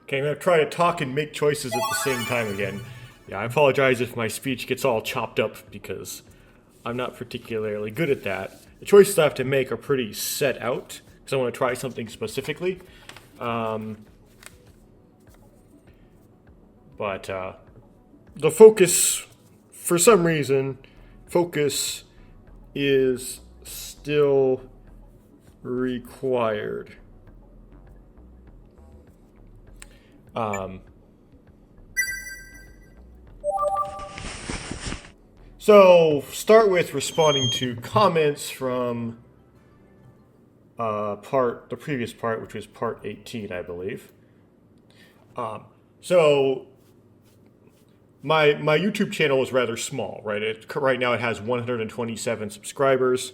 Okay, I'm going to try to talk and make choices at the same time again. Yeah, I apologize if my speech gets all chopped up because I'm not particularly good at that. The choices I have to make are pretty set out because I want to try something specifically. But the focus, for some reason, focus is still required. So start with responding to comments from the previous part, which was part 18, I believe. So my YouTube channel is rather small, right? Right now it has 127 subscribers.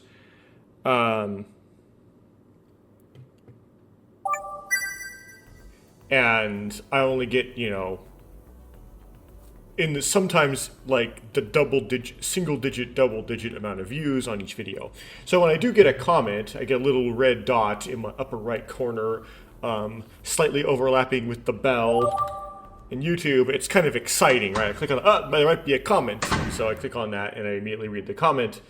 And I only get, in the sometimes like the single digit, double digit amount of views on each video. So when I do get a comment, I get a little red dot in my upper right corner, slightly overlapping with the bell. In YouTube, it's kind of exciting, right? I click on, there might be a comment. So I click on that and I immediately read the comment.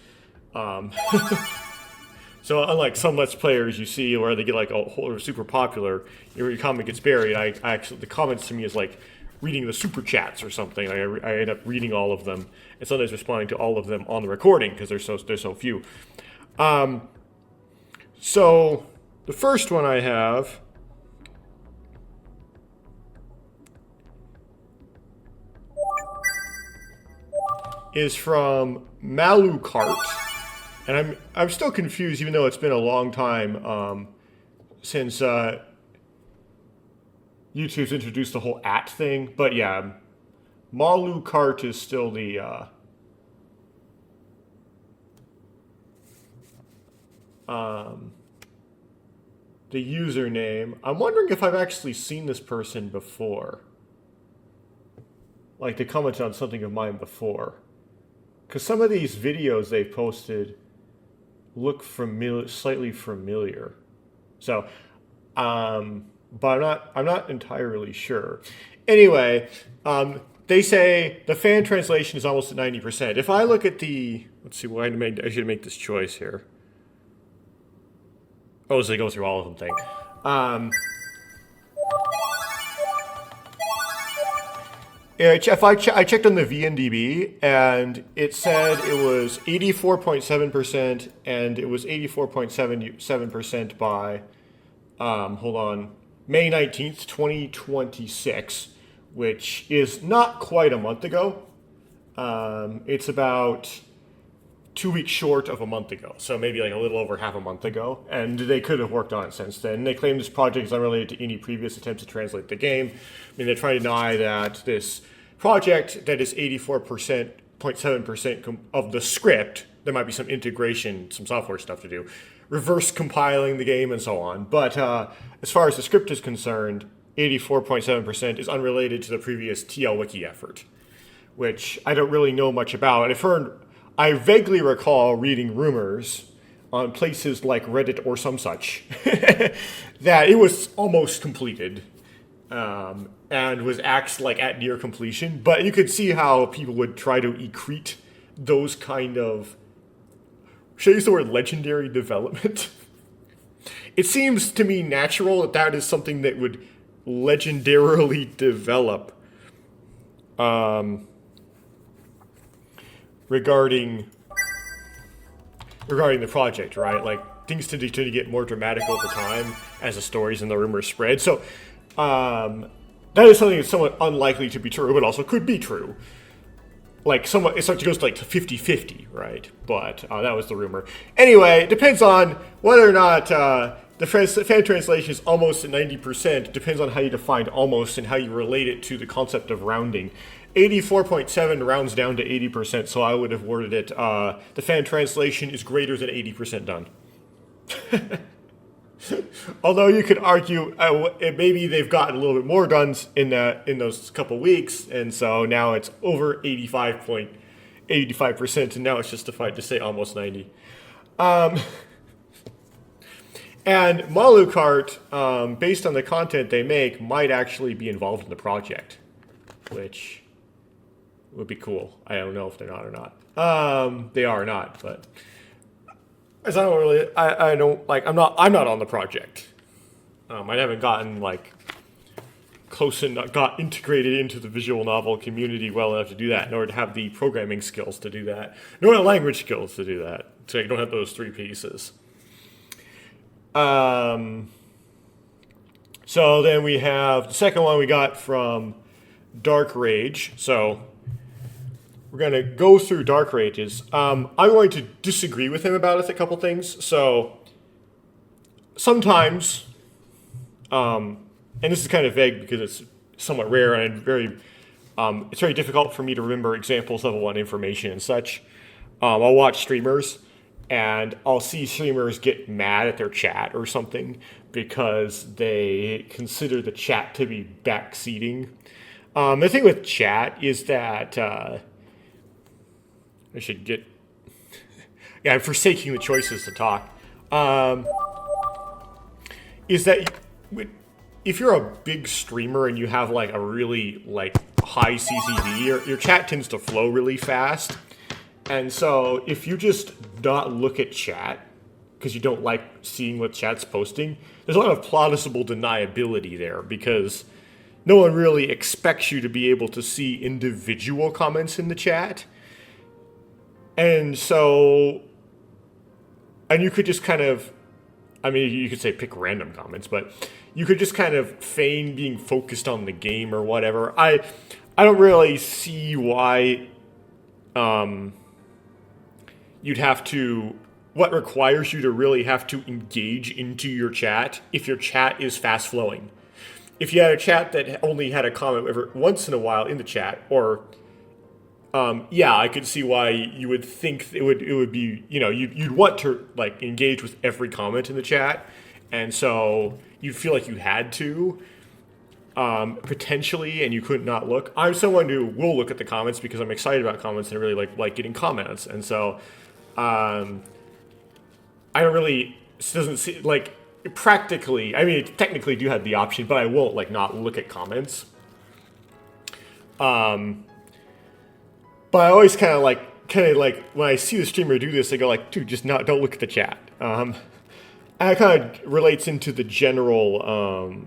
So unlike some Let's Players you see where they get like a whole super popular, your comment gets buried. I actually, the comments to me is like reading the super chats or something. I end up reading all of them and sometimes responding to all of them on the recording because there's so few. So the first one I have is from Malukart. And I'm still confused, even though it's been a long time since YouTube's introduced the whole @ thing. But yeah, Malukart is still the username. I'm wondering if I've actually seen this person before. Like they commented on something of mine before. Because some of these videos they've posted look slightly familiar. So, but I'm not entirely sure. Anyway, they say the fan translation is almost at 90%. If I look at the, let's see, I should make this choice here. Oh, so they go through all of them thing. I checked on the VNDB, and it said it was 84.7%, and it was 84.77% by, hold on, May 19th, 2026, which is not quite a month ago. It's about 2 weeks short of a month ago, so maybe like a little over half a month ago, and they could have worked on it since then. They claim this project is unrelated to any previous attempts to translate the game. I mean, they're trying to deny that this project that is 84.7% of the script, there might be some integration, some software stuff to do, reverse compiling the game and so on. But as far as the script is concerned, 84.7% is unrelated to the previous TL Wiki effort, which I don't really know much about. I vaguely recall reading rumors on places like Reddit or some such that it was almost completed and was at near completion. But you could see how people would try to accrete those kind of, should I use the word legendary development? It seems to me natural that that is something that would legendarily develop regarding the project, right? Like things tend to get more dramatic over time as the stories and the rumors spread. So that is something that's somewhat unlikely to be true, but also could be true. Like somewhat, it goes to like to 50-50, right? But that was the rumor. Anyway, it depends on whether or not the fan translation is almost at 90%. Depends on how you define almost and how you relate it to the concept of rounding. 84.7 rounds down to 80%, so I would have worded it, the fan translation is greater than 80% done. Although you could argue maybe they've gotten a little bit more done in those couple weeks, and so now it's over 85%, and now it's justified to say almost 90. And Malukart, based on the content they make, might actually be involved in the project, which would be cool. I don't know if they're not or not. They are or not, but as I'm not on the project. I haven't gotten close and got integrated into the visual novel community well enough to do that, nor to have the programming skills to do that, nor the language skills to do that. So you don't have those three pieces. So then we have the second one we got from Dark Rage. So we're going to go through Dark Rages. I'm going to disagree with him about a couple things. So sometimes, and this is kind of vague because it's somewhat rare and it's very difficult for me to remember examples level 1 information and such. I'll watch streamers and I'll see streamers get mad at their chat or something because they consider the chat to be backseating. The thing with chat is that I should get... yeah, I'm forsaking the choices to talk. Is that if you're a big streamer and you have a really high CCV, your chat tends to flow really fast. And so if you just not look at chat because you don't like seeing what chat's posting, there's a lot of plausible deniability there because no one really expects you to be able to see individual comments in the chat. And so, and you could just kind of, you could say pick random comments, but you could just kind of feign being focused on the game or whatever. I don't really see why you'd have to, what requires you to really have to engage into your chat if your chat is fast flowing. If you had a chat that only had a comment every once in a while in the chat, or I could see why you would think it would be, you'd want to engage with every comment in the chat, and so you'd feel like you had to potentially, and you couldn't not look. I'm someone who will look at the comments because I'm excited about comments and I really like getting comments, and so I don't really, it doesn't see practically, technically do have the option, but I won't not look at comments. But I always kind of when I see the streamer do this, I go dude, just don't look at the chat. And it kind of relates into the general,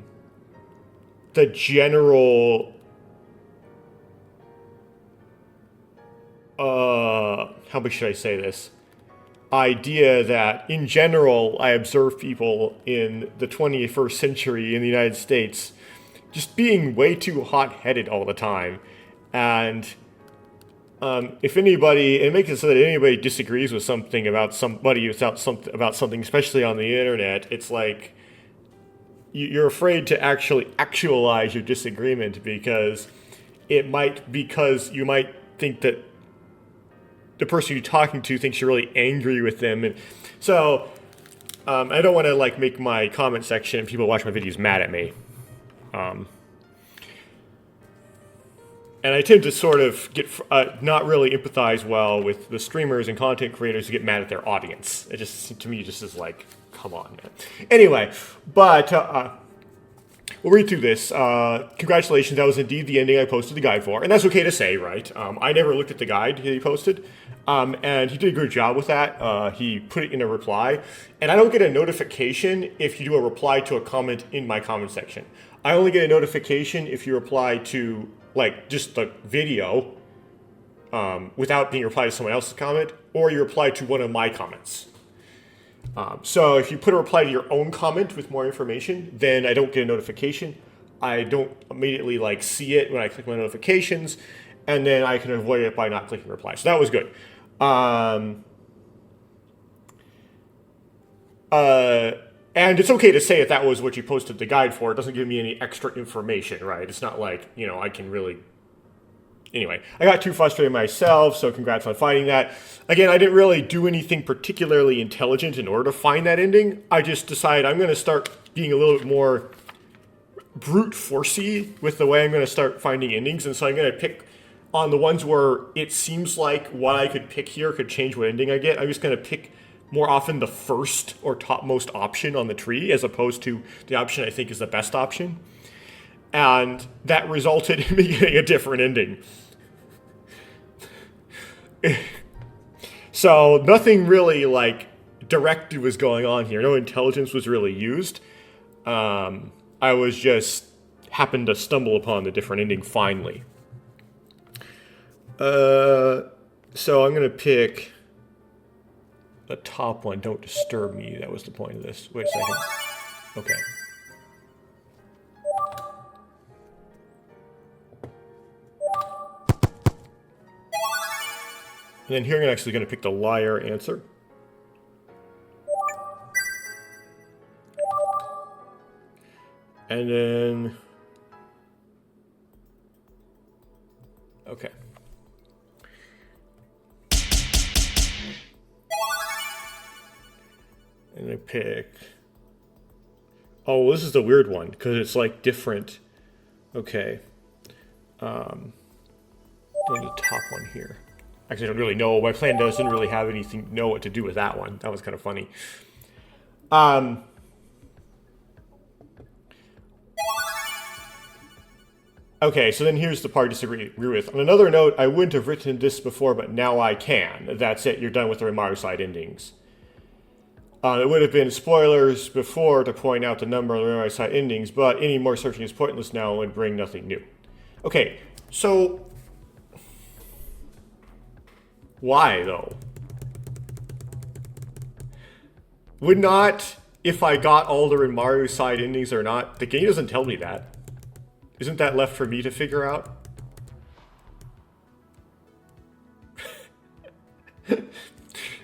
how much should I say this? Idea that in general, I observe people in the 21st century in the United States just being way too hot-headed all the time. And if anybody, it makes it so that anybody disagrees with something about somebody about something, especially on the internet, it's you're afraid to actually actualize your disagreement because you might think that the person you're talking to thinks you're really angry with them. And so I don't want to make my comment section and people watch my videos mad at me. And I tend to sort of get not really empathize well with the streamers and content creators who get mad at their audience. It just, to me, just is come on, man. Anyway, but we'll read through this. Congratulations, that was indeed the ending I posted the guide for. And that's okay to say, right? I never looked at the guide that he posted. And he did a good job with that. He put it in a reply. And I don't get a notification if you do a reply to a comment in my comment section. I only get a notification if you reply to just the video without being replied to someone else's comment, or you reply to one of my comments. So if you put a reply to your own comment with more information, then I don't get a notification. I don't immediately see it when I click my notifications, and then I can avoid it by not clicking reply. So that was good. And it's okay to say if that was what you posted the guide for. It doesn't give me any extra information, right? It's not I can really... Anyway, I got too frustrated myself, so congrats on finding that. Again, I didn't really do anything particularly intelligent in order to find that ending. I just decided I'm going to start being a little bit more brute forcey with the way I'm going to start finding endings. And so I'm going to pick on the ones where it seems like what I could pick here could change what ending I get. I'm just going to pick more often the first or topmost option on the tree as opposed to the option I think is the best option. And that resulted in me getting a different ending. So nothing really like directed was going on here. No intelligence was really used. I was just happened to stumble upon the different ending finally. So I'm going to pick the top one. Don't disturb me. That was the point of this. Wait a second. Okay. And then here I'm actually going to pick the liar answer. And then... Okay. And I pick... Oh, this is the weird one, because it's like different. Okay. The top one here. Actually, I don't really know. My plan doesn't really have anything know what to do with that one. That was kind of funny. Okay, so then here's the part I disagree with. On another note, I wouldn't have written this before, but now I can. That's it. You're done with the Rimaru side endings. It would have been spoilers before to point out the number of the Rimaru side endings, but any more searching is pointless now and would bring nothing new. Okay, so... Why, though? Would not, if I got all the Rimaru side endings or not, the game doesn't tell me that. Isn't that left for me to figure out?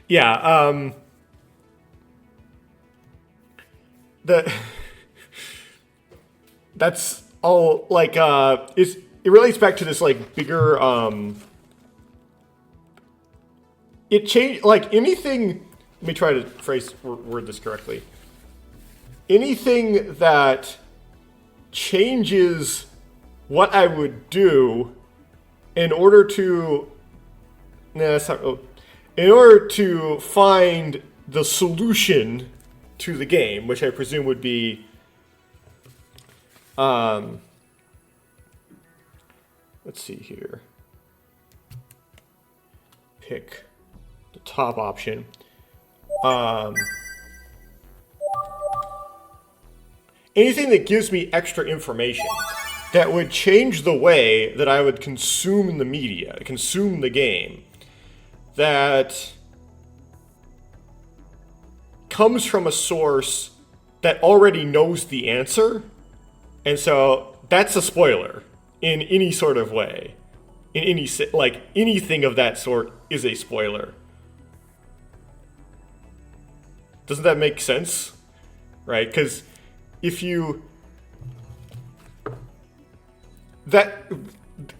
Yeah, that's all, like, it relates back to this, like, bigger, it changed, like, anything, let me try to word this correctly. Anything that changes what I would do in order to, in order to find the solution to the game, which I presume would be, let's see here, pick the top option. Anything that gives me extra information that would change the way that I would consume the media, consume the game, that comes from a source that already knows the answer, and so that's a spoiler in any sort of way. In any, like, anything of that sort is a spoiler. Doesn't that make sense? Right? Because if you...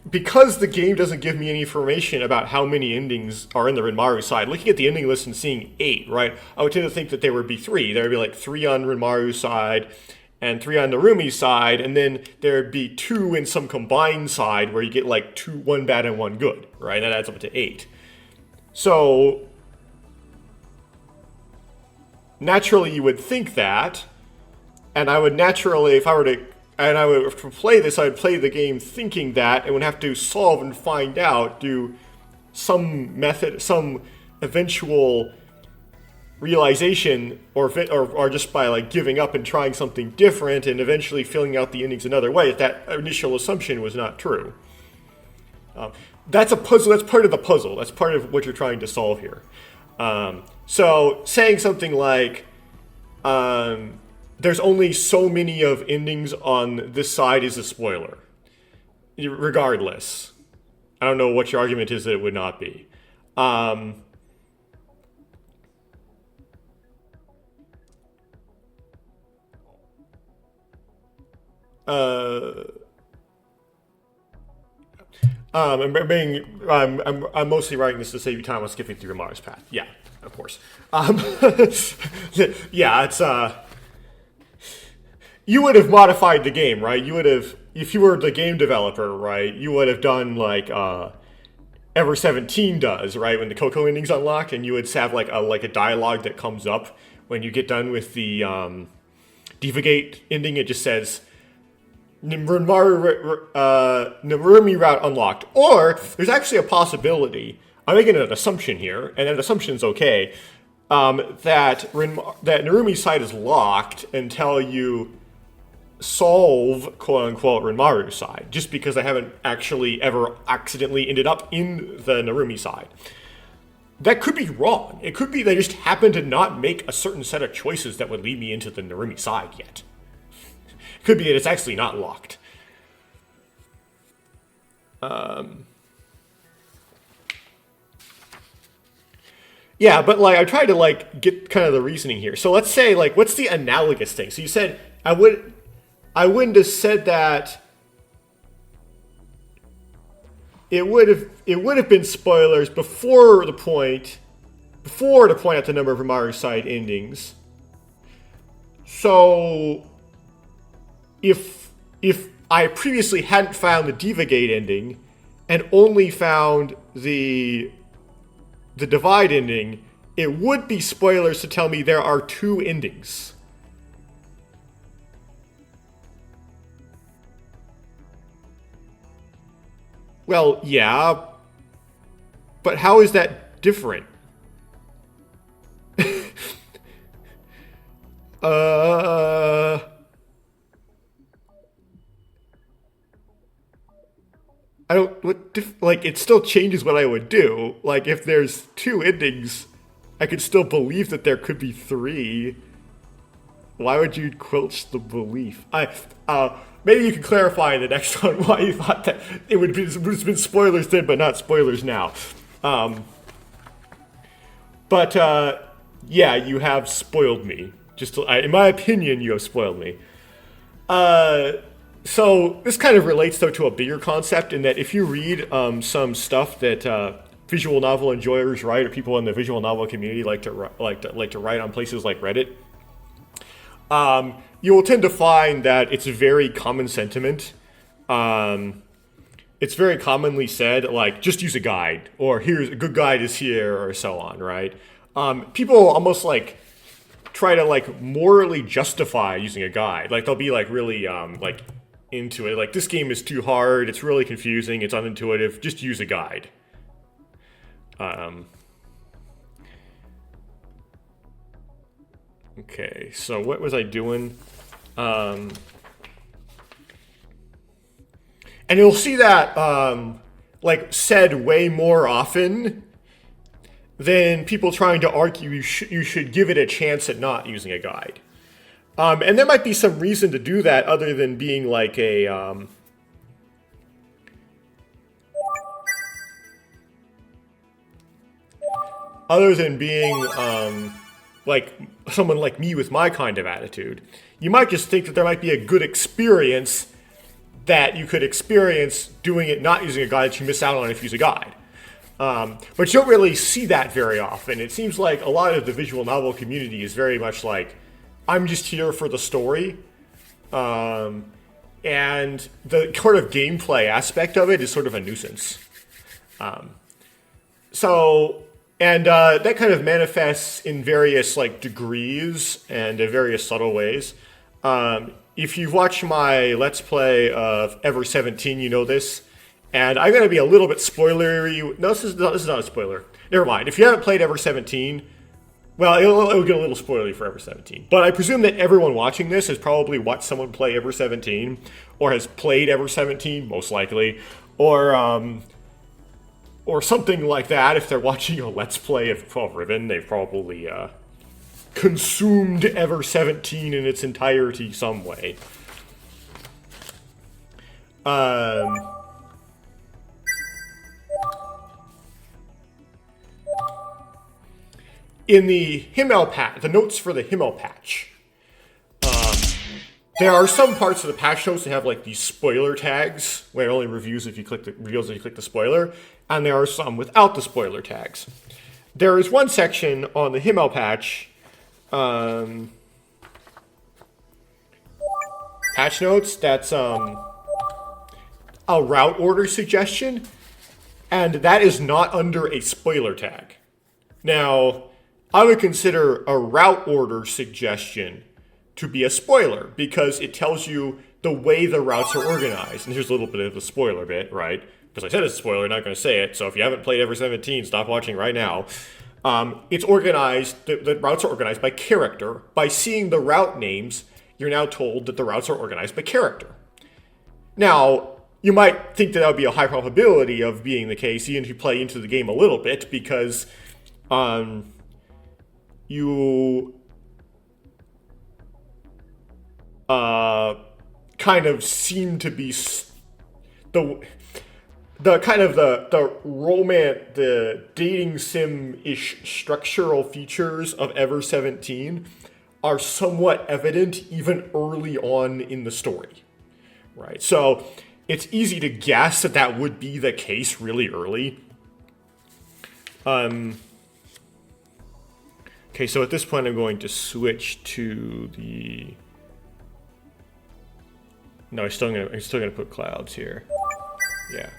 because the game doesn't give me any information about how many endings are in the Rinmaru side, looking at the ending list and seeing 8, right, I would tend to think that there would be 3. There would be like 3 on Rinmaru's side and 3 on Narumi's side, and then there would be 2 in some combined side where you get like 1 bad and 1 good, right? That adds up to 8. So naturally you would think that, and I would naturally, if I were to, and I would play this, I would play the game thinking that, and would have to solve and find out, do some method, some eventual realization, or just by like giving up and trying something different, and eventually filling out the endings another way, if that initial assumption was not true. That's a puzzle. That's part of the puzzle. That's part of what you're trying to solve here. So saying something like, there's only so many of endings on this side is a spoiler. Regardless. I don't know what your argument is that it would not be. I'm mostly writing this to save you time on skipping through Mars path. Yeah, of course. Yeah, it's you would have modified the game, right? You would have, if you were the game developer, right? You would have done like Ever 17 does, right? When the Coco ending's unlocked, and you would have like a dialogue that comes up when you get done with the Divagate ending. It just says Narumi route unlocked. Or there's actually a possibility. I'm making an assumption here, and that assumption's okay. That Narumi's side is locked until you solve quote unquote Renmaru's side, just because I haven't actually ever accidentally ended up in the Narumi side. That could be wrong. It could be they just happen to not make a certain set of choices that would lead me into the Narumi side yet. It could be that it's actually not locked. Yeah, but like I tried to like get kind of the reasoning here. So let's say like what's the analogous thing? So you said I wouldn't have said that it would have been spoilers before to point out the number of Renmaru side endings. So if I previously hadn't found the Divagate ending and only found the Divide ending, it would be spoilers to tell me there are two endings. Well, yeah, but how is that different? I don't, like, it still changes what I would do. Like, if there's two endings, I could still believe that there could be three. Why would you quench the belief? Maybe you can clarify in the next one why you thought that it would have been spoilers then, but not spoilers now. Yeah, you have spoiled me. In my opinion, you have spoiled me. So this kind of relates though to a bigger concept in that if you read some stuff that visual novel enjoyers write, or people in the visual novel community like to write on places like Reddit, you will tend to find that it's a very common sentiment. It's very commonly said, like, just use a guide, or here's a good guide is here, or so on, right? People almost like try to like morally justify using a guide. Like they'll be like really like into it. Like this game is too hard. It's really confusing. It's unintuitive. Just use a guide. Okay, so what was I doing? And you'll see that like said way more often than people trying to argue you should give it a chance at not using a guide. And there might be some reason to do that other than being like a like someone like me with my kind of attitude. You might just think that there might be a good experience that you could experience doing it not using a guide that you miss out on if you use a guide. But you don't really see that very often. It seems like a lot of the visual novel community is very much like, I'm just here for the story. And the sort of gameplay aspect of it is sort of a nuisance. That kind of manifests in various like degrees and in various subtle ways. If you've watched my Let's Play of Ever 17, you know this. And I'm going to be a little bit spoilery. No, this is not a spoiler. Never mind. If you haven't played Ever 17, well, it'll get a little spoilery for Ever 17. But I presume that everyone watching this has probably watched someone play Ever 17, or has played Ever 17, most likely, or something like that. If they're watching a Let's Play of 12Riven, they've probably consumed Ever 17 in its entirety some way. In the Himmel patch, the notes for the Himmel patch, there are some parts of the patch notes that have like these spoiler tags, where it only reveals if you click the spoiler, and there are some without the spoiler tags. There is one section on the Himmel patch, patch notes, that's a route order suggestion. And that is not under a spoiler tag. Now, I would consider a route order suggestion to be a spoiler because it tells you the way the routes are organized. And here's a little bit of the spoiler bit, right? Because I said it's a spoiler, I'm not going to say it. So if you haven't played Ever 17, stop watching right now. It's organized, the routes are organized by character. By seeing the route names, you're now told that the routes are organized by character. Now, you might think that would be a high probability of being the case, even if you play into the game a little bit, because you kind of seem to be the kind of the dating sim-ish structural features of Ever 17 are somewhat evident even early on in the story, right? So it's easy to guess that that would be the case really early. Okay, so at this point I'm going to switch to the... No, I'm still gonna put clouds here. Yeah.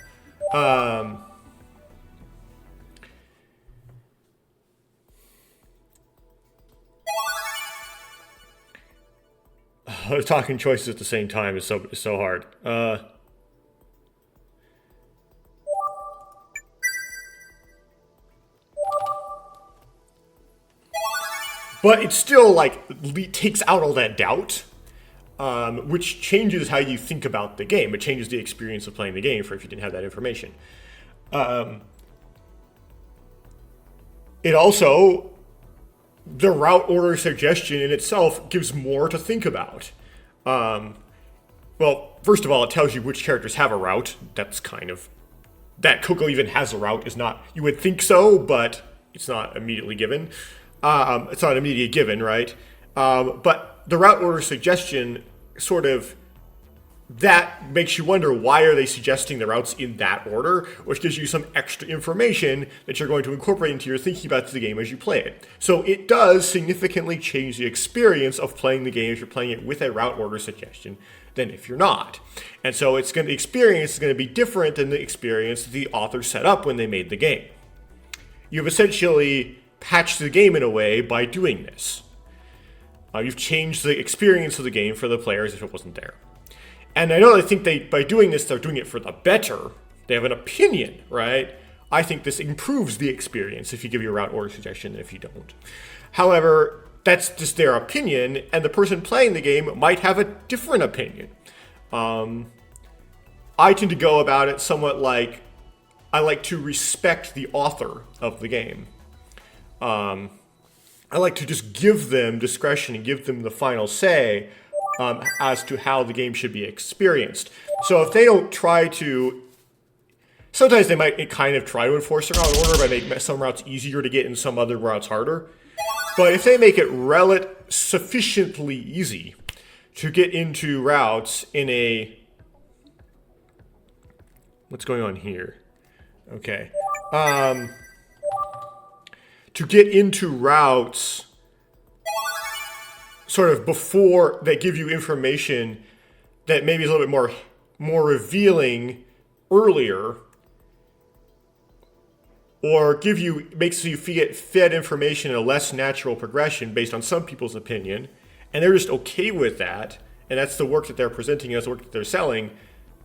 Talking choices at the same time is so hard. But it still like takes out all that doubt, which changes how you think about the game. It changes the experience of playing the game for if you didn't have that information. It also, the route order suggestion in itself gives more to think about. Well, first of all, it tells you which characters have a route. That's kind of... That Coco even has a route is not... You would think so, but it's not immediately given. It's not an immediate given, right? But the route order suggestion sort of... That makes you wonder, why are they suggesting the routes in that order? Which gives you some extra information that you're going to incorporate into your thinking about the game as you play it. So it does significantly change the experience of playing the game if you're playing it with a route order suggestion than if you're not. And so the experience is going to be different than the experience the author set up when they made the game. You've essentially patched the game in a way by doing this. You've changed the experience of the game for the players if it wasn't there. And I know they think by doing this, they're doing it for the better. They have an opinion, right? I think this improves the experience if you give your route order suggestion than if you don't. However, that's just their opinion, and the person playing the game might have a different opinion. I tend to go about it somewhat like I like to respect the author of the game. I like to just give them discretion and give them the final say as to how the game should be experienced. So if they don't try to... Sometimes they might kind of try to enforce their route order by making some routes easier to get and some other routes harder. But if they make it sufficiently easy to get into routes in a... What's going on here? Okay. To get into routes sort of before they give you information that maybe is a little bit more revealing earlier, or makes you get fed information in a less natural progression based on some people's opinion, and they're just okay with that, and that's the work that they're presenting as the work that they're selling.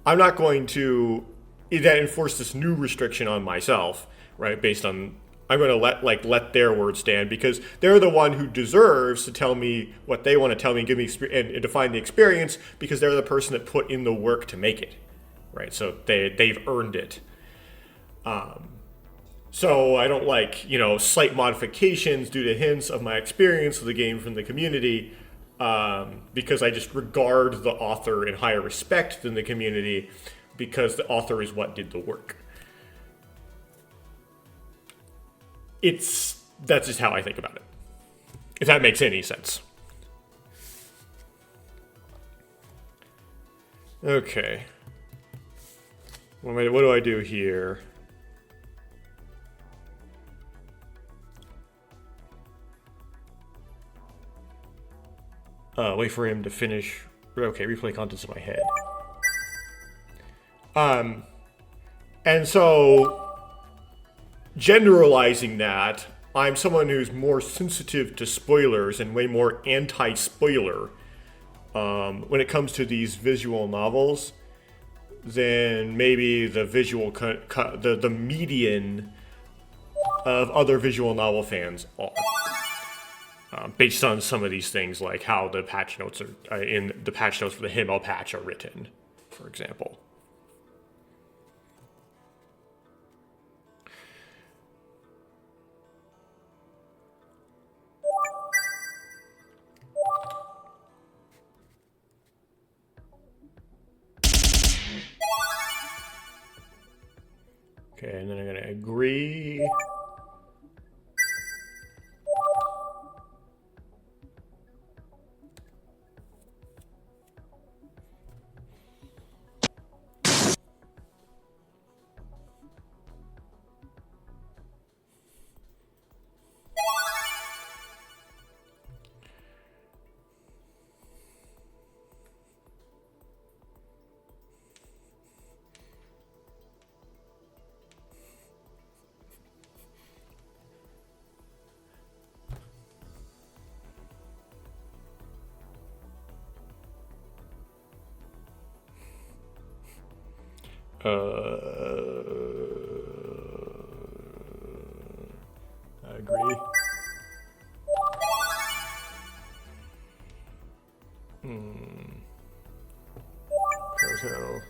I'm not going to then enforce this new restriction on myself, right? Based on... I'm going to let their word stand because they're the one who deserves to tell me what they want to tell me and give me and define the experience because they're the person that put in the work to make it, right? So they've earned it. So I don't like slight modifications due to hints of my experience of the game from the community because I just regard the author in higher respect than the community because the author is what did the work. That's just how I think about it. If that makes any sense. Okay. What do I do here? Wait for him to finish. Okay, replay contents in my head. And so generalizing that, I'm someone who's more sensitive to spoilers and way more anti-spoiler when it comes to these visual novels than maybe the visual the median of other visual novel fans are. Based on some of these things, like how the patch notes are in the patch notes for the Himmel patch are written, for example. Okay, and then I'm going to agree. I agree. Hotel.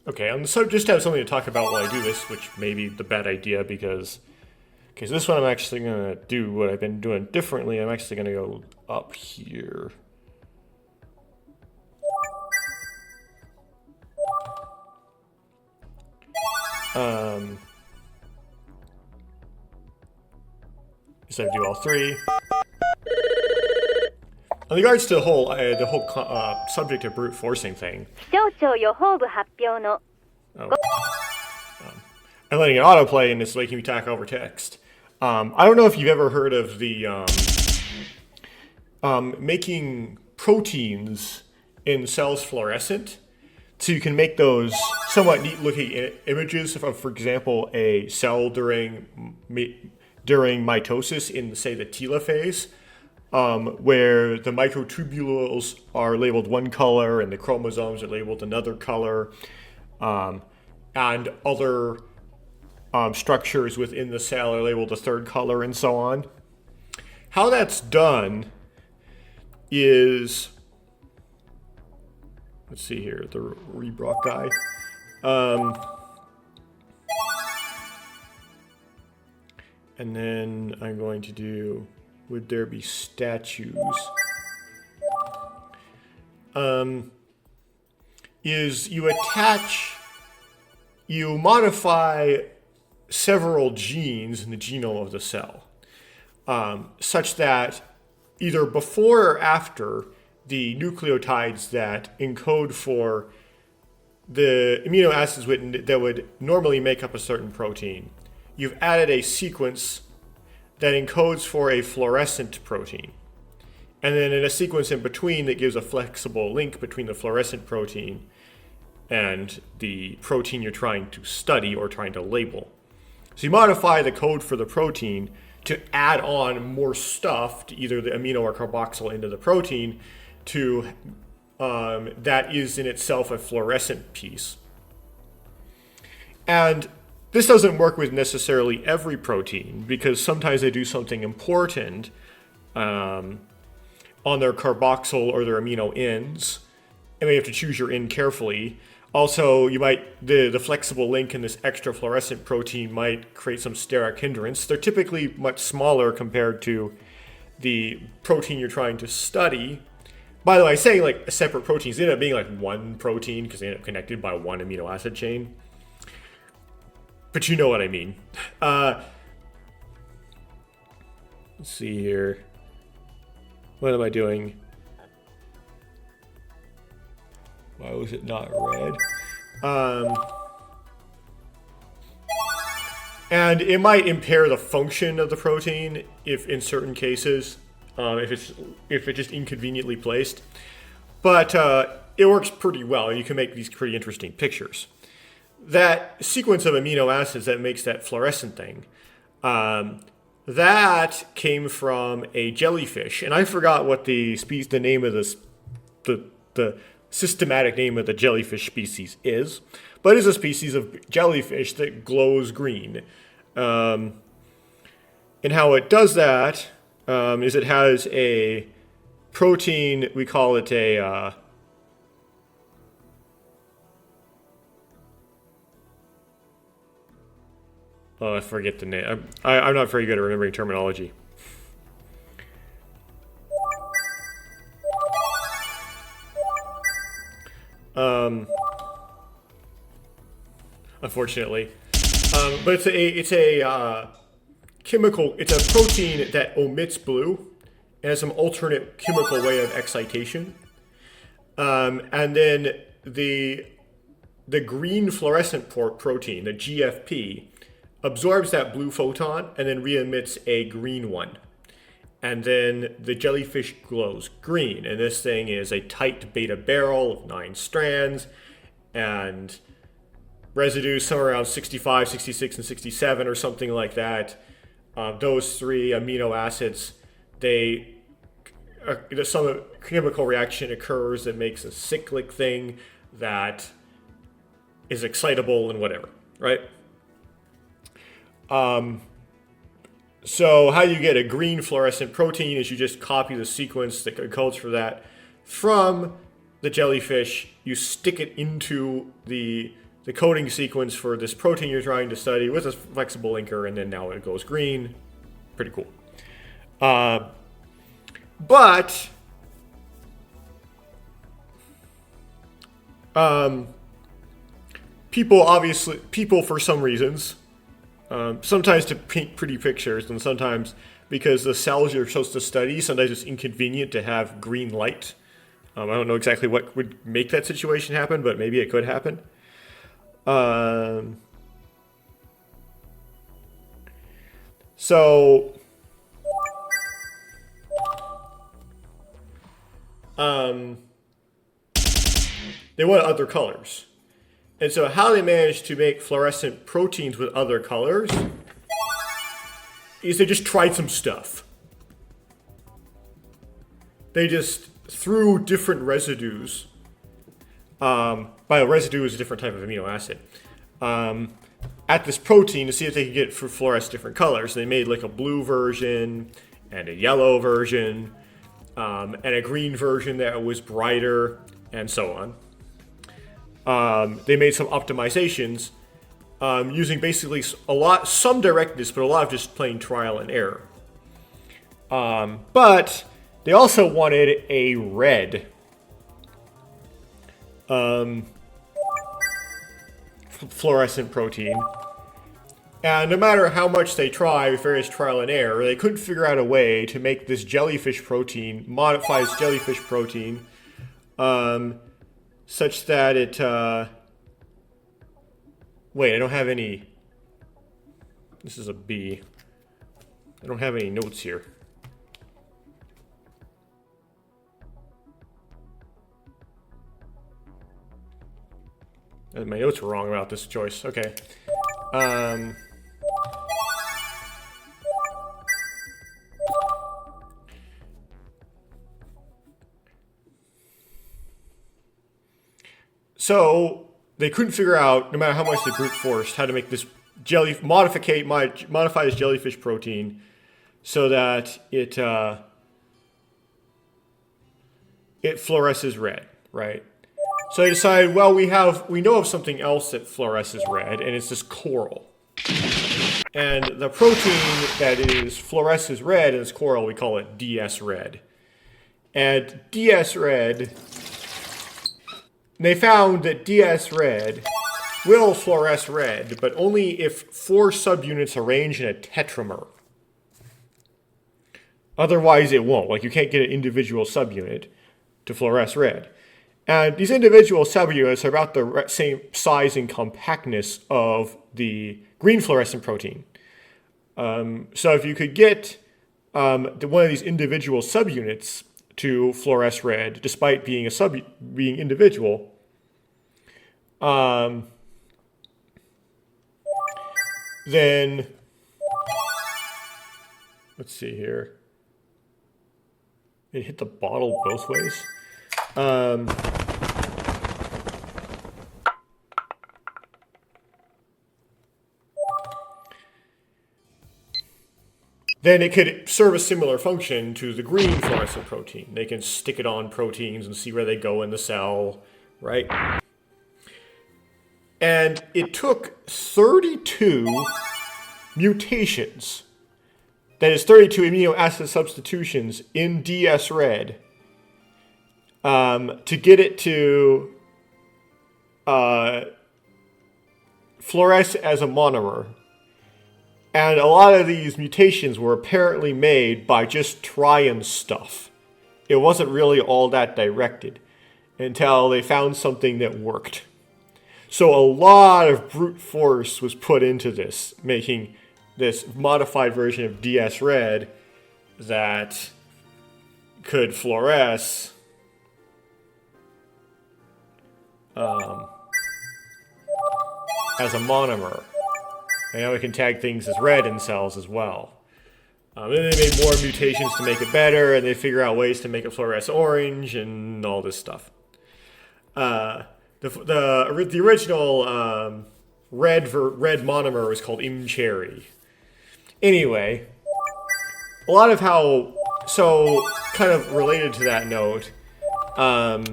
Okay, so just to have something to talk about while I do this, which may be the bad idea because... Okay, so this one I'm actually going to do what I've been doing differently. I'm actually going to go up here. So I do all three. In regards to the whole subject of brute forcing thing, I'm letting it autoplay and it's making me talk over text. I don't know if you've ever heard of the making proteins in cells fluorescent, so you can make those somewhat neat-looking images of, for example, a cell during mitosis in, say, the telophase, where the microtubules are labeled one color and the chromosomes are labeled another color, and other structures within the cell are labeled a third color, and so on. How that's done is, let's see here, the Rebrock guy. And then I'm going to do, would there be statues? Is you modify several genes in the genome of the cell, such that either before or after the nucleotides that encode for the amino acids that would normally make up a certain protein, you've added a sequence that encodes for a fluorescent protein. And then in a sequence in between that gives a flexible link between the fluorescent protein and the protein you're trying to study or trying to label. So you modify the code for the protein to add on more stuff to either the amino or carboxyl into the protein to that is in itself a fluorescent piece. And this doesn't work with necessarily every protein, because sometimes they do something important on their carboxyl or their amino ends, and you have to choose your end carefully. Also, you might the flexible link in this extra fluorescent protein might create some steric hindrance. They're typically much smaller compared to the protein you're trying to study. By the way, saying like separate proteins, they end up being like one protein because they end up connected by one amino acid chain. But you know what I mean. Let's see here. What am I doing? Why was it not red? And it might impair the function of the protein if in certain cases, if it's just inconveniently placed. But it works pretty well. You can make these pretty interesting pictures. That sequence of amino acids that makes that fluorescent thing, that came from a jellyfish, and I forgot what the name of this, the systematic name of the jellyfish species is, but it is a species of jellyfish that glows green. And how it does that is it has a protein, we call it a oh, I forget the name. I'm not very good at remembering terminology. Unfortunately, but it's a chemical. It's a protein that emits blue and has some alternate chemical way of excitation. And then the green fluorescent protein, the GFP, absorbs that blue photon and then re-emits a green one. And then the jellyfish glows green. And this thing is a tight beta barrel of 9 strands and residues somewhere around 65, 66, and 67 or something like that. Those 3 amino acids, some chemical reaction occurs that makes a cyclic thing that is excitable and whatever, right? So how you get a green fluorescent protein is you just copy the sequence that encodes for that from the jellyfish. You stick it into the coding sequence for this protein you're trying to study with a flexible linker, and then now it goes green. Pretty cool. But people for some reasons, sometimes to paint pretty pictures, and sometimes because the cells you're supposed to study, sometimes it's inconvenient to have green light. I don't know exactly what would make that situation happen, but maybe it could happen. They want other colors. And so how they managed to make fluorescent proteins with other colors is they just tried some stuff. They just threw different residues. By a residue is a different type of amino acid. At this protein to see if they could get fluoresce different colors. They made like a blue version and a yellow version and a green version that was brighter and so on. They made some optimizations using basically some directness, but a lot of just plain trial and error. But they also wanted a red fluorescent protein. And no matter how much they tried with various trial and error, they couldn't figure out a way to make this jellyfish protein, modify this jellyfish protein, such that it, wait, I don't have any, this is a B. I don't have any notes here. My notes were wrong about this choice. Okay. So they couldn't figure out, no matter how much they brute forced, how to make this modify this jellyfish protein so that it fluoresces red, right? So they decided, well, we know of something else that fluoresces red, and it's this coral. And the protein that fluoresces red in this coral, we call it DS red. And DS red, they found that DS red will fluoresce red, but only if 4 subunits arranged in a tetramer. Otherwise, it won't. Like, you can't get an individual subunit to fluoresce red. And these individual subunits are about the same size and compactness of the green fluorescent protein. So if you could get one of these individual subunits to fluoresce red, despite being being individual. Then let's see here. It hit the bottle both ways. Then it could serve a similar function to the green fluorescent protein. They can stick it on proteins and see where they go in the cell, right? And it took 32 mutations, that is 32 amino acid substitutions in DS-Red, to get it to fluoresce as a monomer. And a lot of these mutations were apparently made by just trying stuff. It wasn't really all that directed until they found something that worked. So a lot of brute force was put into this, making this modified version of DS-Red that could fluoresce as a monomer. And now we can tag things as red in cells as well. Then they made more mutations to make it better, and they figure out ways to make it fluoresce orange and all this stuff. The original red monomer was called Cherry. Anyway, a lot of how, so kind of related to that note, I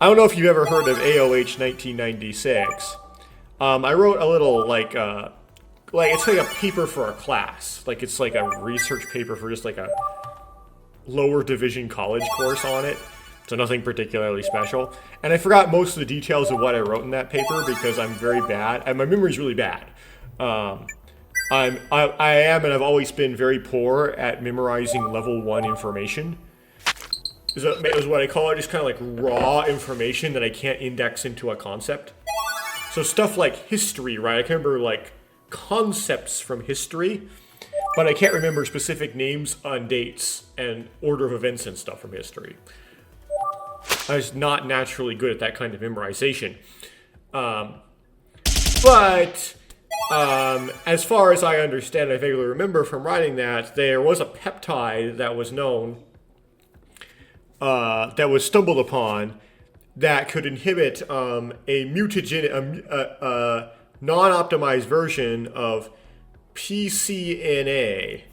don't know if you've ever heard of AOH 1996. I wrote a little it's like a paper for a class. Like it's like a research paper for just like a lower division college course on it. So nothing particularly special. And I forgot most of the details of what I wrote in that paper because I'm very bad. And my memory's really bad. I am and I've always been very poor at memorizing level 1 information. Is what I call it, just kind of like raw information that I can't index into a concept. So stuff like history, right? I can remember like concepts from history, but I can't remember specific names on dates and order of events and stuff from history. I was not naturally good at that kind of memorization. But as far as I understand, I vaguely remember from writing that there was a peptide that was known, that was stumbled upon, that could inhibit a non-optimized version of PCNA.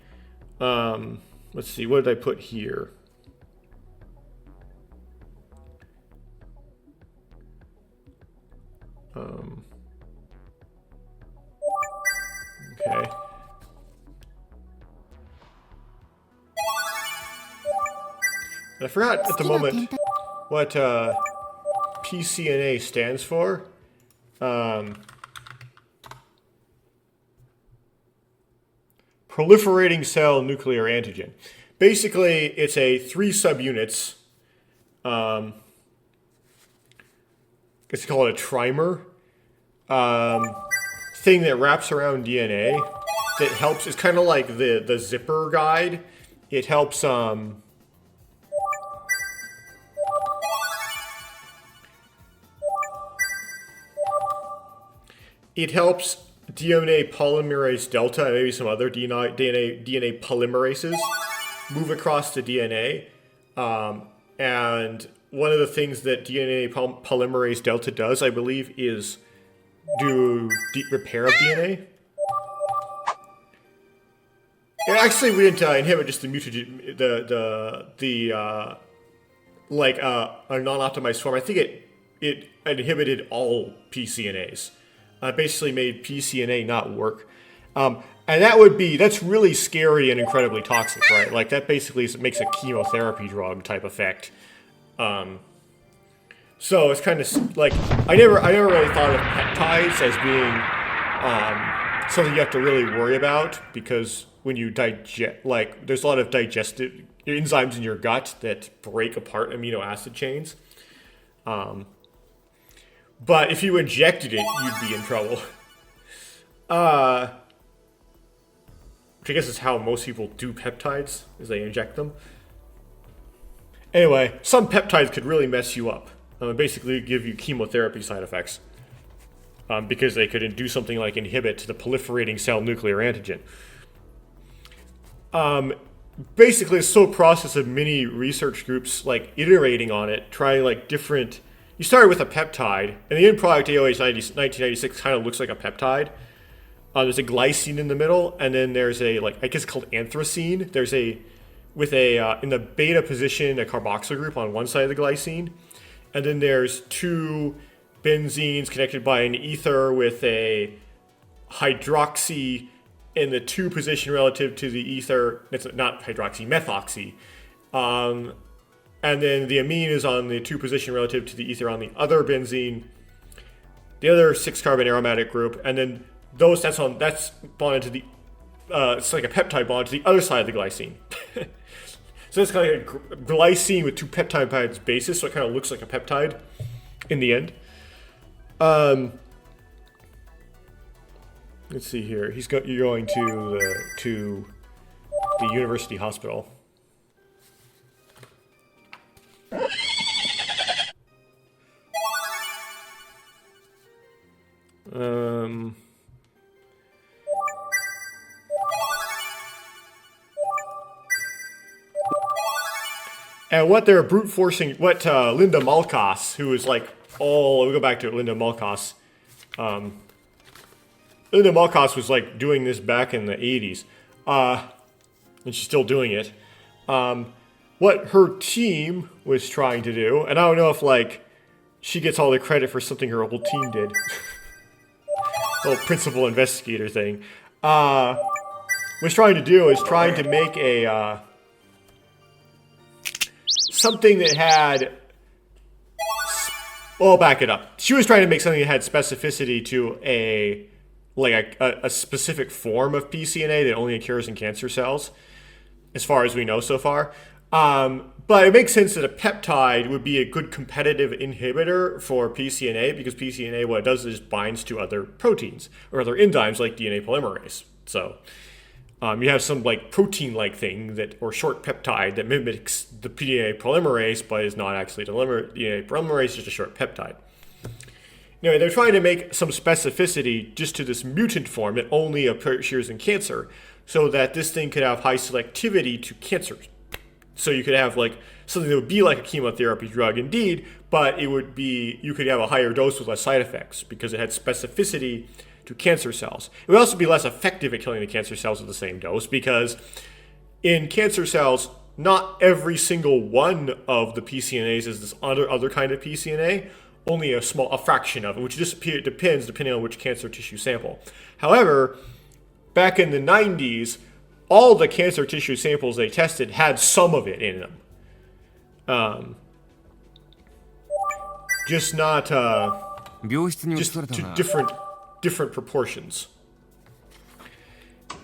Let's see, what did I put here? Okay. I forgot at the moment what PCNA stands for. Proliferating cell nuclear antigen. Basically, it's a 3 subunits. It's called a trimer. Thing that wraps around DNA that helps. It's kind of like the zipper guide. It helps DNA polymerase delta and maybe some other DNA polymerases move across the DNA. And one of the things that DNA polymerase delta does, I believe, is do repair of DNA. And actually, we didn't inhibit just the mutagen, a non-optimized form. I think it inhibited all PCNAs. Basically made PCNA not work. And that's really scary and incredibly toxic, right? Like that basically makes a chemotherapy drug type effect. So it's kind of like, I never really thought of peptides as being something you have to really worry about, because when you digest, like there's a lot of digestive enzymes in your gut that break apart amino acid chains. But if you injected it, you'd be in trouble. Which I guess is how most people do peptides, is they inject them. Anyway, some peptides could really mess you up. Basically give you chemotherapy side effects. Because they could do something like inhibit the proliferating cell nuclear antigen. Basically, it's still a process of many research groups like iterating on it, trying like different. You started with a peptide, and the end product AOH 1996 kind of looks like a peptide. There's a glycine in the middle, and then there's a I guess called anthracene. There's a with a in the beta position a carboxyl group on one side of the glycine, and then there's two benzenes connected by an ether with a hydroxy in the 2 position relative to the ether. It's not hydroxy, methoxy. And then the amine is on the 2 position relative to the ether on the other benzene, the other 6 carbon aromatic group, and then that's bonded to the it's like a peptide bond to the other side of the glycine. So it's kind of like a glycine with 2 peptide bases, so it kind of looks like a peptide in the end. Let's see here. You're going to the university hospital. And what they're brute forcing, what Linda Malkas, who is like we'll go back to Linda Malkas. Linda Malkas was like doing this back in the 80s, and she's still doing it. What her team was trying to do, and I don't know if like she gets all the credit for something her whole team did, little principal investigator thing, was trying to do is trying to make a something that had. Well, I'll back it up. She was trying to make something that had specificity to a specific form of PCNA that only occurs in cancer cells, as far as we know so far. But it makes sense that a peptide would be a good competitive inhibitor for PCNA, because PCNA, what it does is binds to other proteins or other enzymes like DNA polymerase. So you have some like protein-like thing or short peptide that mimics the DNA polymerase, but is not actually DNA polymerase, just a short peptide. Anyway, they're trying to make some specificity just to this mutant form that only appears in cancer, so that this thing could have high selectivity to cancers. So you could have like something that would be like a chemotherapy drug indeed, but you could have a higher dose with less side effects because it had specificity to cancer cells. It would also be less effective at killing the cancer cells with the same dose, because in cancer cells, not every single one of the PCNAs is this other kind of PCNA. Only a fraction of it, which just depends depending on which cancer tissue sample. However, back in the 90s, all the cancer tissue samples they tested had some of it in them. Just not just to different proportions.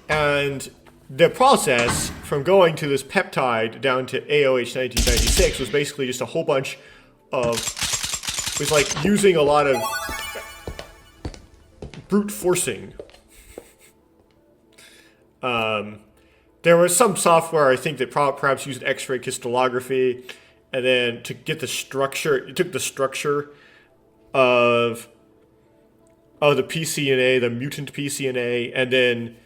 And the process from going to this peptide down to AOH 1996 was basically just a whole bunch of was like using a lot of brute forcing. There was some software, I think, that perhaps used X-ray crystallography, and then to get the structure, it took the structure of the PCNA, the mutant PCNA, and then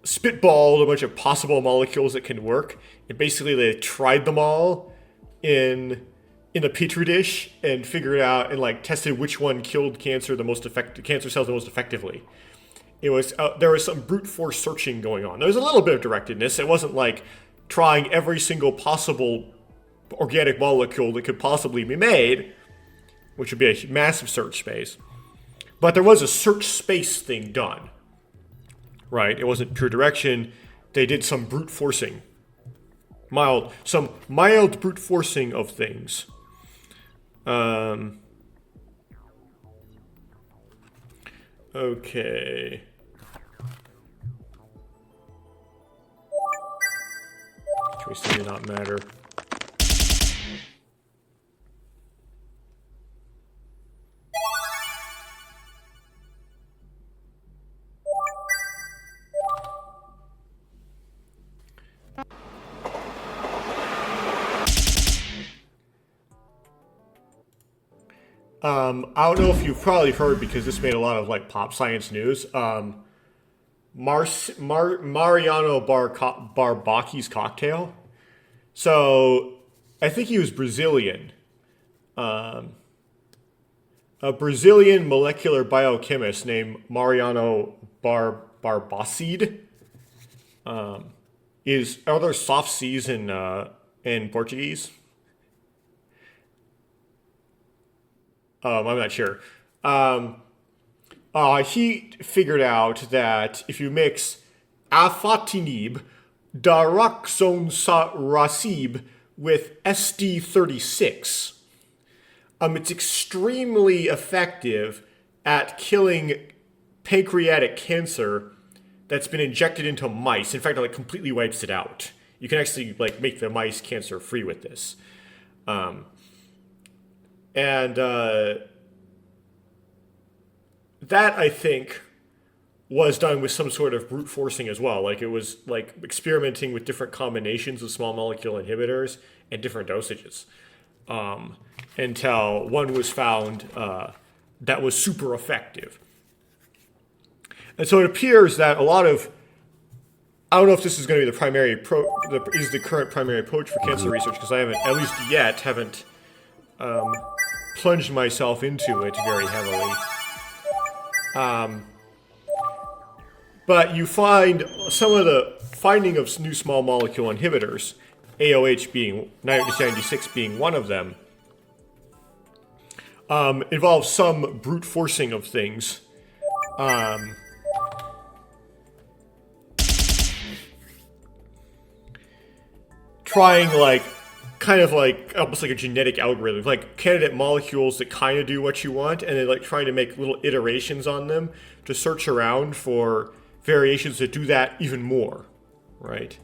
spitballed a bunch of possible molecules that can work. And basically, they tried them all in a petri dish and figured out and like tested which one killed cancer cells the most effectively. It was there was some brute force searching going on. There was a little bit of directedness. It wasn't like trying every single possible organic molecule that could possibly be made, which would be a massive search space. But there was a search space thing done. Right? It wasn't pure direction. They did some brute forcing. Some mild brute forcing of things. Okay. Choice did not matter. I don't know if you've probably heard because this made a lot of like pop science news. Mariano Barbacchi's cocktail. So I think he was Brazilian. A Brazilian molecular biochemist named Mariano Barbacide. Are there soft C's in Portuguese? I'm not sure. He figured out that if you mix afatinib, daraxonrasib with SD36, it's extremely effective at killing pancreatic cancer that's been injected into mice. In fact, it like completely wipes it out. You can actually like make the mice cancer free with this. That I think was done with some sort of brute forcing as well. Like it was like experimenting with different combinations of small molecule inhibitors and different dosages, until one was found that was super effective. And so it appears that a lot of, I don't know if this is going to be the current primary approach for cancer research, because I haven't, at least yet, plunged myself into it very heavily. But you find some of the finding of new small molecule inhibitors, AOH being 96 being one of them, involves some brute forcing of things. Trying like kind of like almost like a genetic algorithm, like candidate molecules that kind of do what you want, and then like trying to make little iterations on them to search around for variations that do that even more, right?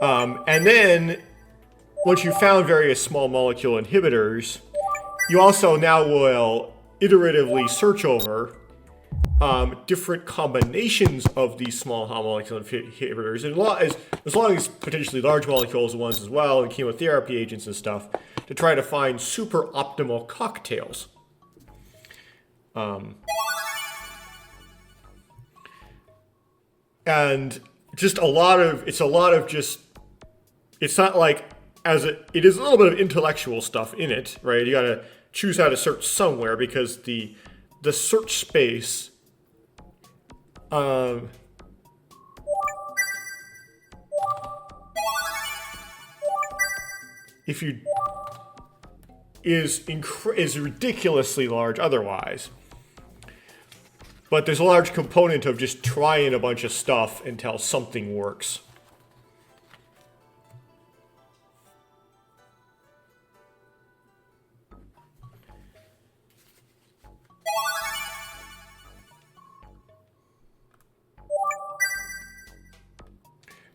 And then once you found various small molecule inhibitors, you also now will iteratively search over different combinations of these small molecule inhibitors, and as long as potentially large molecules ones as well, and chemotherapy agents and stuff, to try to find super optimal cocktails. And just it's not like it is a little bit of intellectual stuff in it, right? You gotta choose how to search somewhere, because the search space is ridiculously large otherwise. But there's a large component of just trying a bunch of stuff until something works.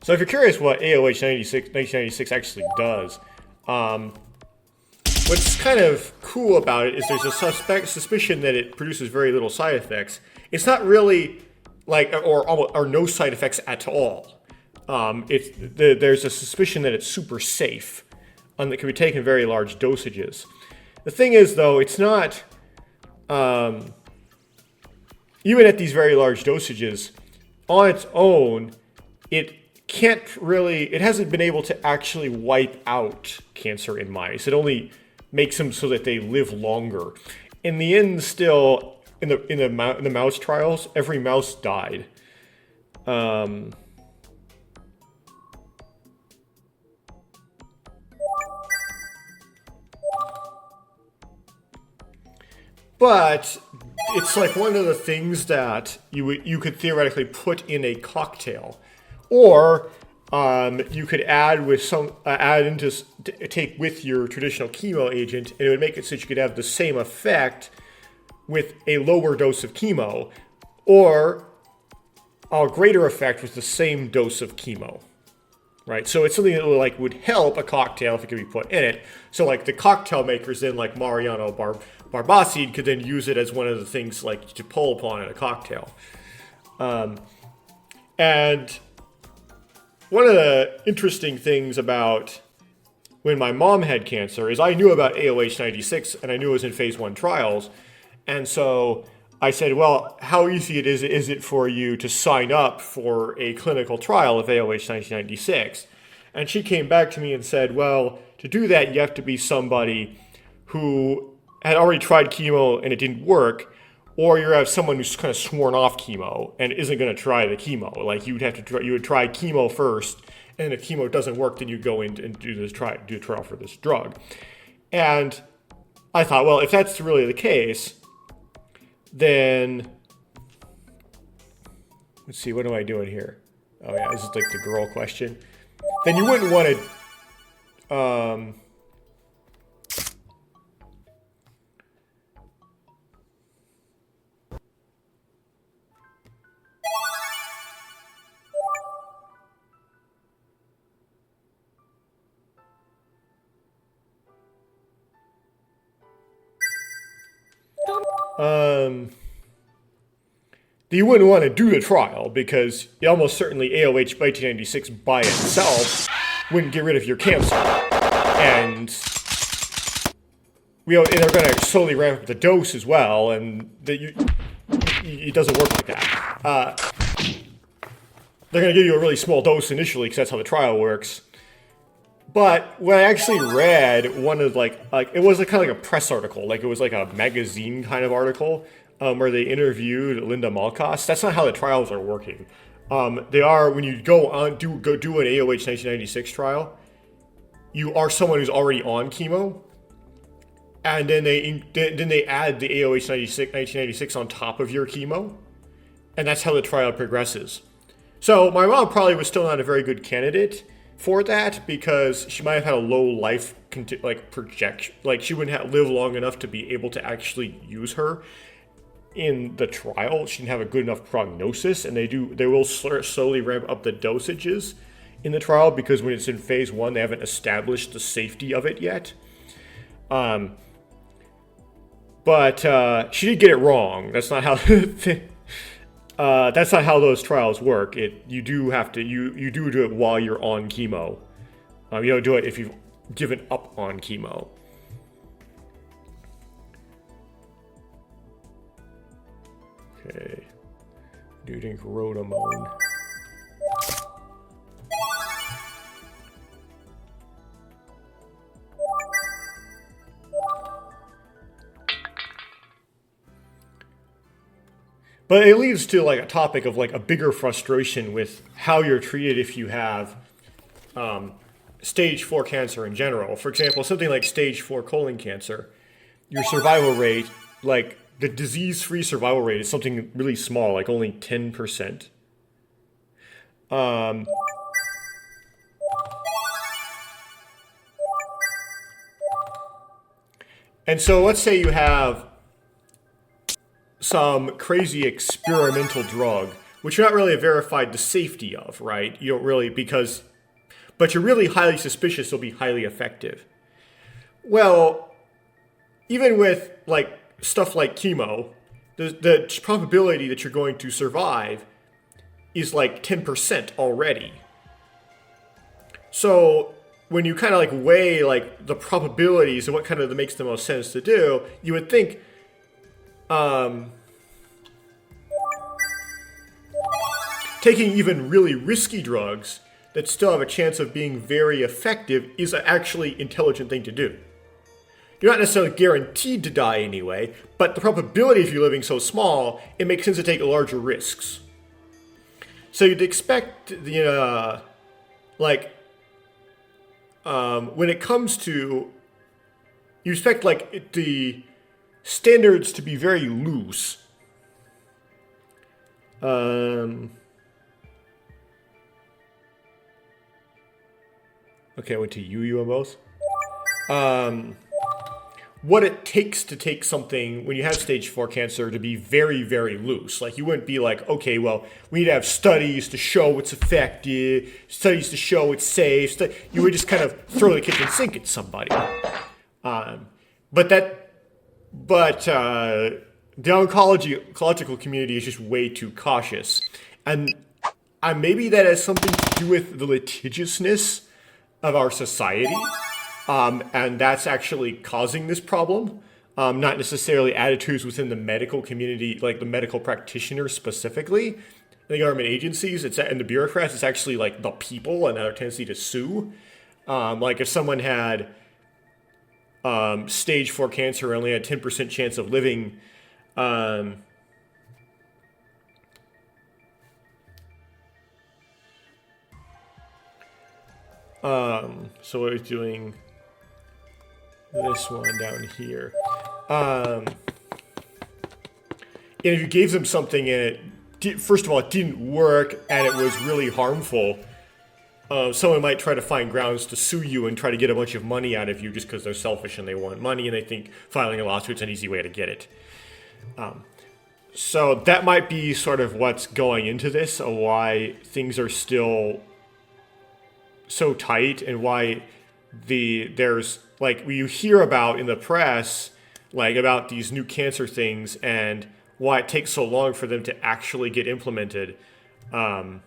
So if you're curious what AOH 1996 actually does, what's kind of cool about it is there's a suspicion that it produces very little side effects. It's not really like, or no side effects at all. There's a suspicion that it's super safe and that can be taken in very large dosages. The thing is, though, it's not, even at these very large dosages, on its own, it hasn't been able to actually wipe out cancer in mice. It only makes them so that they live longer. In the end, still, in the mouse trials, every mouse died. But it's like one of the things that you could theoretically put in a cocktail. Or you could take with your traditional chemo agent, and it would make it so you could have the same effect with a lower dose of chemo, or a greater effect with the same dose of chemo, right? So it's something that would help a cocktail if it could be put in it. So like the cocktail makers then, like Mariano Barbacide, could then use it as one of the things like to pull upon in a cocktail. And one of the interesting things about when my mom had cancer is I knew about AOH 96 and I knew it was in phase 1 trials. And so I said, well, how easy is it for you to sign up for a clinical trial of AOH 1996? And she came back to me and said, well, to do that, you have to be somebody who had already tried chemo and it didn't work, or you have someone who's kind of sworn off chemo and isn't going to try the chemo. Like you would try chemo first, and if chemo doesn't work, then you go in and do a trial for this drug. And I thought, well, if that's really the case, then let's see, what am I doing here? Oh yeah, this is like the girl question. Then you wouldn't want to you wouldn't want to do the trial because almost certainly AOH 1996 by itself wouldn't get rid of your cancer. And and they're going to slowly ramp up the dose as well, and it doesn't work like that. They're going to give you a really small dose initially because that's how the trial works. But when I actually read one of like it was kind of like a press article, like it was like a magazine kind of article where they interviewed Linda Malkos. That's not how the trials are working. They are when you go do an AOH 1996 trial, you are someone who's already on chemo, and then they add the AOH 1996 on top of your chemo, and that's how the trial progresses. So my mom probably was still not a very good candidate for that because she might have had a low life projection, like she wouldn't live long enough to be able to actually use her in the trial. She didn't have a good enough prognosis, and they will slowly ramp up the dosages in the trial because when it's in phase 1, they haven't established the safety of it yet. But she did get it wrong. That's not how that's not how those trials work. You do do it while you're on chemo. You don't do it if you've given up on chemo. Okay. Duting Rotamone. But it leads to like a topic of like a bigger frustration with how you're treated if you have stage 4 cancer in general. For example, something like stage 4 colon cancer, your survival rate, like the disease-free survival rate is something really small, like only 10%. And so let's say you have some crazy experimental drug, which you're not really verified the safety of, right? You don't really, but you're really highly suspicious it'll be highly effective. Well, even with like stuff like chemo, the probability that you're going to survive is like 10% already. So when you kind of like weigh like the probabilities and what kind of makes the most sense to do, you would think taking even really risky drugs that still have a chance of being very effective is an actually intelligent thing to do. You're not necessarily guaranteed to die anyway, but the probability of you living so small, it makes sense to take larger risks. So you'd expect when it comes to, you expect like the standards to be very loose. Okay, I went to you on both. What it takes to take something when you have stage 4 cancer to be very, very loose. Like you wouldn't be like, okay, well, we need to have studies to show it's effective, studies to show it's safe. You would just kind of throw the kitchen sink at somebody. But the oncological community is just way too cautious. And maybe that has something to do with the litigiousness of our society. And that's actually causing this problem. Not necessarily attitudes within the medical community, like the medical practitioners specifically. The government agencies, and the bureaucrats, it's actually like the people and their tendency to sue. Like if someone had stage 4 cancer and only had 10% chance of living, so we're doing this one down here. And if you gave them something and first of all, it didn't work and it was really harmful, someone might try to find grounds to sue you and try to get a bunch of money out of you just because they're selfish and they want money and they think filing a lawsuit's an easy way to get it. So that might be sort of what's going into this, or why things are still so tight, and why there's like you hear about in the press, like about these new cancer things and why it takes so long for them to actually get implemented. And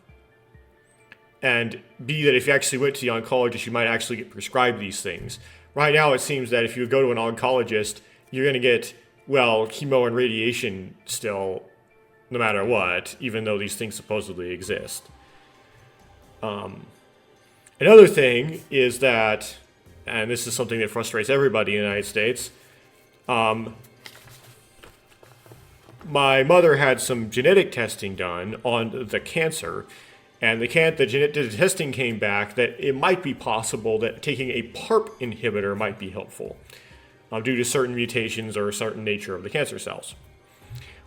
B, that if you actually went to the oncologist, you might actually get prescribed these things. Right now, it seems that if you go to an oncologist, you're going to get, well, chemo and radiation still, no matter what, even though these things supposedly exist. Another thing is that, and this is something that frustrates everybody in the United States, my mother had some genetic testing done on the cancer, and the testing came back that it might be possible that taking a PARP inhibitor might be helpful due to certain mutations or a certain nature of the cancer cells.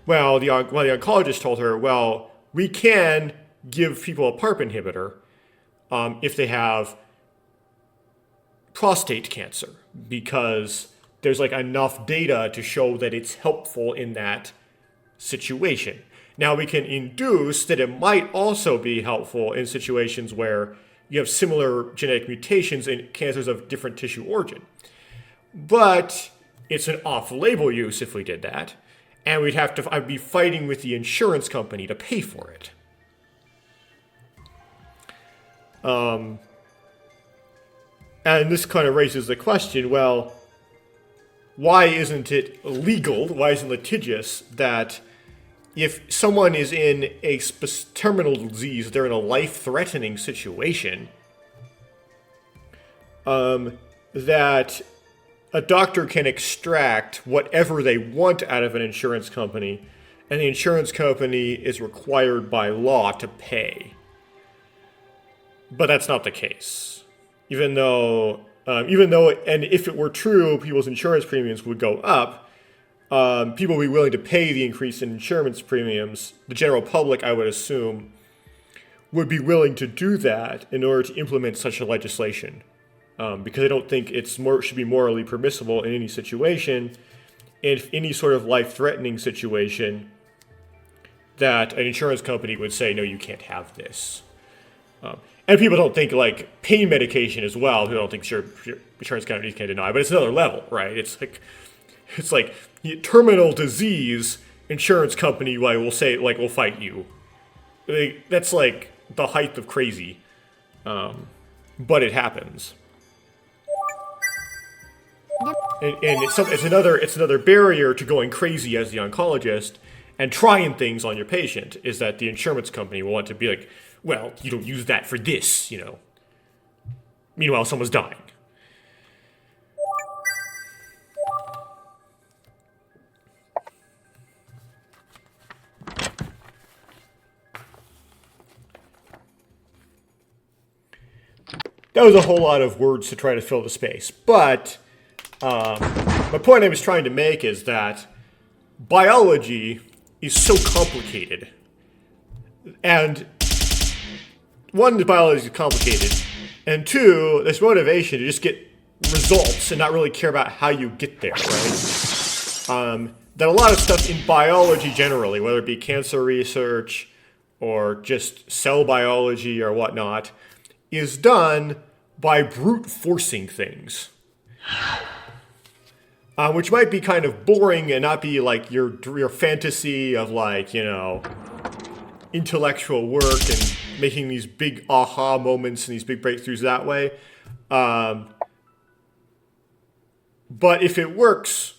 Well, the oncologist told her, well, we can give people a PARP inhibitor if they have prostate cancer, because there's like enough data to show that it's helpful in that situation. Now we can induce that it might also be helpful in situations where you have similar genetic mutations in cancers of different tissue origin. But it's an off-label use if we did that, and I'd be fighting with the insurance company to pay for it. And this kind of raises the question, well, why isn't it legal, why isn't it litigious that if someone is in a terminal disease, they're in a life-threatening situation, that a doctor can extract whatever they want out of an insurance company, and the insurance company is required by law to pay. But that's not the case. Even though, and if it were true, people's insurance premiums would go up, people would be willing to pay the increase in insurance premiums. The general public, I would assume, would be willing to do that in order to implement such a legislation. Because I don't think it should be morally permissible in any situation, if any sort of life-threatening situation, that an insurance company would say, no, you can't have this. And people don't think, like, pain medication as well. People don't think sure insurance companies can deny, but it's another level, right? It's like terminal disease, insurance company will say, like, we'll fight you. That's like the height of crazy. But it happens. And it's another barrier to going crazy as the oncologist and trying things on your patient, is that the insurance company will want to be like, well, you don't use that for this, Meanwhile, someone's dying. That was a whole lot of words to try to fill the space, but my point I was trying to make is that biology is so complicated. And one, the biology is complicated, and two, there's motivation to just get results and not really care about how you get there, right? That a lot of stuff in biology generally, whether it be cancer research or just cell biology or whatnot, is done by brute forcing things. Which might be kind of boring and not be like your fantasy of, like, intellectual work and making these big aha moments and these big breakthroughs that way. But if it works,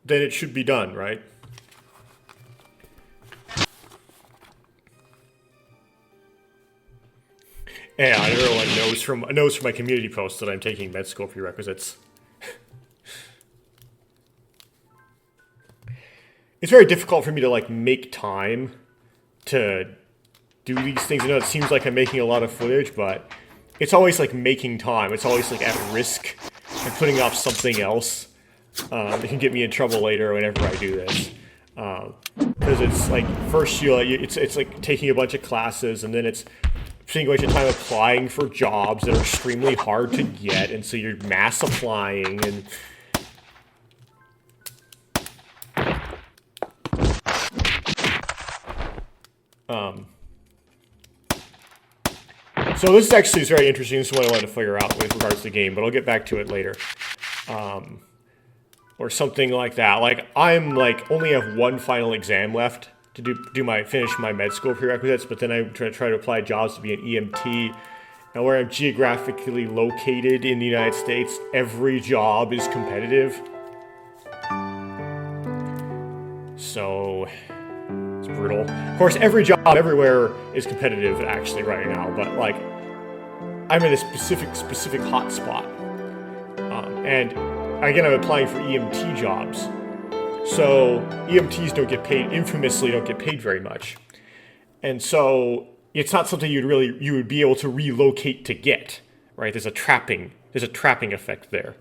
then it should be done, right? And everyone knows from my community posts that I'm taking med school prerequisites. It's very difficult for me to like make time to do these things. I know it seems like I'm making a lot of footage, but it's always like making time. It's always like at risk and putting off something else. It can get me in trouble later whenever I do this. Because it's like first it's like taking a bunch of classes, and then it's spending a bunch of time applying for jobs that are extremely hard to get, and so you're mass applying and so this actually is very interesting. This is what I wanted to figure out with regards to the game, but I'll get back to it later. Or something like that. Like I'm like only have one final exam left to finish my med school prerequisites, but then I'm try to apply jobs to be an EMT. And where I'm geographically located in the United States, every job is competitive. So it's brutal. Of course, every job everywhere is competitive actually right now, but like I'm in a specific hot spot. And again, I'm applying for EMT jobs. So EMTs infamously don't get paid very much. And so it's not something you would be able to relocate to get, right? There's a trapping effect there.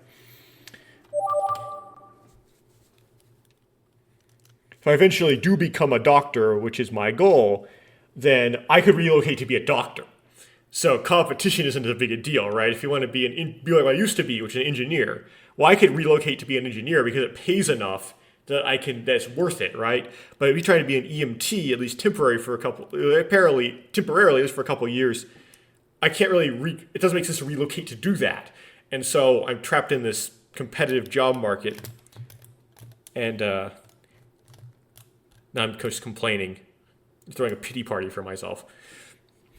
If I eventually do become a doctor, which is my goal, then I could relocate to be a doctor. So competition isn't as big a deal, right? If you want to be like I used to be, which is an engineer, well, I could relocate to be an engineer because it pays enough that's worth it, right? But if you're trying to be an EMT, at least temporarily, at least for a couple of years, I can't really, it doesn't make sense to relocate to do that. And so I'm trapped in this competitive job market. And now I'm just complaining, throwing a pity party for myself.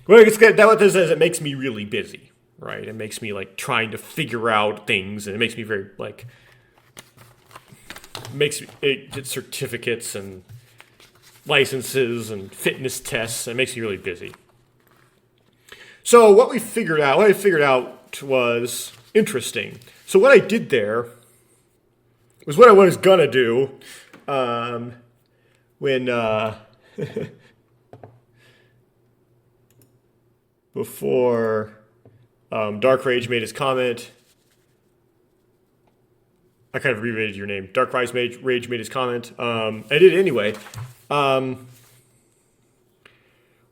Well, what it does is it makes me really busy, right? It makes me like trying to figure out things, and it makes me very like get certificates and licenses and fitness tests. And it makes me really busy. So what I figured out was interesting. So what I did there was what I was gonna do when before Dark Rage made his comment. I kind of abbreviated your name. Dark Rage made his comment. I did it anyway.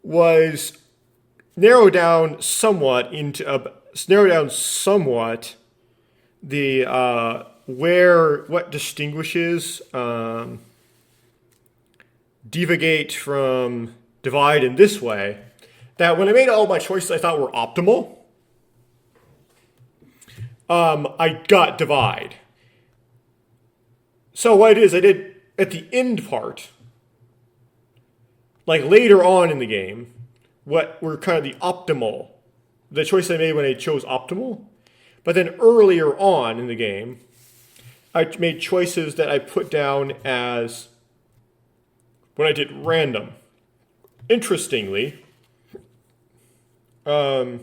Was narrow down somewhat the what distinguishes divagate from divide in this way. That when I made all my choices I thought were optimal, I got divide. So what it is, I did at the end part, like later on in the game, what were kind of the choice I made when I chose optimal. But then earlier on in the game, I made choices that I put down as when I did random. Interestingly, where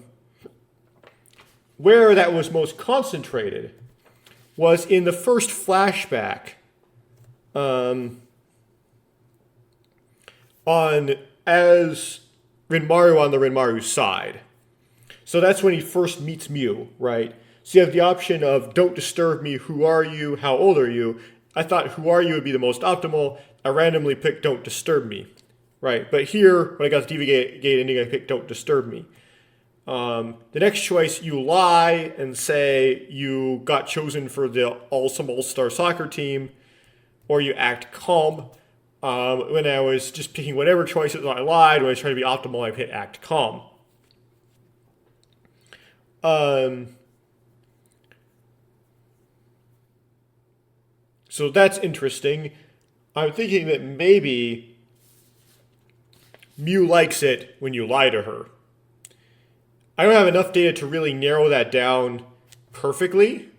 that was most concentrated was in the first flashback on as Rinmaru on the Rinmaru side. So that's when he first meets Mew, right? So you have the option of don't disturb me, who are you, how old are you? I thought who are you would be the most optimal. I randomly picked don't disturb me, right? But here, when I got to Deviate ending, I picked don't disturb me. The next choice, you lie and say you got chosen for the Awesome All-Star Soccer team, or you act calm. When I was just picking whatever choices, I lied. When I was trying to be optimal, I hit act calm. So that's interesting. I'm thinking that maybe Mew likes it when you lie to her. I don't have enough data to really narrow that down perfectly.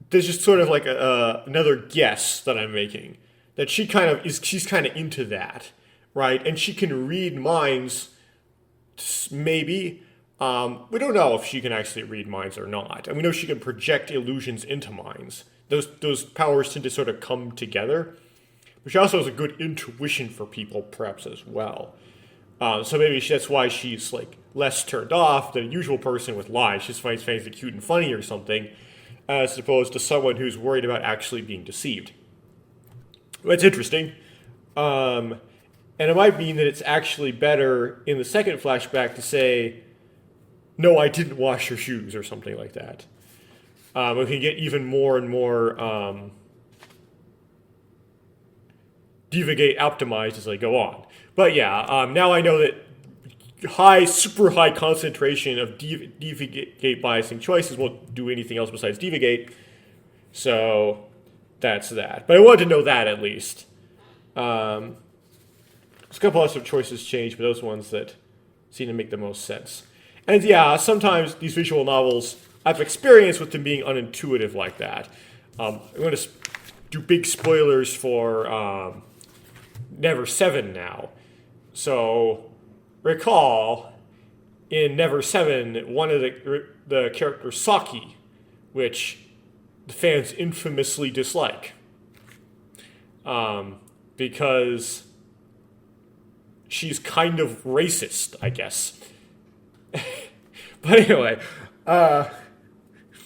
there's just sort of like another guess that I'm making that she's kind of into that, right? And she can read minds, maybe. We don't know if she can actually read minds or not, and we know she can project illusions into minds. Those powers tend to sort of come together. But she also has a good intuition for people, perhaps as well. So maybe that's why she's like less turned off than a usual person with lies. She just finds things cute and funny or something, as opposed to someone who's worried about actually being deceived. That's interesting. And it might mean that it's actually better in the second flashback to say, no, I didn't wash your shoes, or something like that. We can get even more and more Divagate optimized as I go on. But yeah, now I know that super high concentration of Divagate biasing choices won't do anything else besides Divagate. So that's that. But I wanted to know that at least. There's a couple other choices changed, but those ones that seem to make the most sense. And yeah, sometimes these visual novels, I've experienced with them being unintuitive like that. I'm going to do big spoilers for Never 7 now. So recall, in Never 7, one of the characters, Saki, which the fans infamously dislike, because she's kind of racist, I guess. But anyway,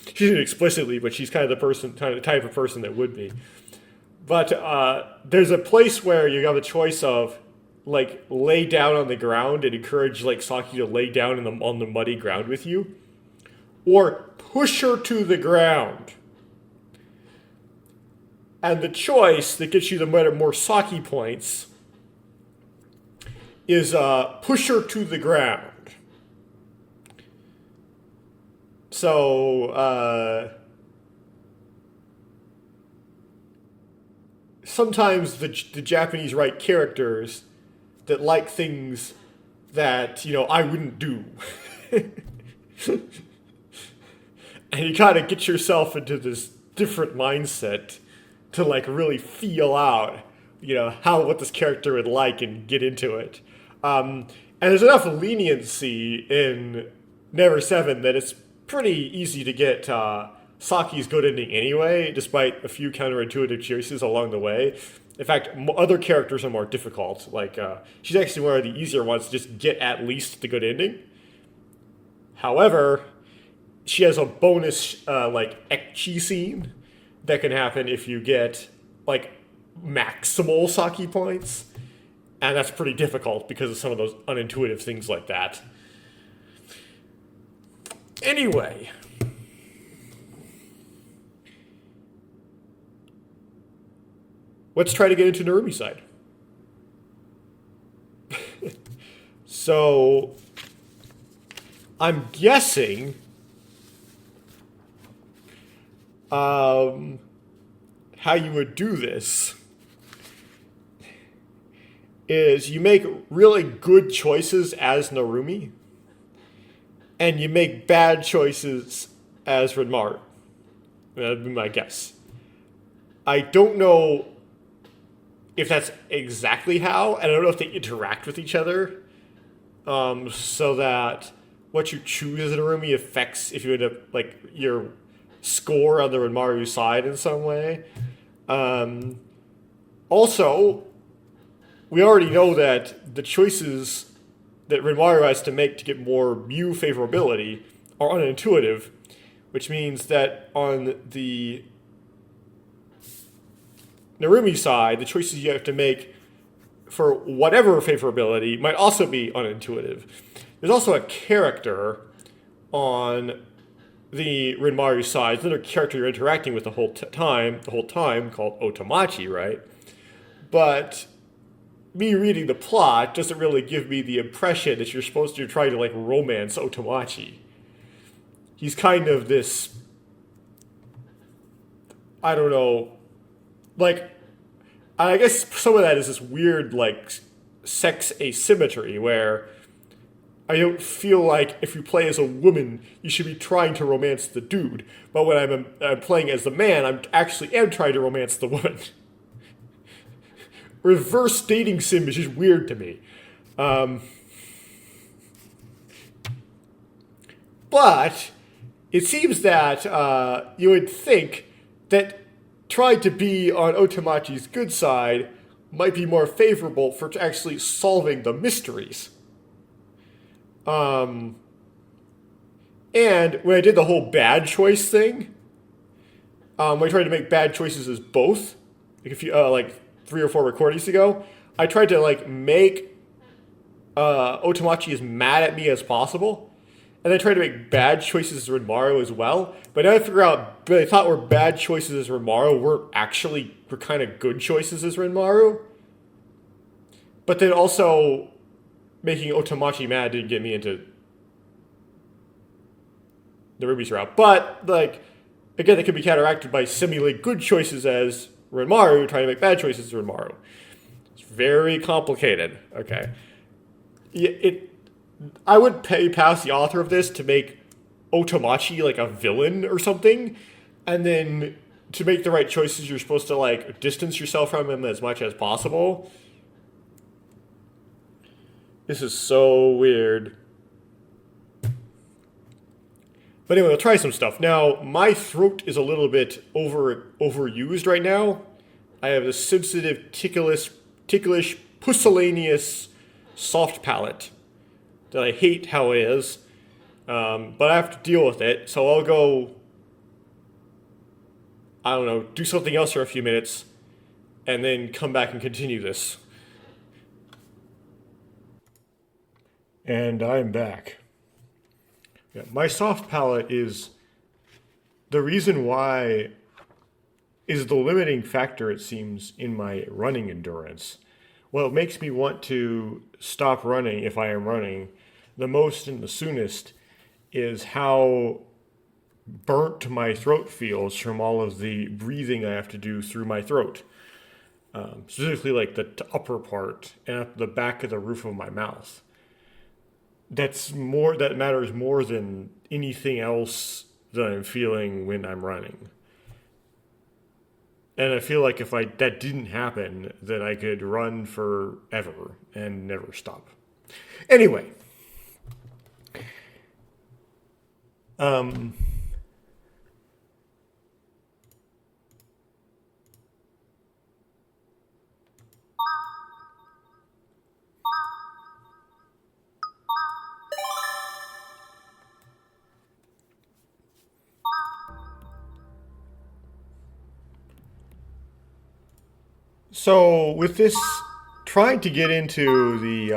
she didn't explicitly, but she's kind of the type of person that would be. But there's a place where you have a choice of like lay down on the ground and encourage like Saki to lay down on the muddy ground with you, or push her to the ground. And the choice that gets you the more Saki points is push her to the ground. So sometimes the Japanese write characters that like things that, I wouldn't do. And you kind of get yourself into this different mindset to like really feel out, what this character would like and get into it. And there's enough leniency in Never 7 that it's pretty easy to get Saki's good ending anyway, despite a few counterintuitive choices along the way. In fact, other characters are more difficult. Like, she's actually one of the easier ones to just get at least the good ending. However, she has a bonus, ecchi scene that can happen if you get, maximal Saki points. And that's pretty difficult because of some of those unintuitive things like that. Anyway, let's try to get into Narumi's side. So, I'm guessing how you would do this is you make really good choices as Narumi, and you make bad choices as Renmaru. That'd be my guess. I don't know if that's exactly how, and I don't know if they interact with each other, so that what you choose as a Narumi affects if you end up, your score on the Renmaru side in some way. Also, we already know that the choices that Renmaru has to make to get more Mew favorability are unintuitive, which means that on the Narumi side, the choices you have to make for whatever favorability might also be unintuitive. There's also a character on the Renmaru side, another character you're interacting with the whole time called Otamachi, right? But me reading the plot doesn't really give me the impression that you're supposed to try to romance Otamachi. He's kind of this, I don't know, I guess some of that is this weird sex asymmetry where I don't feel like if you play as a woman, you should be trying to romance the dude. But when I'm playing as the man, I'm actually am trying to romance the woman. Reverse dating sim is just weird to me. But it seems that you would think that trying to be on Otomachi's good side might be more favorable for actually solving the mysteries. And when I did the whole bad choice thing, when I tried to make bad choices as both, like 3 or 4 recordings ago, I tried to like make Otomachi as mad at me as possible. And then tried to make bad choices as Renmaru as well. But now I figure out what I thought were bad choices as Renmaru were kind of good choices as Renmaru. But then also making Otomachi mad didn't get me into Narumi's route. But like again, it could be counteracted by similarly good choices as Renmaru trying to make bad choices as Renmaru. It's very complicated. Okay. I would pay past the author of this to make Otomachi like a villain or something, and then to make the right choices, you're supposed to like distance yourself from him as much as possible. This is so weird. But anyway, I'll try some stuff. Now, my throat is a little bit overused right now. I have a sensitive, ticklish, pusillanimous, soft palate that I hate how it is, but I have to deal with it, so I'll go, I don't know, do something else for a few minutes, and then come back and continue this. And I'm back. Yeah, my soft palate is the reason why is the limiting factor, it seems, in my running endurance. Well, it makes me want to stop running if I am running. The most and the soonest is how burnt my throat feels from all of the breathing I have to do through my throat. Specifically like the upper part and up the back of the roof of my mouth. That matters more than anything else that I'm feeling when I'm running. And I feel like if that didn't happen, then I could run forever and never stop. Anyway. So with this, trying to get into the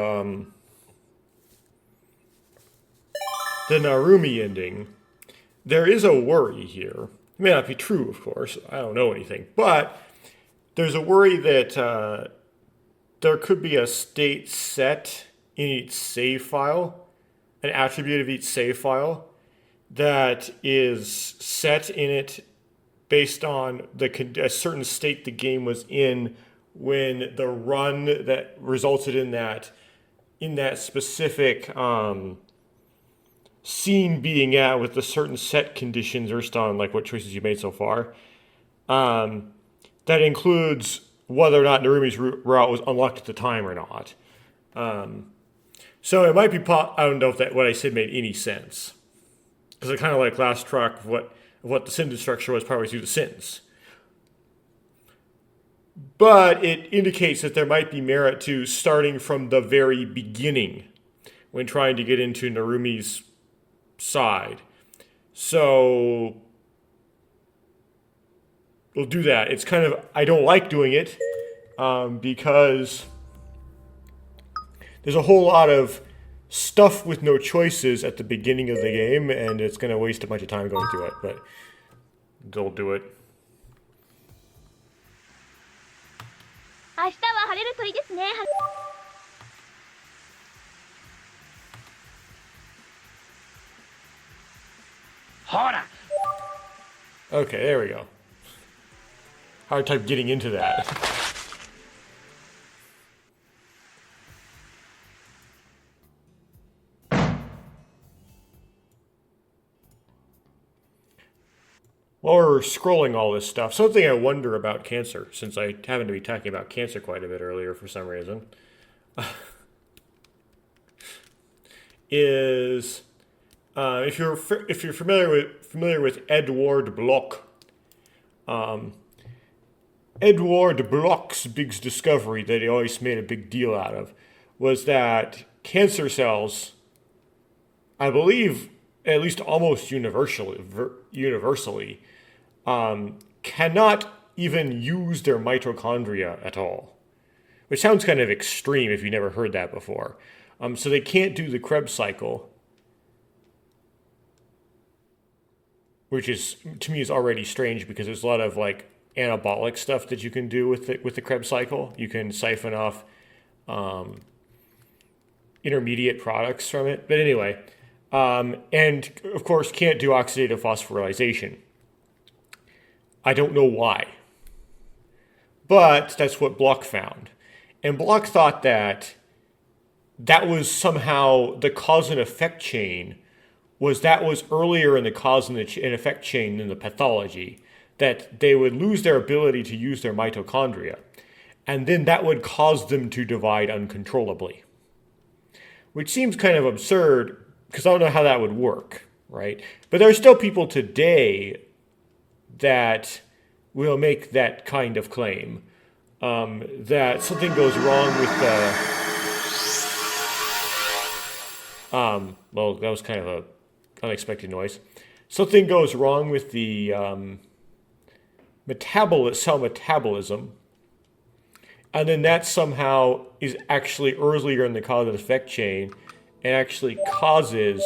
Narumi ending, there is a worry here. It may not be true, of course. I don't know anything. But there's a worry that there could be a state set in each save file, an attribute of each save file, that is set in it based on a certain state the game was in when the run that resulted in that specific scene being at with the certain set conditions based on like what choices you made so far. That includes whether or not Narumi's route was unlocked at the time or not. So it might be I don't know if what I said made any sense, because I kind of like last track of what the sentence structure was partway through the sentence. But it indicates that there might be merit to starting from the very beginning when trying to get into Narumi's side. So we'll do that. It's kind of, I don't like doing it because there's a whole lot of stuff with no choices at the beginning of the game, and it's going to waste a bunch of time going through it, but they'll do it. 明日は晴れるといいですね。ほら。 Okay, there we go. Hard time getting into that. While we're scrolling all this stuff, something I wonder about cancer, since I happened to be talking about cancer quite a bit earlier for some reason, is if you're familiar with Edward Bloch. Edward Bloch's big discovery that he always made a big deal out of was that cancer cells, I believe, at least almost universally, cannot even use their mitochondria at all, which sounds kind of extreme if you've never heard that before. So they can't do the Krebs cycle, which is, to me, is already strange because there's a lot of like anabolic stuff that you can do with the Krebs cycle. You can siphon off intermediate products from it. But anyway, and of course can't do oxidative phosphorylation. I don't know why, but that's what Bloch found. And Bloch thought that was somehow the cause and effect chain was earlier in the cause and effect chain than the pathology, that they would lose their ability to use their mitochondria, and then that would cause them to divide uncontrollably. Which seems kind of absurd, because I don't know how that would work, right? But there are still people today that will make that kind of claim, that something goes wrong with the... well, that was kind of an unexpected noise. Something goes wrong with the cell metabolism, and then that somehow is actually earlier in the cause and effect chain and actually causes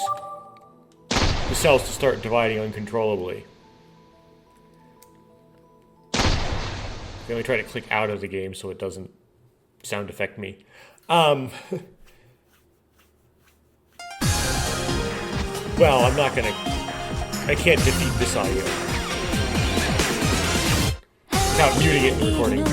the cells to start dividing uncontrollably. Let me try to click out of the game so it doesn't sound affect me. Well, I can't defeat this audio without muting it and recording.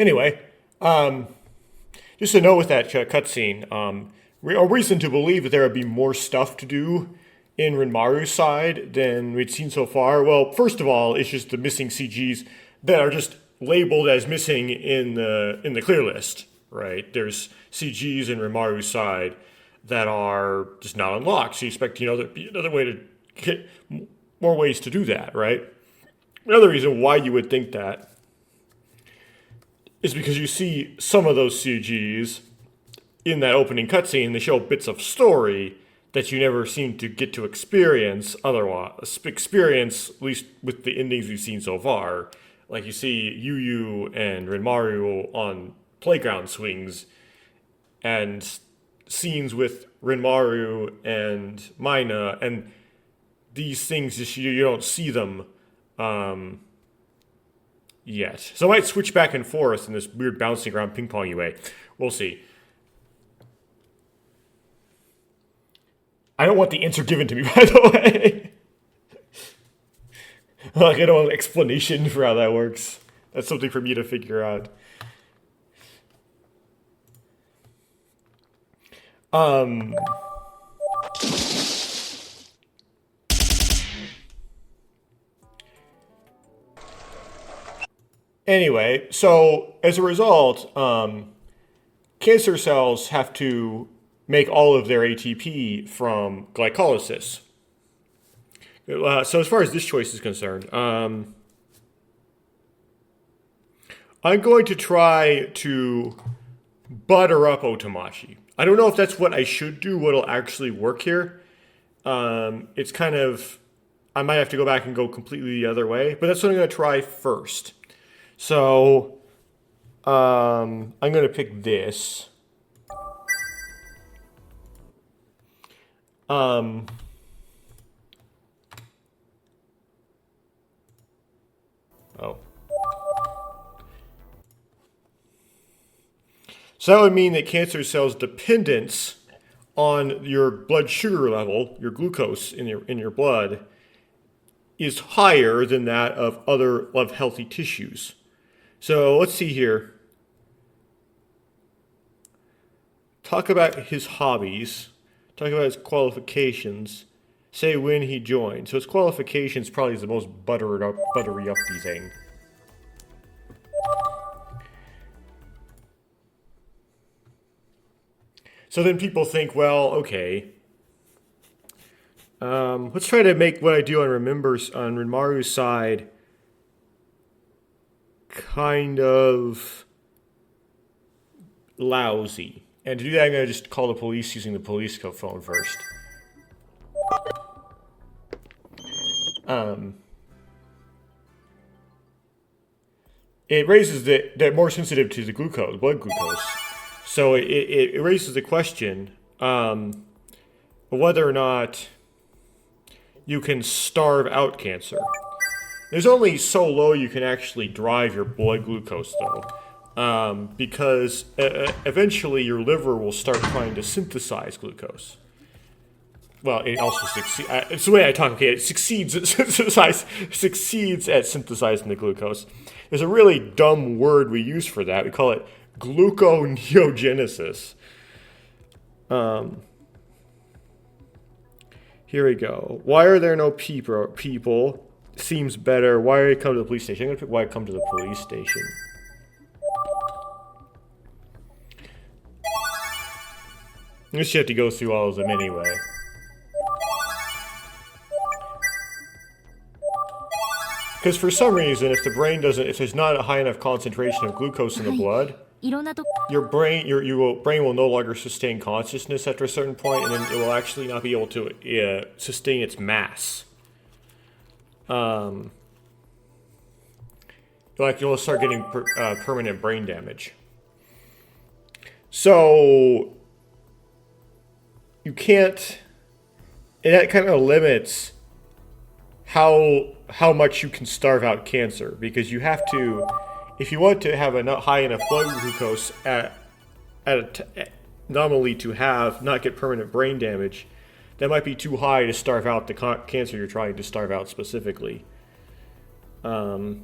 Anyway, just a note with that cutscene, a reason to believe that there would be more stuff to do in Renmaru's side than we'd seen so far. Well, first of all, it's just the missing CGs that are just labeled as missing in the clear list, right? There's CGs in Renmaru's side that are just not unlocked. So you expect, there'd be another way to get more ways to do that, right? Another reason why you would think that is because you see some of those CGs in that opening cutscene. They show bits of story that you never seem to get to experience otherwise. Experience, at least with the endings we've seen so far. Like you see Yu and Renmaru on playground swings, and scenes with Renmaru and Mina, and these things, just you don't see them yet. So I might switch back and forth in this weird bouncing around ping-pongy way. We'll see. I don't want the answer given to me, by the way. Like, I don't want an explanation for how that works. That's something for me to figure out. Um, anyway, so as a result, cancer cells have to make all of their ATP from glycolysis. So as far as this choice is concerned, I'm going to try to butter up Otamashi. I don't know if that's what I should do, what'll actually work here. It's kind of, I might have to go back and go completely the other way, but that's what I'm going to try first. So, I'm going to pick this. Oh. So that would mean that cancer cells' dependence on your blood sugar level, your glucose in your blood, is higher than that of healthy tissues. So let's see here. Talk about his hobbies. Talk about his qualifications. Say when he joined. So his qualifications probably is the most buttery uppy thing. So then people think, well, okay. Let's try to make what I do on Renmaru's side kind of lousy. And to do that, I'm going to just call the police using the police phone first. It raises they're more sensitive to the glucose, blood glucose. So it raises the question whether or not you can starve out cancer. There's only so low you can actually drive your blood glucose, though, because eventually your liver will start trying to synthesize glucose. Well, it also succeeds. It's the way I talk. Okay, it succeeds at synthesizing the glucose. There's a really dumb word we use for that. We call it gluconeogenesis. Here we go. Why are there no people? Seems better. Why are you come to the police station? I'm gonna pick why I come to the police station. I guess you have to go through all of them anyway. Because for some reason, if there's not a high enough concentration of glucose in the blood, your brain will no longer sustain consciousness after a certain point, and then it will actually not be able to sustain its mass. You'll start getting permanent brain damage. So you can't, and that kind of limits how much you can starve out cancer, because you have to, if you want to have a high enough blood glucose nominally to not get permanent brain damage, that might be too high to starve out the cancer you're trying to starve out specifically. But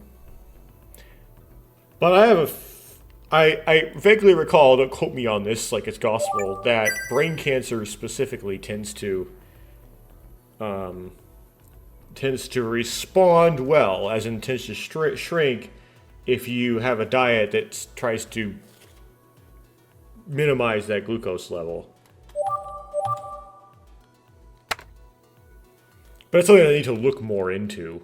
I vaguely recall, don't quote me on this like it's gospel, that brain cancer specifically tends to respond well, as in tends to shrink if you have a diet that tries to minimize that glucose level. But it's something I need to look more into.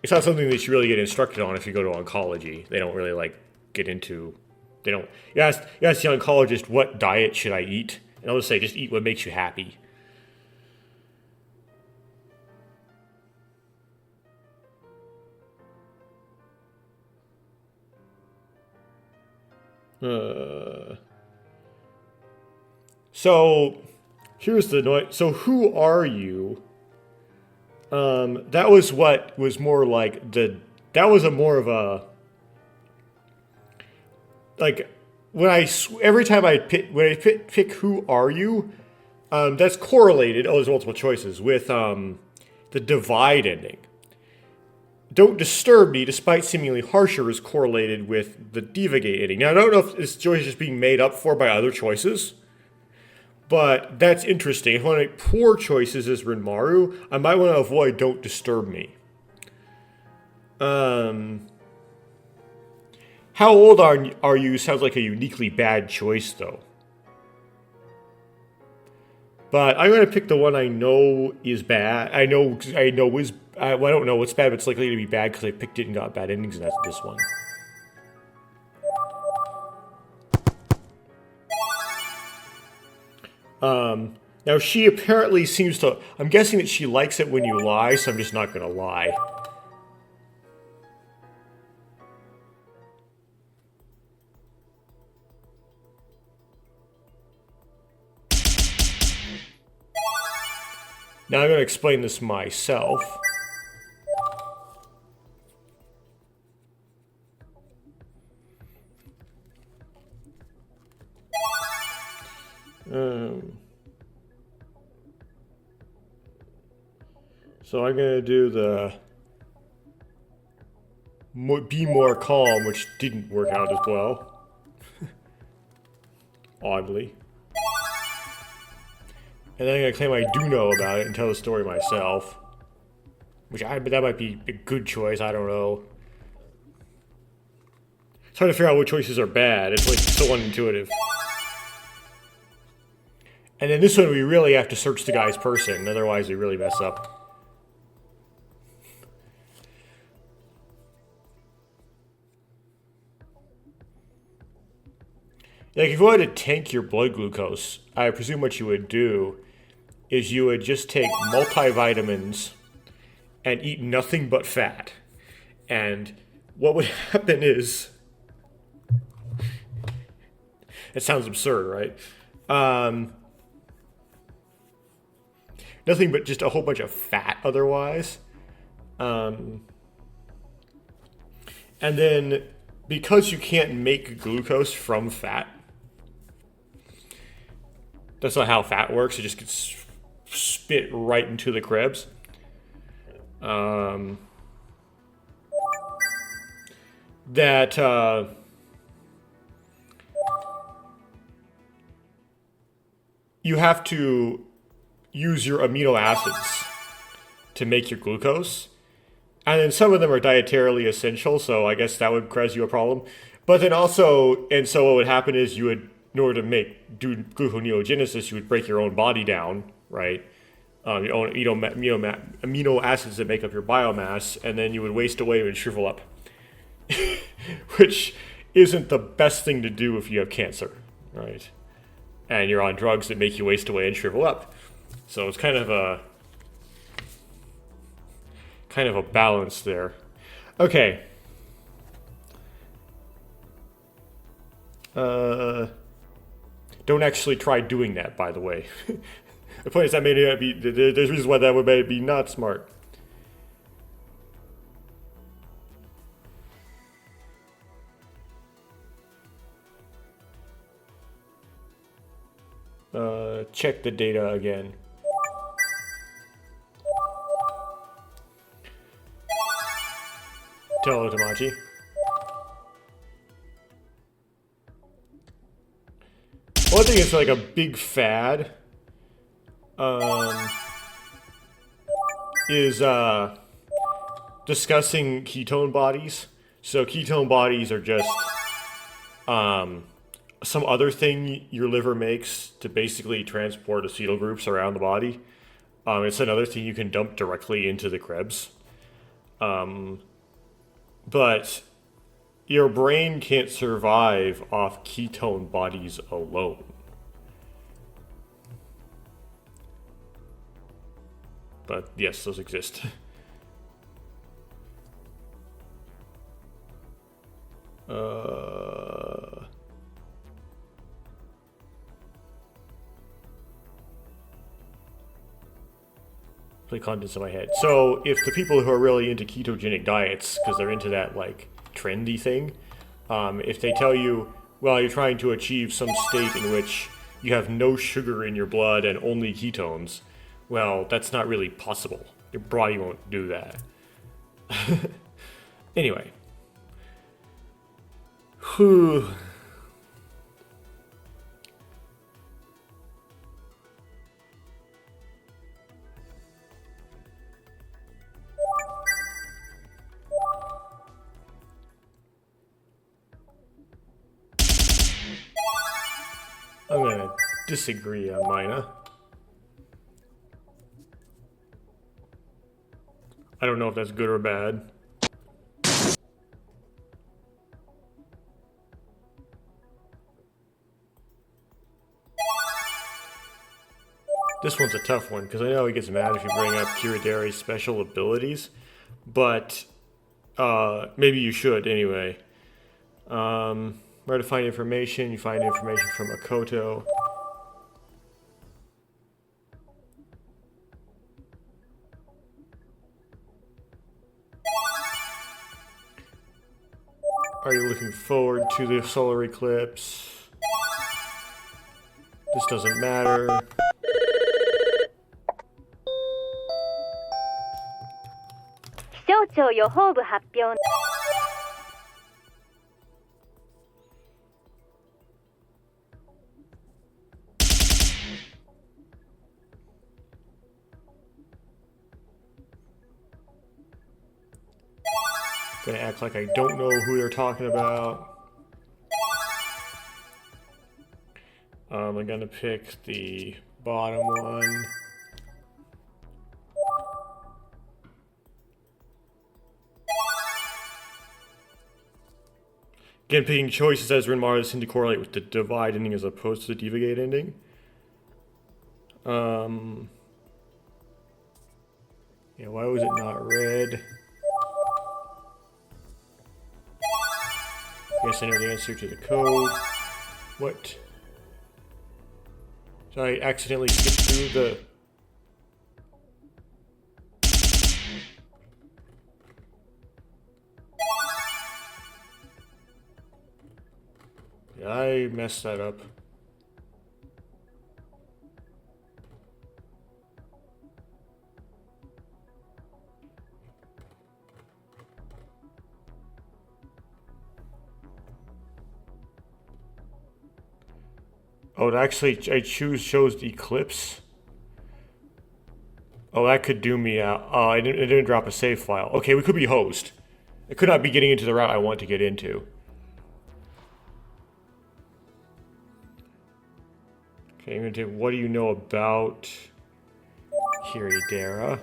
It's not something that you really get instructed on if you go to oncology. They don't really get into. They don't. You ask the oncologist, what diet should I eat? And I'll just say, just eat what makes you happy. So here's the noise. So who are you? That was what was more like that was a more of a, like, every time I pick who are you, that's correlated, there's multiple choices, with the divide ending. Don't Disturb Me, despite seemingly harsher, is correlated with the Divagate ending. Now, I don't know if this choice is just being made up for by other choices, but that's interesting. If I want to make poor choices as Rinmaru, I might want to avoid Don't Disturb Me. How old are you sounds like a uniquely bad choice, though. But I'm going to pick the one I know is bad. I know is... I don't know what's bad, but it's likely to be bad because I picked it and got bad endings, and that's this one. Now she apparently seems to... I'm guessing that she likes it when you lie, so I'm just not going to lie. Now I'm going to explain this myself. So I'm going to do the be more calm, which didn't work out as well. Oddly. And then I'm going to claim I do know about it and tell the story myself. But that might be a good choice, I don't know. It's hard to figure out what choices are bad. It's like so unintuitive. And then this one we really have to search the guy's person, otherwise we really mess up. Like, if you wanted to tank your blood glucose, I presume what you would do is you would just take multivitamins and eat nothing but fat. And what would happen is... It sounds absurd, right? Nothing but just a whole bunch of fat otherwise. And then, because you can't make glucose from fat, that's not how fat works. It just gets spit right into the Krebs. You have to use your amino acids to make your glucose. And then some of them are dietarily essential, so I guess that would cause you a problem. But then also, and so what would happen is you would, in order to do gluconeogenesis, you would break your own body down, right? Your own amino acids that make up your biomass, and then you would waste away and shrivel up. Which isn't the best thing to do if you have cancer, right? And you're on drugs that make you waste away and shrivel up. So it's kind of a balance there. Okay. Don't actually try doing that, by the way. The point is that may not be... There's reasons why that would be not smart. Check the data again. Tell Otamachi. One thing is like a big fad is discussing ketone bodies. So ketone bodies are just some other thing your liver makes to basically transport acetyl groups around the body. It's another thing you can dump directly into the Krebs. But your brain can't survive off ketone bodies alone. But yes, those exist. Play contents in my head. So if the people who are really into ketogenic diets, because they're into that like trendy thing, if they tell you, well, you're trying to achieve some state in which you have no sugar in your blood and only ketones, well, that's not really possible. Your body won't do that. Anyway. Whew. I'm gonna disagree on Mina. I don't know if that's good or bad. This one's a tough one, because I know he gets mad if you bring up Kiradari's special abilities, but maybe you should anyway. Where to find information? You find information from Akoto. Are you looking forward to the solar eclipse? This doesn't matter. Gonna act like I don't know who they're talking about. I'm gonna pick the bottom one. Again, picking choices as Rin Mars seem to correlate with the divide ending as opposed to the divagate ending. Yeah, why was it not red? Guess I know the answer to the code. What? Did I accidentally skip through the... Did I messed that up? Oh, it actually, I shows the eclipse. Oh, that could do me out. Oh, it didn't drop a save file. Okay, we could be host. It could not be getting into the route I want to get into. Okay, I'm gonna do, what do you know about Kiradara?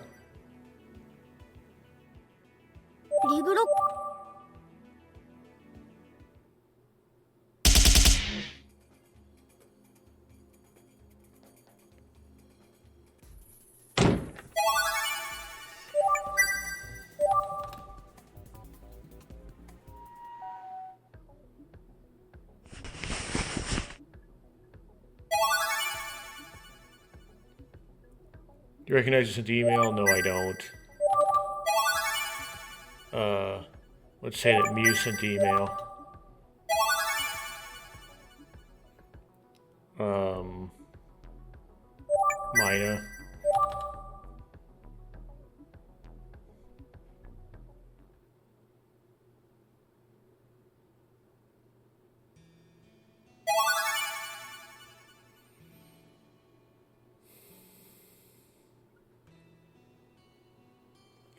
Do you recognize this in the email? No, I don't. Let's say that Mew sent the email. Mina.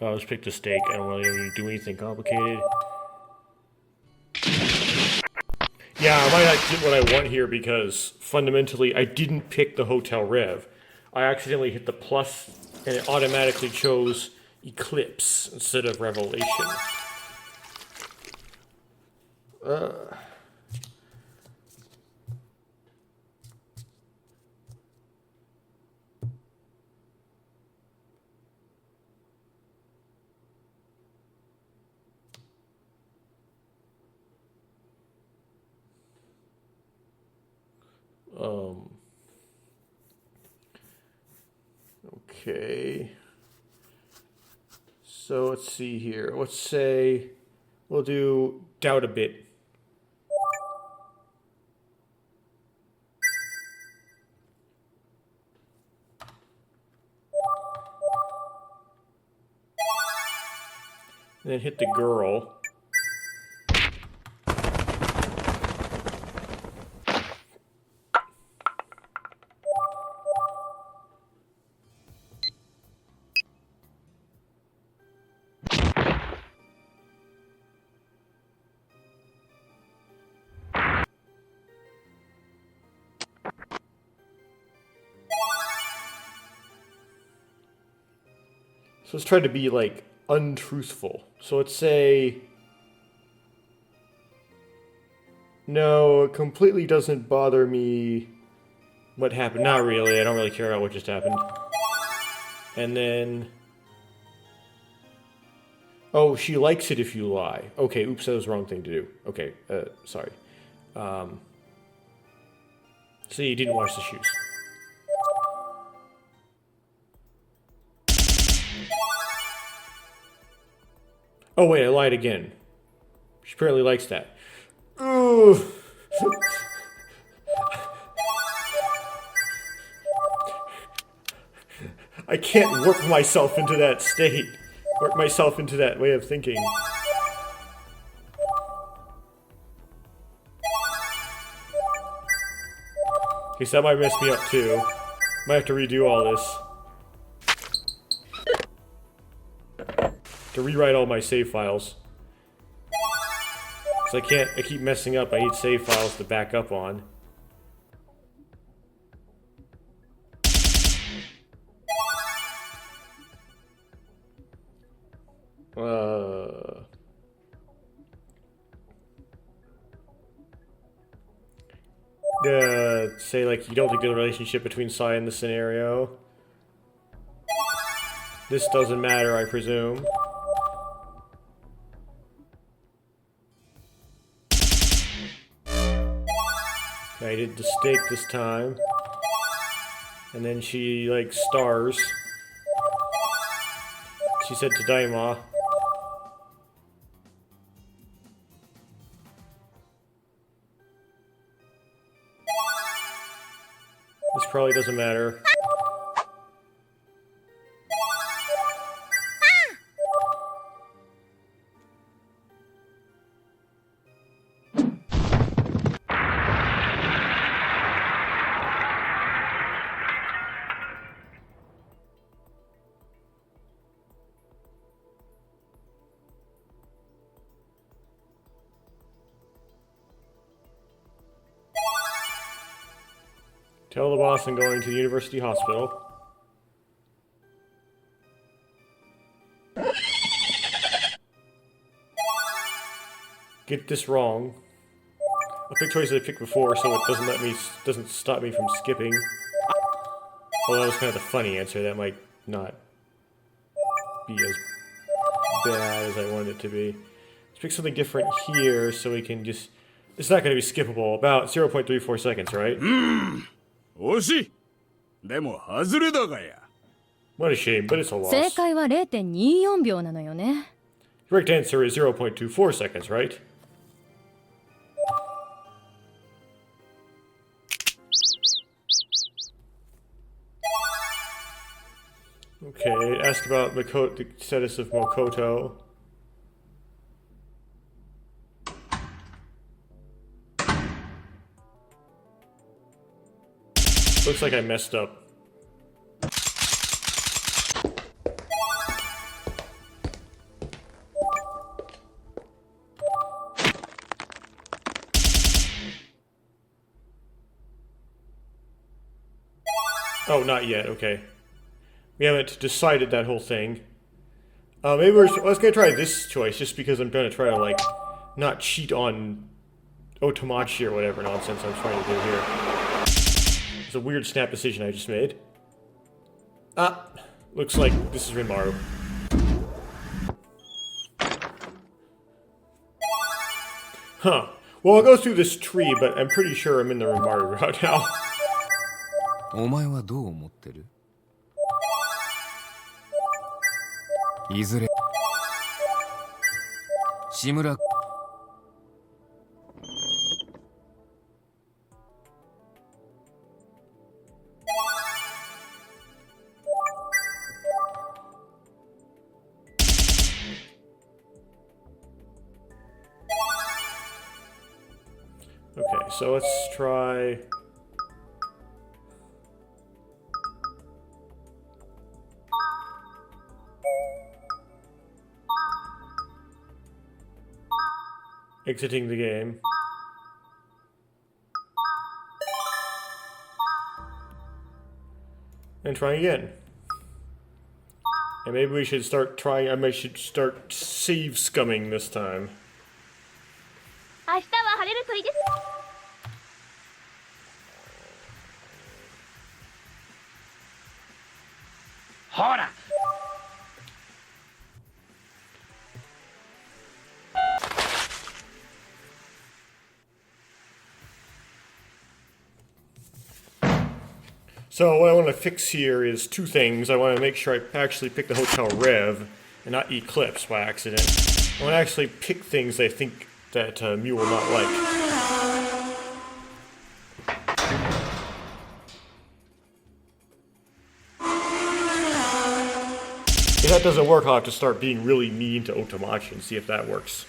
Let's pick the stake. I don't really do anything complicated. Yeah, I might not get what I want here because fundamentally I didn't pick the Hotel Rev. I accidentally hit the plus and it automatically chose Eclipse instead of Revelation. Okay. So let's see here. Let's say we'll do doubt a bit. And then hit the girl. So let's try to be, like, untruthful. So let's say... No, it completely doesn't bother me what happened. Not really. I don't really care about what just happened. And then... Oh, she likes it if you lie. Okay, oops, that was the wrong thing to do. Okay, sorry. See, you didn't wash the shoes. Oh wait, I lied again. She apparently likes that. Ooh. I can't work myself into that state. Work myself into that way of thinking. Okay, so that might mess me up too. Might have to redo all this. To rewrite all my save files. Because I keep messing up. I need save files to back up on. Say, like, you don't think there's a relationship between Sai and the scenario. This doesn't matter, I presume. I did the steak this time. And then she, like, stars. She said Tadaima. This probably doesn't matter. Tell the boss I'm going to the university hospital. Get this wrong. I'll pick choices I picked before so it doesn't stop me from skipping. Although that was kind of the funny answer, that might not be as bad as I wanted it to be. Let's pick something different here so we can just... It's not going to be skippable. About 0.34 seconds, right? What a shame, but it's a loss. 正解は0.24秒なのよね。 Correct answer is 0.24 seconds, right? Okay, ask about the status of Mokoto. Looks like I messed up. Oh, not yet, okay. We haven't decided that whole thing. Maybe let's gonna try this choice, just because I'm gonna try to, like, not cheat on Otomachi or whatever nonsense I'm trying to do here. It's a weird snap decision I just made. Ah, looks like this is Rinmaru. Huh. Well, I'll go through this tree, but I'm pretty sure I'm in the Rinmaru route now. お前はどう思ってる？いずれ志村 Okay, so let's try... exiting the game. And trying again. And maybe we should start trying, should start save scumming this time. 明日は晴れるといいです。ほら So what I want to fix here is two things. I want to make sure I actually pick the Hotel Rev and not Eclipse by accident. I want to actually pick things I think that Mew will not like. If that doesn't work, I'll have to start being really mean to Otomachi and see if that works.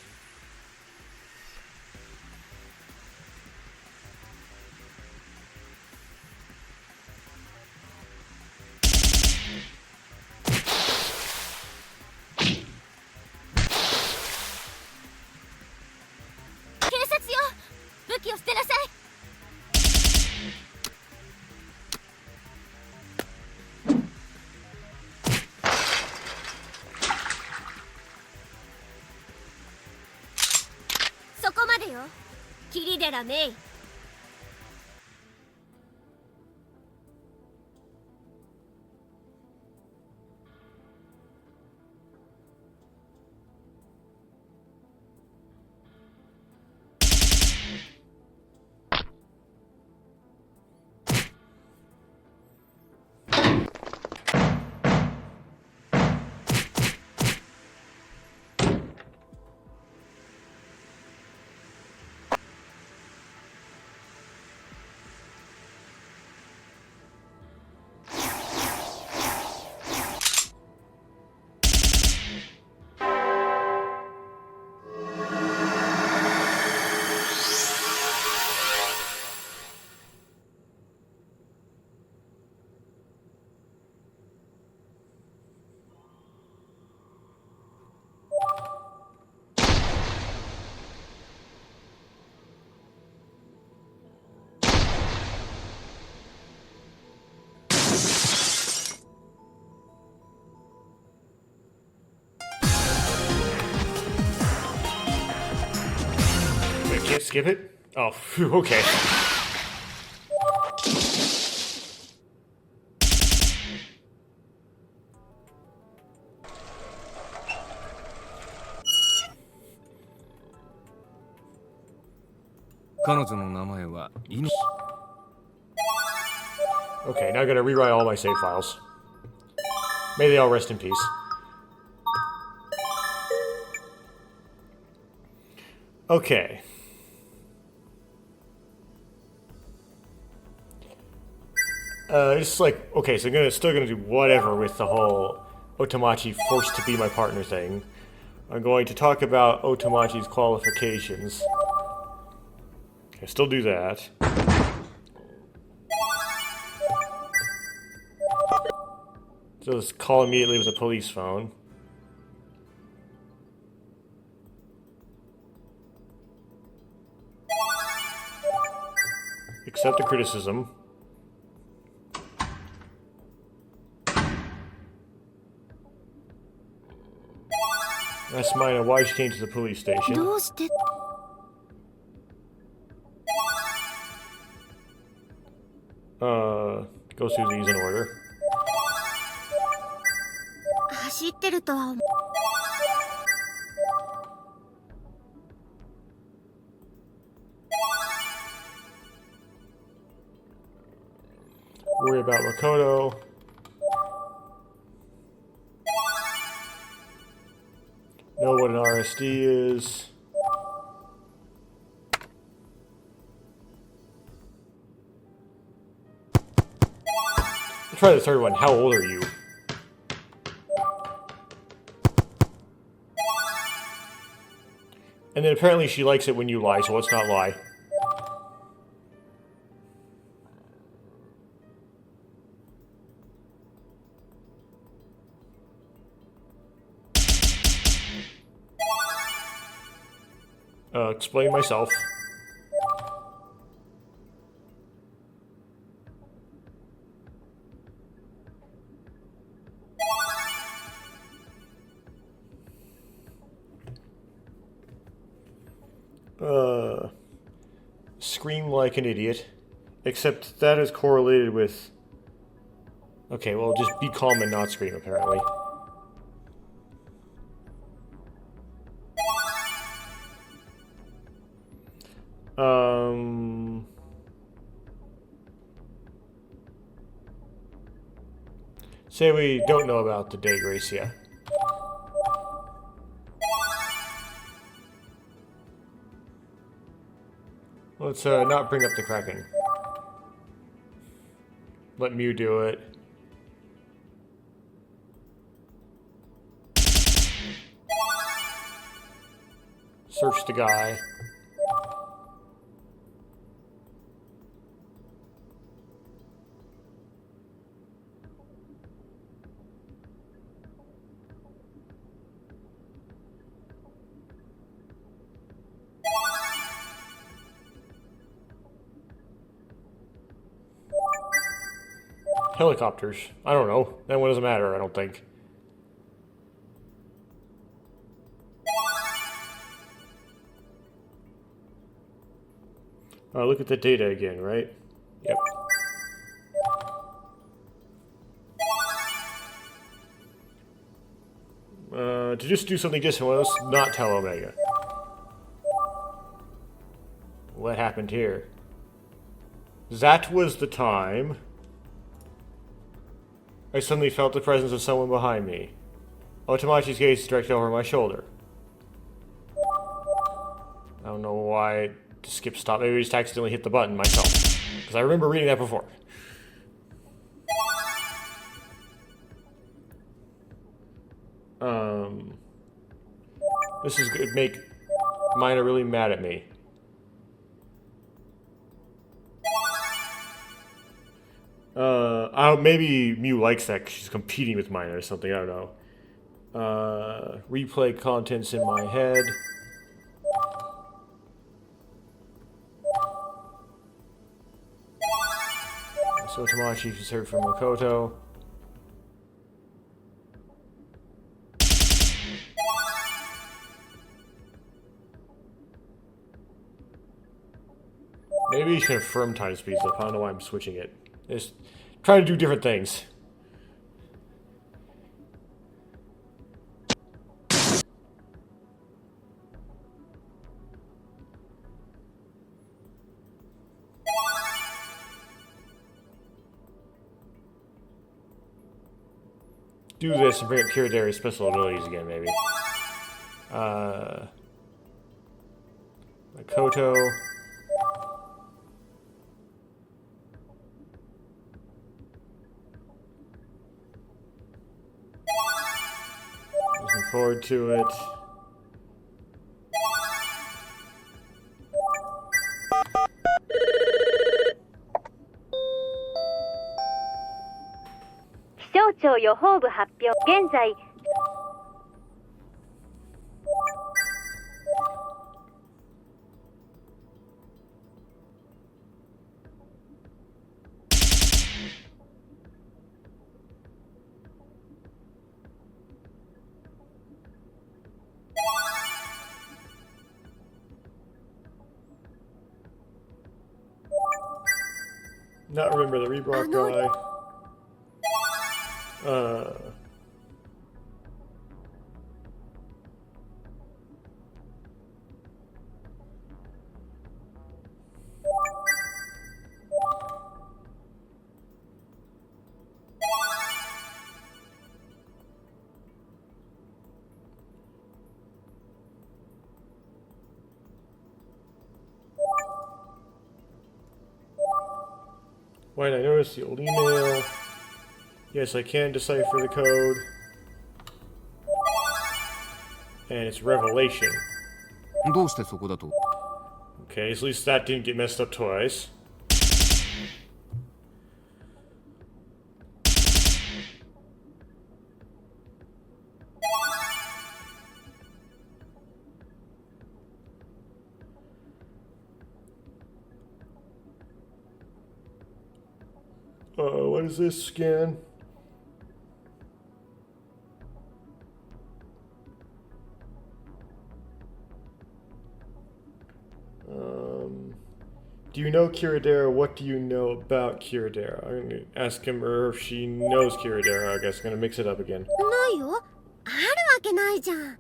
Can't skip it? Oh, phew, okay. Okay, now I gotta rewrite all my save files. May they all rest in peace. Okay. It's like, okay, so I'm still gonna do whatever with the whole Otomachi forced to be my partner thing. I'm going to talk about Otomachi's qualifications. Okay, still do that. So let's call immediately with a police phone. Accept the criticism. Ask Mina why she came to the police station. Goes through these in order. Worry about Makoto. Know what an RSD is. I'll try the third one. How old are you? And then apparently she likes it when you lie, so let's not lie. Explain myself. Scream like an idiot. Except that is correlated with... Okay, well, just be calm and not scream, apparently. Say we don't know about the day, Gracia. Let's not bring up the Kraken. Let Mew do it. Search the guy. Helicopters. I don't know. That one doesn't matter, I don't think. Look at the data again, right? Yep. To just do something different, let's not tell Omega. What happened here? That was the time I suddenly felt the presence of someone behind me. Otamachi's gaze is directed over my shoulder. I don't know why I just skipped stop. Maybe I just accidentally hit the button myself. Because I remember reading that before. This is good. Make Mina really mad at me. Maybe Mew likes that 'cause she's competing with Mina or something, I don't know. Replay contents in my head. So Tamachi just heard from Makoto. Maybe you should confirm time speeds up. I don't know why I'm switching it. Just trying to do different things. Do this and bring up Kiradari's special abilities again, maybe. Makoto. Looking forward to it. Not remember the Reebok guy. Why did I notice the old email? Yes, I can decipher the code. And it's Revelation. どうしてそこだと? Okay, at least that didn't get messed up twice. What is this scan? Do you know Kiradera? What do you know about Kiradera? I'm going to ask him or if she knows Kiradera. I guess I'm going to mix it up again. ないよ。あるわけないじゃん。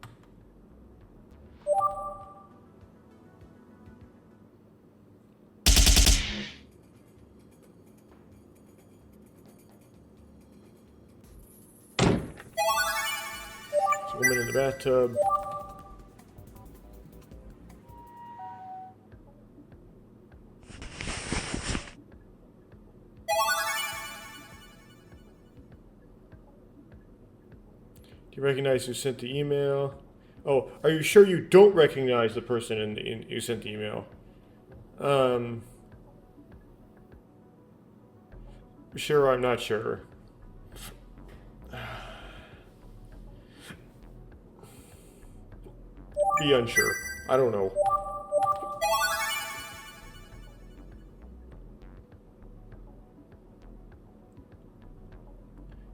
There's a woman in the bathtub. Do you recognize who sent the email? Oh, are you sure you don't recognize the person who sent the email? Sure, I'm not sure. Be unsure. I don't know.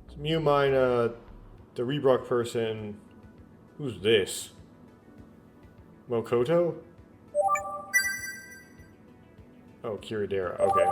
So me and mine, the Rebrock person. Who's this? Mokoto? Oh, Kiradera. Okay.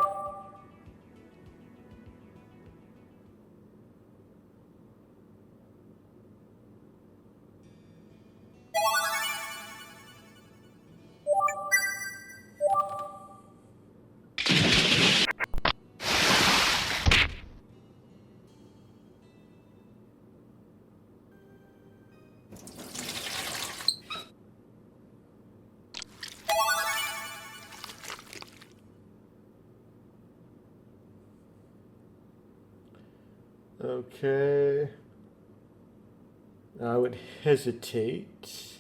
Okay. I would hesitate.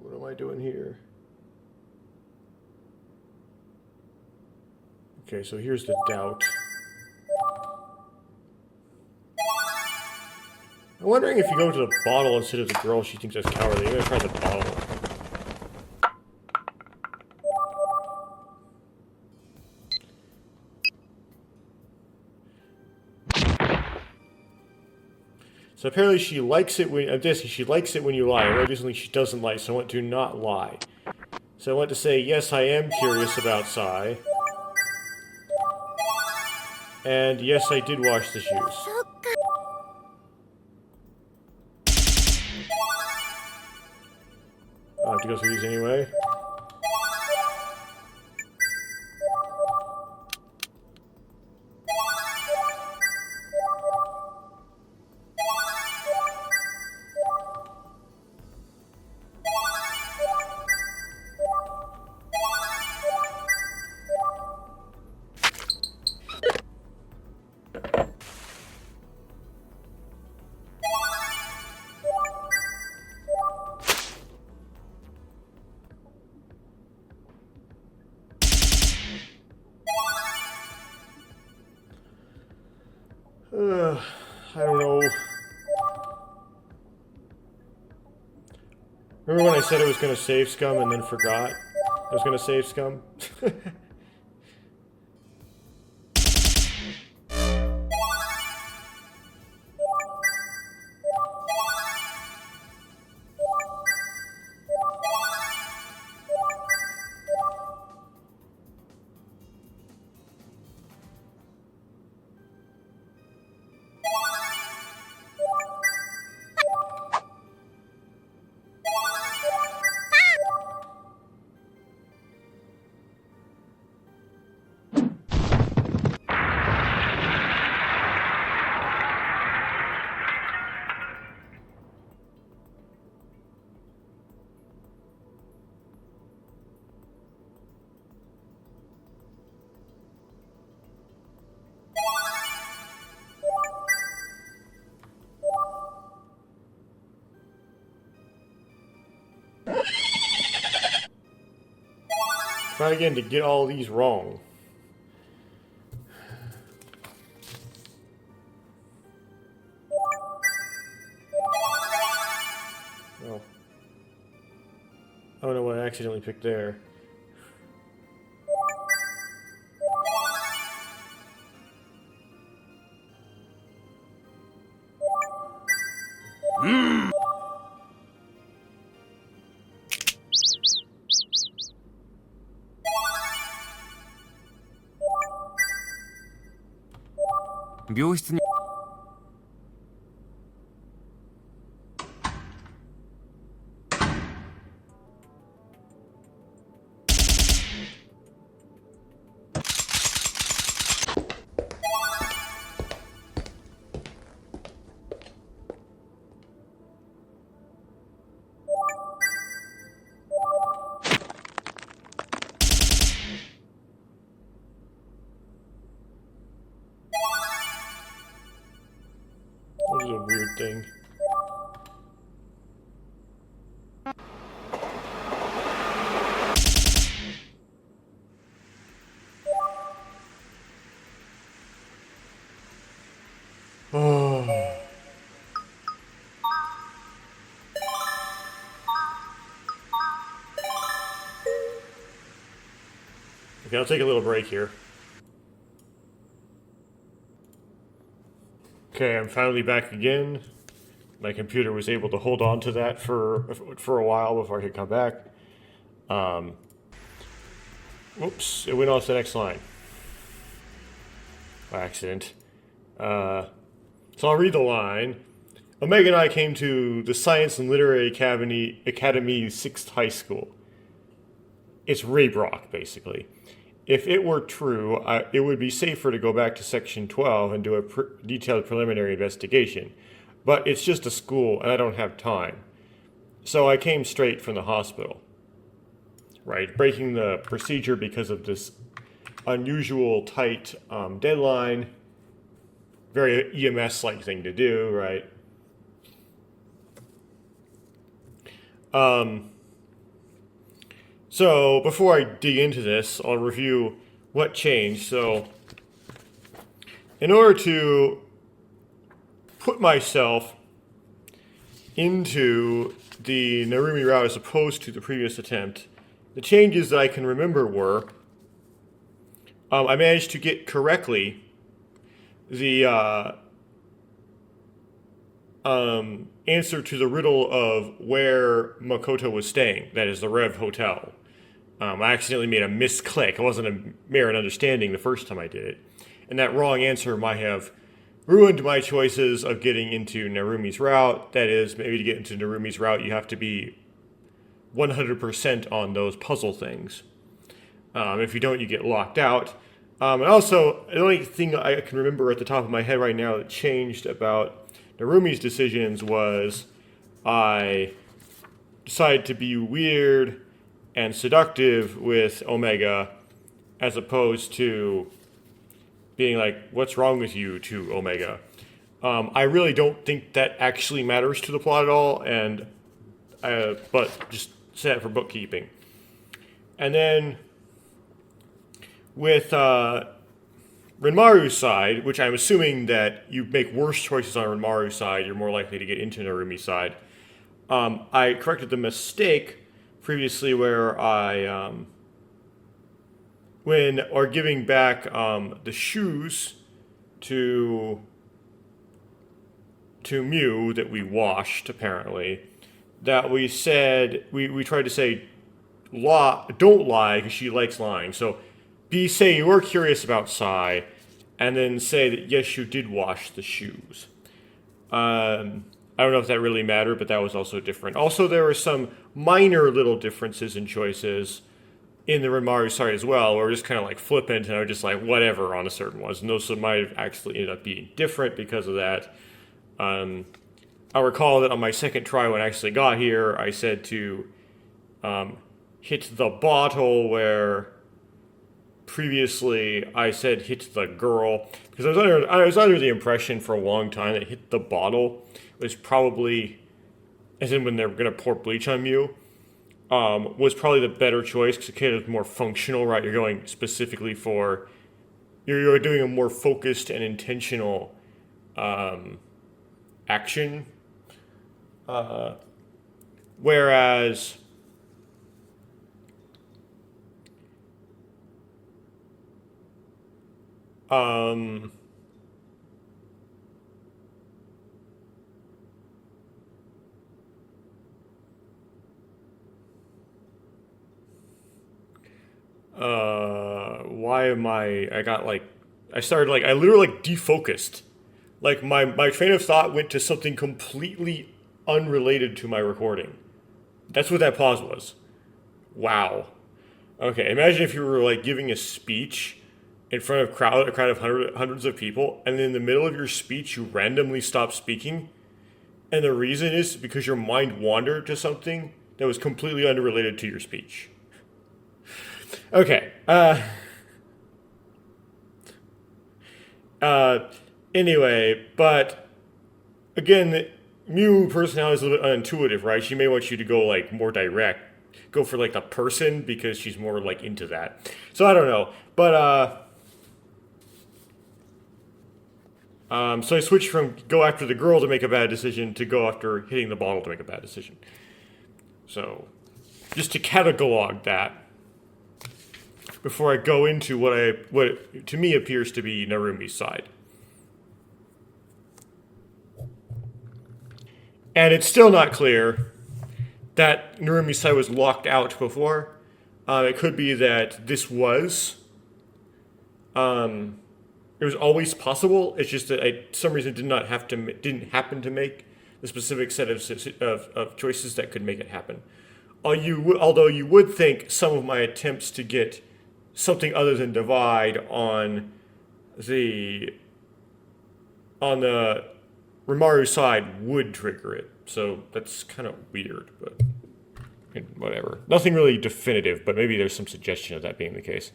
What am I doing here? Okay, so here's the doubt. I'm wondering if you go to the bottle instead of the girl, she thinks that's cowardly. I'm gonna try the bottle. So apparently she likes it when, I'm guessing she likes it when you lie, or maybe something she doesn't like, so I want to not lie. So I want to say, yes, I am curious about Sai. And yes, I did wash the shoes. そっか。 I have to go through these anyway. I don't know. Remember when I said I was going to save Scum and then forgot I was going to save Scum? Try again to get all these wrong. accidentally picked there.う。病室に。What is a weird thing? Oh. Okay, I'll take a little break here. Okay, I'm finally back again. My computer was able to hold on to that for a while before I could come back. Whoops, it went on to the next line. By accident. So I'll read the line. Omega and I came to the Science and Literary Academy's 6th high school. It's Raybrock, basically. If it were true, it would be safer to go back to Section 12 and do a detailed preliminary investigation. But it's just a school, and I don't have time. So I came straight from the hospital. Right, breaking the procedure because of this unusual tight deadline. Very EMS-like thing to do, right? So before I dig into this, I'll review what changed. So in order to put myself into the Narumi route as opposed to the previous attempt, the changes that I can remember were I managed to get correctly the answer to the riddle of where Makoto was staying, that is the Rev Hotel. I accidentally made a misclick. It wasn't a merit understanding the first time I did it. And that wrong answer might have ruined my choices of getting into Narumi's route. That is, maybe to get into Narumi's route, you have to be 100% on those puzzle things. If you don't, you get locked out. And also, the only thing I can remember at the top of my head right now that changed about Narumi's decisions was I decided to be weird and seductive with Omega as opposed to being like, what's wrong with you to Omega? I really don't think that actually matters to the plot at all, and but just say that for bookkeeping. And then with Renmaru's side, which I'm assuming that you make worse choices on Renmaru's side, you're more likely to get into Narumi's side. I corrected the mistake previously where I, giving back the shoes to Mew that we washed, apparently, that we said, we tried to say, don't lie, because she likes lying. So, say you were curious about Sai, and then say that, yes, you did wash the shoes. I don't know if that really mattered, but that was also different. Also, there were some minor little differences in choices in the Renmaru side as well, where we're just kind of like flippant, and I was just like, whatever on a certain ones. And those might have actually ended up being different because of that. I recall that on my second try when I actually got here, I said to hit the bottle where previously I said hit the girl, because I was under the impression for a long time that hit the bottle was probably, as in when they're going to pour bleach on you, was probably the better choice because it kind of more functional, right? You're going specifically for, you're doing a more focused and intentional action. Whereas Um, why am I got like, I started like, I literally like defocused. Like my train of thought went to something completely unrelated to my recording. That's what that pause was. Wow. Okay, imagine if you were like giving a speech in front of a crowd of hundreds of people, and then in the middle of your speech you randomly stop speaking, and the reason is because your mind wandered to something that was completely unrelated to your speech. Okay. Anyway, but again, Mew personality is a little bit unintuitive, right? She may want you to go like more direct, go for like the person because she's more like into that. So I don't know, but so I switched from go after the girl to make a bad decision to go after hitting the bottle to make a bad decision. So just to catalog that before I go into what to me appears to be Narumi's side. And it's still not clear that Narumi's side was locked out before. It could be that this was, it was always possible. It's just that I, for some reason, didn't happen to make the specific set of choices that could make it happen. Although you would think some of my attempts to get something other than divide on the Rimaru side would trigger it. So that's kind of weird, but whatever. Nothing really definitive, but maybe there's some suggestion of that being the case.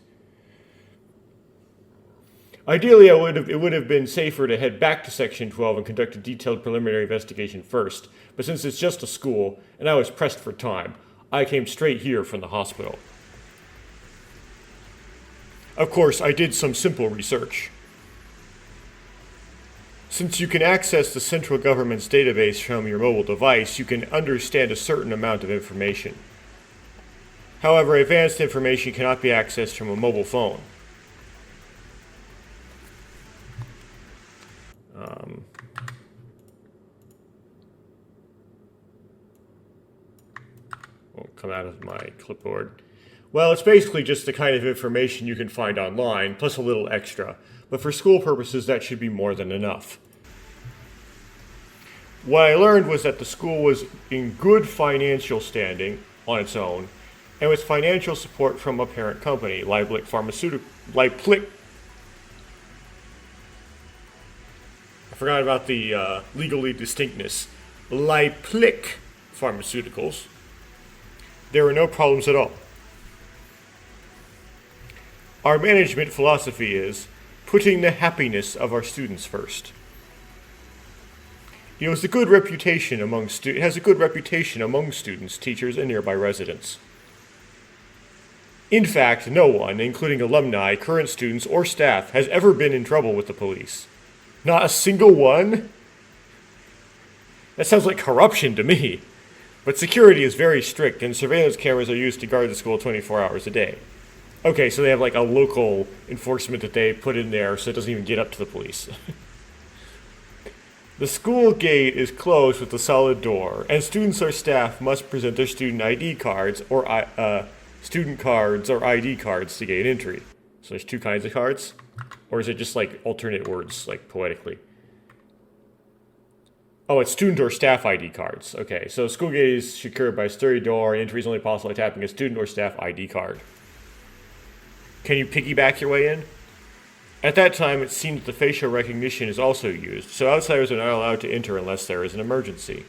Ideally, it would have been safer to head back to Section 12 and conduct a detailed preliminary investigation first, but since it's just a school, and I was pressed for time, I came straight here from the hospital. Of course, I did some simple research. Since you can access the central government's database from your mobile device, you can understand a certain amount of information. However, advanced information cannot be accessed from a mobile phone. Won't come out of my clipboard. Well, it's basically just the kind of information you can find online, plus a little extra. But for school purposes, that should be more than enough. What I learned was that the school was in good financial standing on its own, and with financial support from a parent company, Liplic Pharmaceutical. Liplic. I forgot about the legally distinctness. Liplic Pharmaceuticals. There were no problems at all. Our management philosophy is putting the happiness of our students first. It has a good reputation among students, teachers, and nearby residents. In fact, no one, including alumni, current students, or staff, has ever been in trouble with the police. Not a single one? That sounds like corruption to me. But security is very strict, and surveillance cameras are used to guard the school 24 hours a day. Okay, so they have like a local enforcement that they put in there so it doesn't even get up to the police. The school gate is closed with a solid door, and students or staff must present their student ID cards or student cards or ID cards to gain entry. So there's two kinds of cards? Or is it just like alternate words, like poetically? Oh, it's student or staff ID cards. Okay, so school gate is secured by a sturdy door, and entry is only possible by tapping a student or staff ID card. Can you piggyback your way in? At that time, it seemed that the facial recognition is also used, so outsiders are not allowed to enter unless there is an emergency.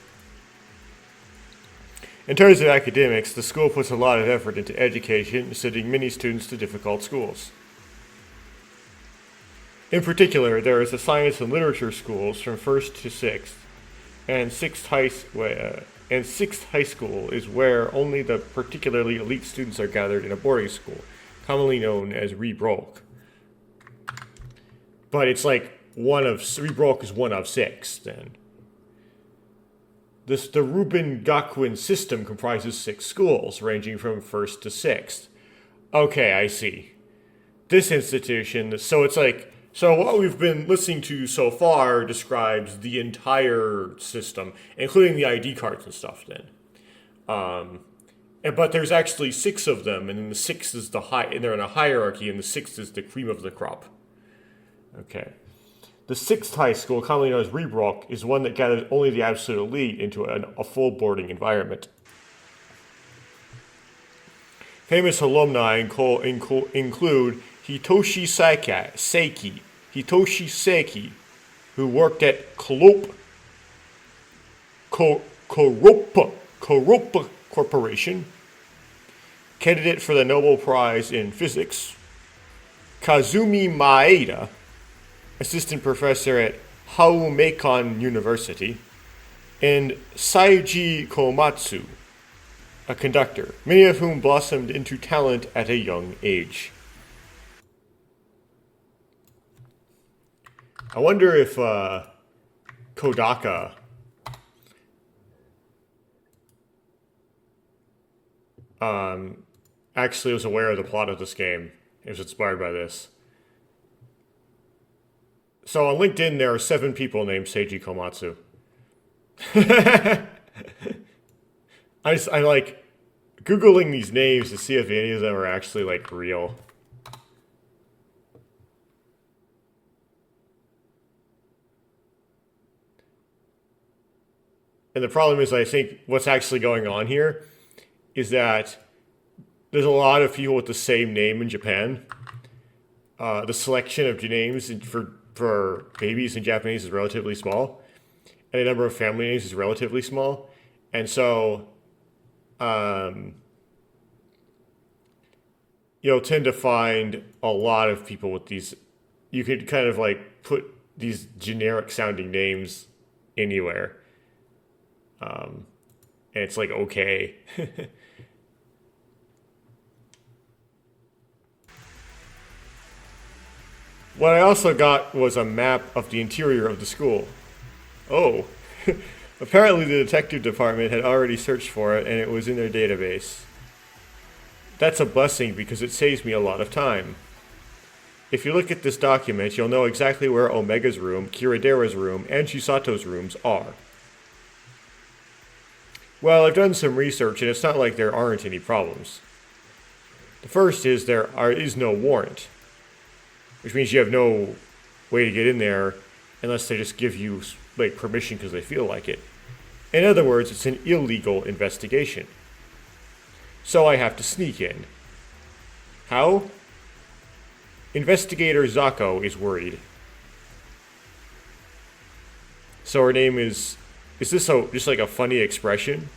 In terms of academics, the school puts a lot of effort into education, sending many students to difficult schools. In particular, there is the science and literature schools from 1st to 6th, and 6th high school is where only the particularly elite students are gathered in a boarding school, commonly known as Rebroke. But it's like Rebroke is one of 6, then. The Rubin Gakuin system comprises 6 schools, ranging from 1st to 6th. Okay, I see. This institution, so it's like So what we've been listening to so far describes the entire system, including the ID cards and stuff then. But there's actually 6 of them, and then the 6th is the high, and they're in a hierarchy, and the 6th is the cream of the crop. Okay. The 6th high school, commonly known as Rebrock, is one that gathers only the absolute elite into a full boarding environment. Famous alumni include Hitoshi Seki, who worked at Koropa Corporation, candidate for the Nobel Prize in Physics, Kazumi Maeda, assistant professor at Haumekon University, and Saiji Komatsu, a conductor, many of whom blossomed into talent at a young age. I wonder if Kodaka actually was aware of the plot of this game. It was inspired by this. So on LinkedIn, there are 7 people named Seiji Komatsu. I like Googling these names to see if any of them are actually like real. And the problem is, I think what's actually going on here is that there's a lot of people with the same name in Japan. The selection of names for babies in Japanese is relatively small, and the number of family names is relatively small. And so, you'll tend to find a lot of people with these. You could kind of like put these generic sounding names anywhere. And it's like, okay. What I also got was a map of the interior of the school. Oh. Apparently the detective department had already searched for it and it was in their database. That's a blessing because it saves me a lot of time. If you look at this document, you'll know exactly where Omega's room, Kiradera's room, and Chisato's rooms are. Well, I've done some research and it's not like there aren't any problems. The first is there is no warrant, which means you have no way to get in there unless they just give you like permission because they feel like it. In other words, it's an illegal investigation. So I have to sneak in. How? Investigator Zako is worried. So her name is this just like a funny expression?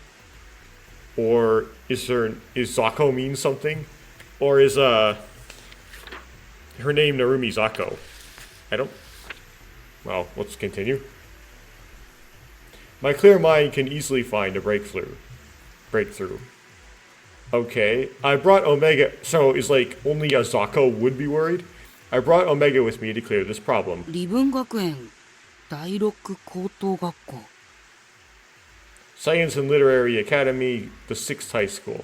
Or is Zako mean something? Or is her name Narumi Zako? Well, let's continue. My clear mind can easily find a breakthrough. Okay, I brought Omega, so it's like only a Zako would be worried? I brought Omega with me to clear this problem. リブン学園第六高等学校 Science and Literary Academy, the 6th high school.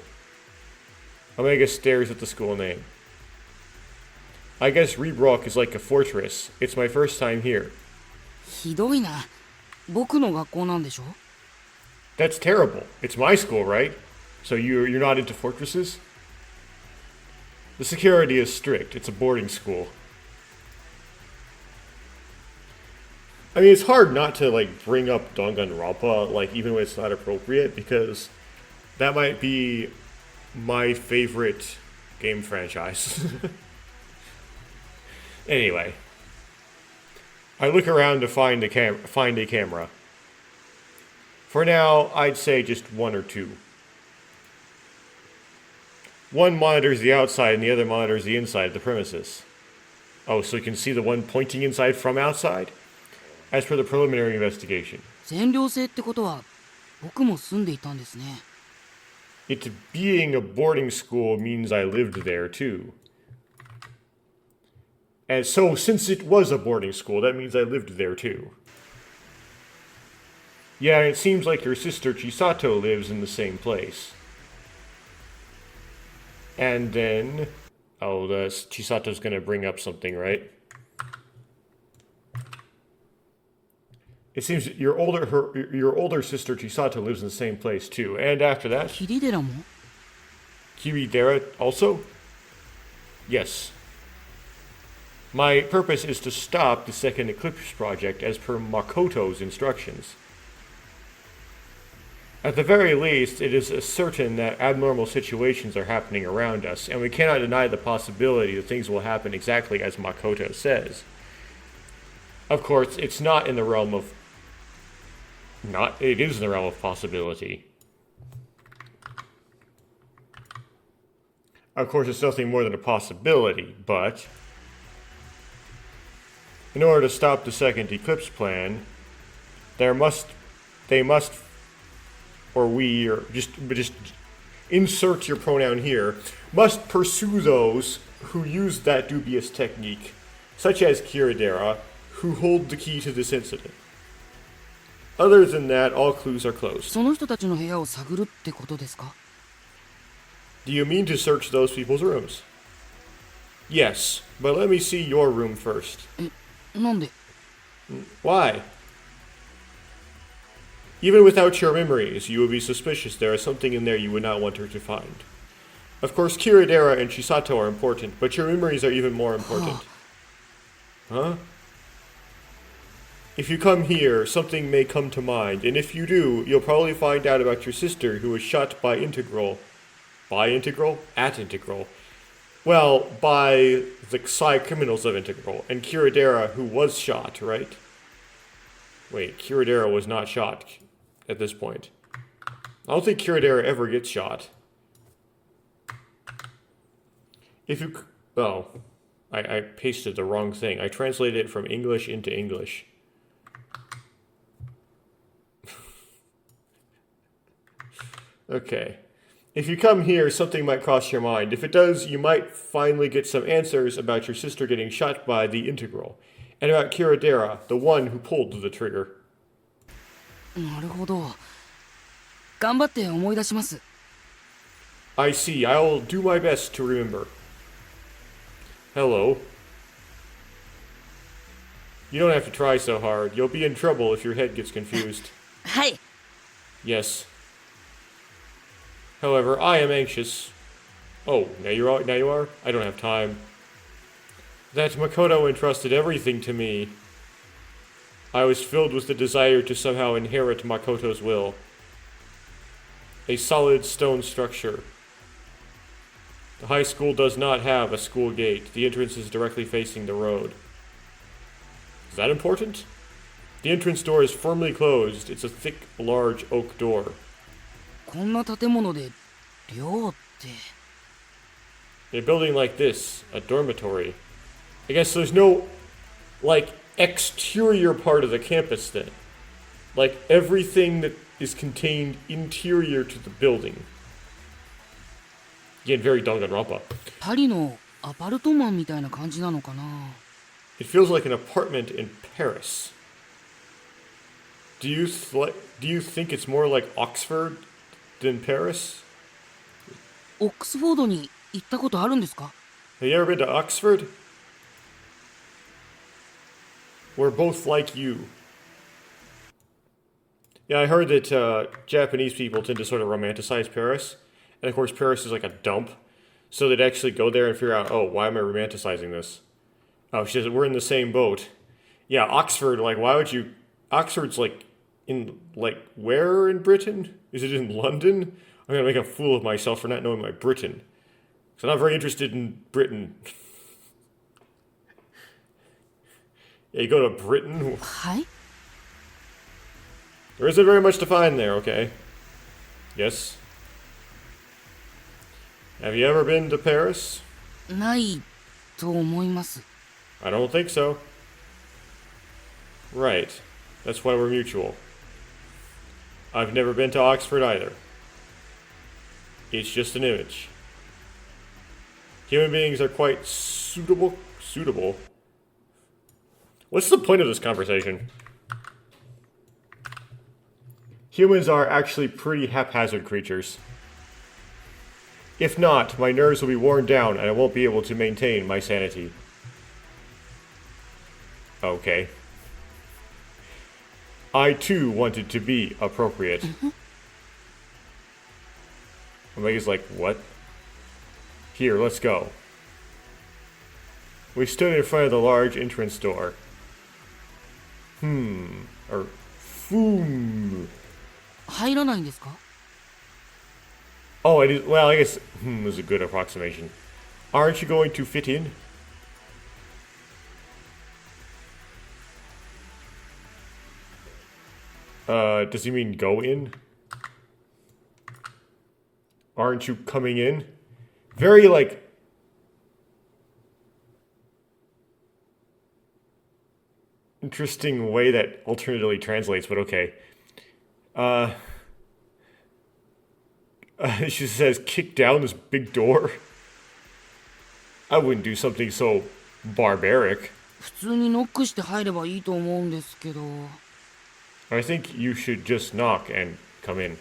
Omega stares at the school name. I guess Rebrock is like a fortress. It's my first time here. ひどいな僕の学校なんでしょ That's terrible. It's my school, right? So you're not into fortresses? The security is strict. It's a boarding school. I mean, it's hard not to like bring up Danganronpa, like even when it's not appropriate, because that might be my favorite game franchise. Anyway, I look around to find a camera. For now, I'd say just 1 or 2. One monitors the outside and the other monitors the inside of the premises. Oh, so you can see the one pointing inside from outside? As per the preliminary investigation. 占領制ってことは僕も住んでいたんですね It being a boarding school means I lived there too. And so, since it was a boarding school, that means I lived there too. Yeah, it seems like your sister Chisato lives in the same place. And then... Oh, Chisato's gonna bring up something, right? It seems that your older sister Chisato lives in the same place too. And after that, キリデラも Kiridera also? Yes. My purpose is to stop the second Eclipse project as per Makoto's instructions. At the very least, it is certain that abnormal situations are happening around us, and we cannot deny the possibility that things will happen exactly as Makoto says. Of course, it's not in the realm of... It is in the realm of possibility. Of course, it's nothing more than a possibility, but... In order to stop the second Eclipse plan, they must, or we, or just insert your pronoun here, must pursue those who use that dubious technique, such as Kiridera, who hold the key to this incident. Other than that, all clues are closed. その人たちの部屋を探るってことですか Do you mean to search those people's rooms? Yes, but let me see your room first. なんで Why? Even without your memories, you would be suspicious there is something in there you would not want her to find. Of course, Kiridera and Chisato are important, but your memories are even more important. Huh? If you come here, something may come to mind, and if you do, you'll probably find out about your sister who was shot by Integral. By Integral? At Integral. Well, by the Psy criminals of Integral, and Kiridera, who was shot, right? Wait, Kiridera was not shot at this point. I don't think Kiridera ever gets shot. If you... Oh. I pasted the wrong thing. I translated it from English into English. Okay. If you come here, something might cross your mind. If it does, you might finally get some answers about your sister getting shot by the Integral, and about Kiridera, the one who pulled the trigger. なるほど頑張って思い出します I see. I'll do my best to remember. Hello. You don't have to try so hard. You'll be in trouble if your head gets confused. はい Yes. However, I am anxious. Oh, now you are? I don't have time. That Makoto entrusted everything to me. I was filled with the desire to somehow inherit Makoto's will. A solid stone structure. The high school does not have a school gate. The entrance is directly facing the road. Is that important? The entrance door is firmly closed. It's a thick, large oak door. こんな建物で寮って In a building like this, a dormitory, I guess there's no, like, exterior part of the campus then. Like, everything that is contained interior to the building. Again, very Danganronpa. パリのアパルトマンみたいな感じなのかな It feels like an apartment in Paris. Do you think it's more like Oxford than Paris? オックスフォードに行ったことあるんですか Have you ever been to Oxford? We're both like you. Yeah, I heard that Japanese people tend to sort of romanticize Paris. And of course, Paris is like a dump. So they'd actually go there and figure out, oh, why am I romanticizing this? Oh, she says, we're in the same boat. Yeah, Oxford, like, why would you... Oxford's like, in, like, where in Britain? Is it in London? I'm gonna make a fool of myself for not knowing my Britain. So I'm not very interested in Britain. Yeah, you go to Britain? はい There isn't very much to find there, okay? Yes? Have you ever been to Paris? ないと思います I don't think so. Right. That's why we're mutual. I've never been to Oxford either. It's just an image. Human beings are quite suitable? What's the point of this conversation? Humans are actually pretty haphazard creatures. If not, my nerves will be worn down and I won't be able to maintain my sanity. Okay. I too wanted to be appropriate. Omega's like, what? Here, let's go. We stood in front of the large entrance door. Or foom. 入らないんですか？ Oh, well, I guess was a good approximation. Aren't you going to fit in? Does he mean go in? Aren't you coming in? Very, like... interesting way that alternatively translates, but okay. She says, kick down this big door? I wouldn't do something so barbaric. 普通にノックして入ればいいと思うんですけど。 I think you should just knock and come in.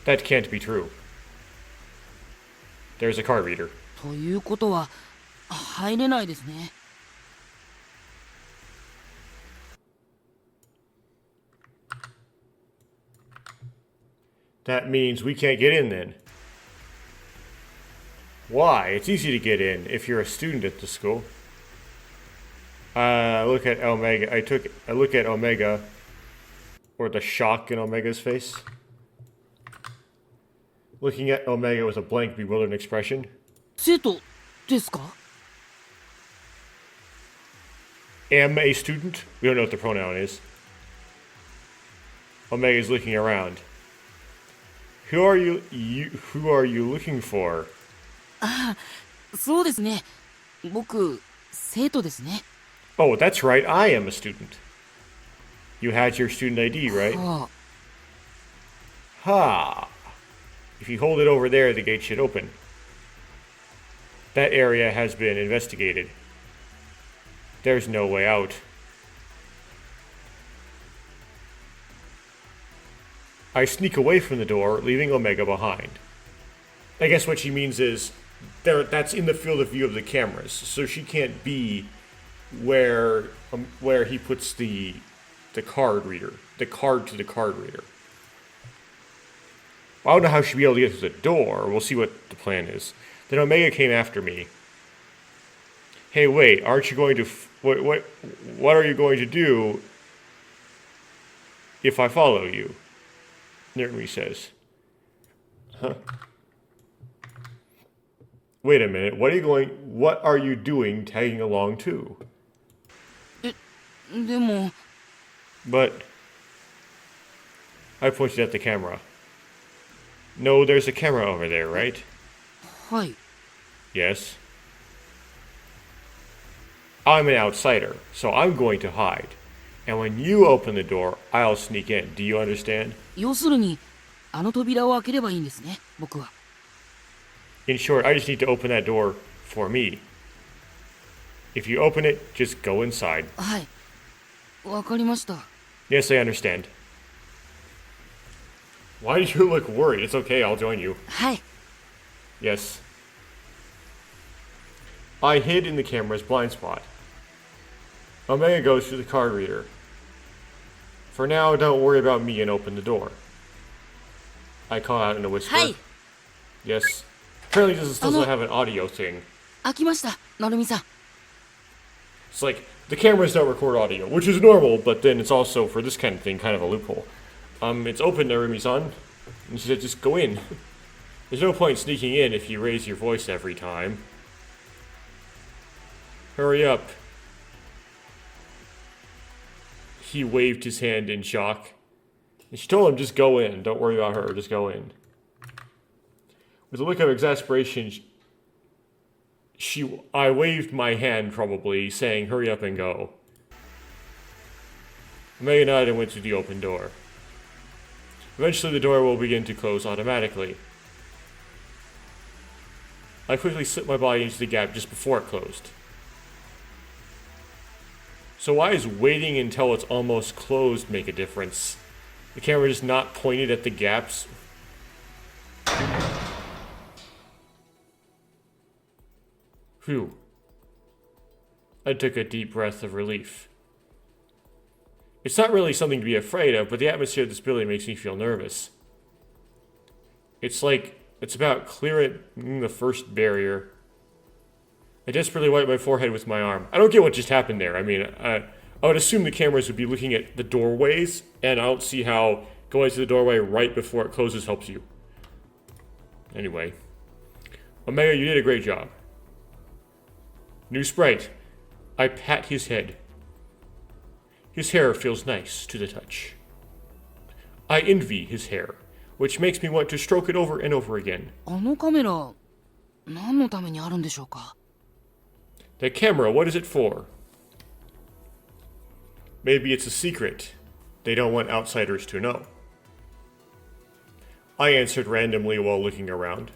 That can't be true. There's a card reader. ということは入れないですね。 That means we can't get in then. Why? It's easy to get in if you're a student at the school. Look at Omega. I look at Omega, or the shock in Omega's face. Looking at Omega with a blank, bewildered expression. 生徒ですか？ Am a student? We don't know what the pronoun is. Omega's looking around. Who are you looking for? そうですね。僕生徒ですね。 Oh, that's right. I am a student. You had your student ID, right? は Ha! If you hold it over there, the gate should open. That area has been investigated. There's no way out. I sneak away from the door, leaving Omega behind. I guess what she means is that's in the field of view of the cameras, so she can't be where he puts the card reader, the card to the card reader. I don't know how she'll be able to get through the door. We'll see what the plan is. Then Omega came after me. Hey, wait! Aren't you going to what are you going to do if I follow you? Narumi says. Huh? Wait a minute. What are you doing tagging along too? でも But I pointed at the camera. No, there's a camera over there, right? はい。 Yes. I'm an outsider, so I'm going to hide. And when you open the door, I'll sneak in. Do you understand? 要するにあの扉を開ければいいんですね。僕は。 In short, I just need to open that door for me. If you open it, just go inside. はい。わかりました。 Yes, I understand. Why do you look worried? It's okay, I'll join you. はい。 Yes. I hid in the camera's blind spot. Omega goes through the card reader. For now, don't worry about me and open the door. I call out in a whisper. はい。 Yes. Apparently this doesn't have an audio thing. 開きました。なるみさん。 It's like, the cameras don't record audio, which is normal, but then it's also, for this kind of thing, kind of a loophole. It's open, Narumi-san. And she said, just go in. There's no point sneaking in if you raise your voice every time. Hurry up. He waved his hand in shock. And she told him, just go in. Don't worry about her, just go in. With a look of exasperation, I waved my hand, probably, saying, hurry up and go. Omega nodded and went through the open door. Eventually, the door will begin to close automatically. I quickly slipped my body into the gap just before it closed. So why is waiting until it's almost closed make a difference? The camera just not pointed at the gaps? Phew. I took a deep breath of relief. It's not really something to be afraid of, but the atmosphere of this building makes me feel nervous. It's like, it's about clearing the first barrier. I desperately wipe my forehead with my arm. I don't get what just happened there. I mean, I would assume the cameras would be looking at the doorways, and I don't see how going to the doorway right before it closes helps you. Anyway. Omega, you did a great job. New sprite. I pat his head. His hair feels nice to the touch. I envy his hair, which makes me want to stroke it over and over again. あのカメラ、何のためにあるんでしょうか? The camera, what is it for? Maybe it's a secret. They don't want outsiders to know. I answered randomly while looking around.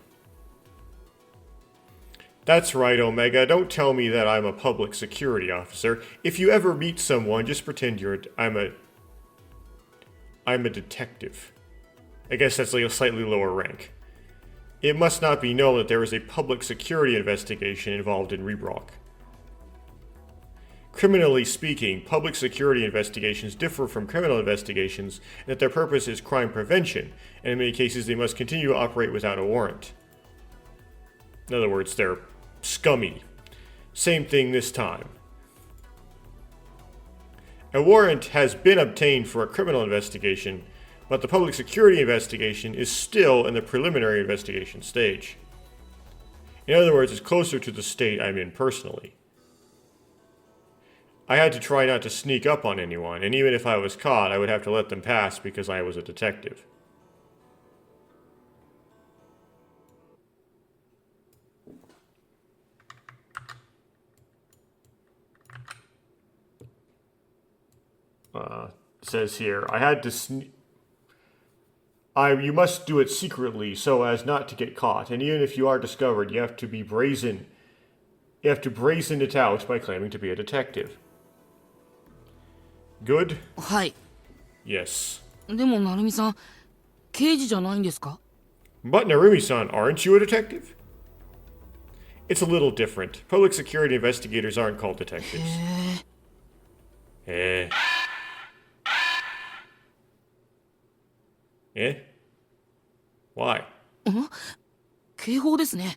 That's right, Omega. Don't tell me that I'm a public security officer. If you ever meet someone, just pretend I'm a detective. I guess that's like a slightly lower rank. It must not be known that there is a public security investigation involved in Rebrock. Criminally speaking, public security investigations differ from criminal investigations in that their purpose is crime prevention, and in many cases they must continue to operate without a warrant. In other words, they're scummy. Same thing this time. A warrant has been obtained for a criminal investigation, but the public security investigation is still in the preliminary investigation stage. In other words, it's closer to the state I'm in personally. I had to try not to sneak up on anyone, and even if I was caught, I would have to let them pass because I was a detective. Says here, I had to you must do it secretly so as not to get caught, and even if you are discovered, you have to be brazen. You have to brazen it out by claiming to be a detective. Good? はい。 Yes. でも、成美さん、刑事じゃないんですか? But Narumi-san, aren't you a detective? It's a little different. Public security investigators aren't called detectives. Eh. Why? 警報ですね。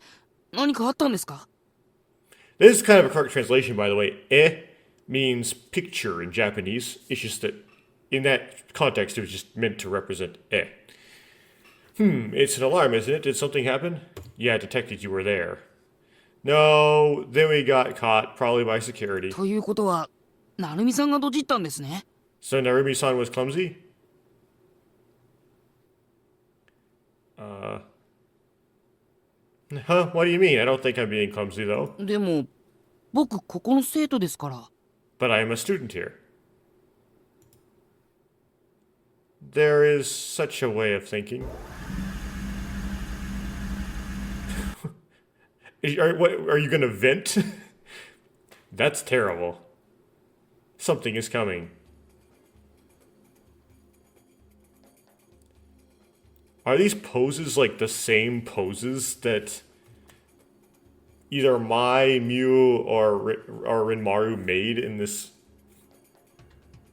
何かあったんですか? This is kind of a correct translation, by the way. Means picture in Japanese. It's just that in that context, it was just meant to represent It's an alarm, isn't it? Did something happen? Yeah, detected you were there. No, then we got caught, probably by security. ということは、成美さんがドジったんですね。 So Narumi-san was clumsy? Huh? What do you mean? I don't think I'm being clumsy, though. でも、僕、ここの生徒ですから。 But I am a student here. There is such a way of thinking. Are you gonna vent? That's terrible. Something is coming. Are these poses like the same poses that either Mai, Mew, or Rinmaru made in this?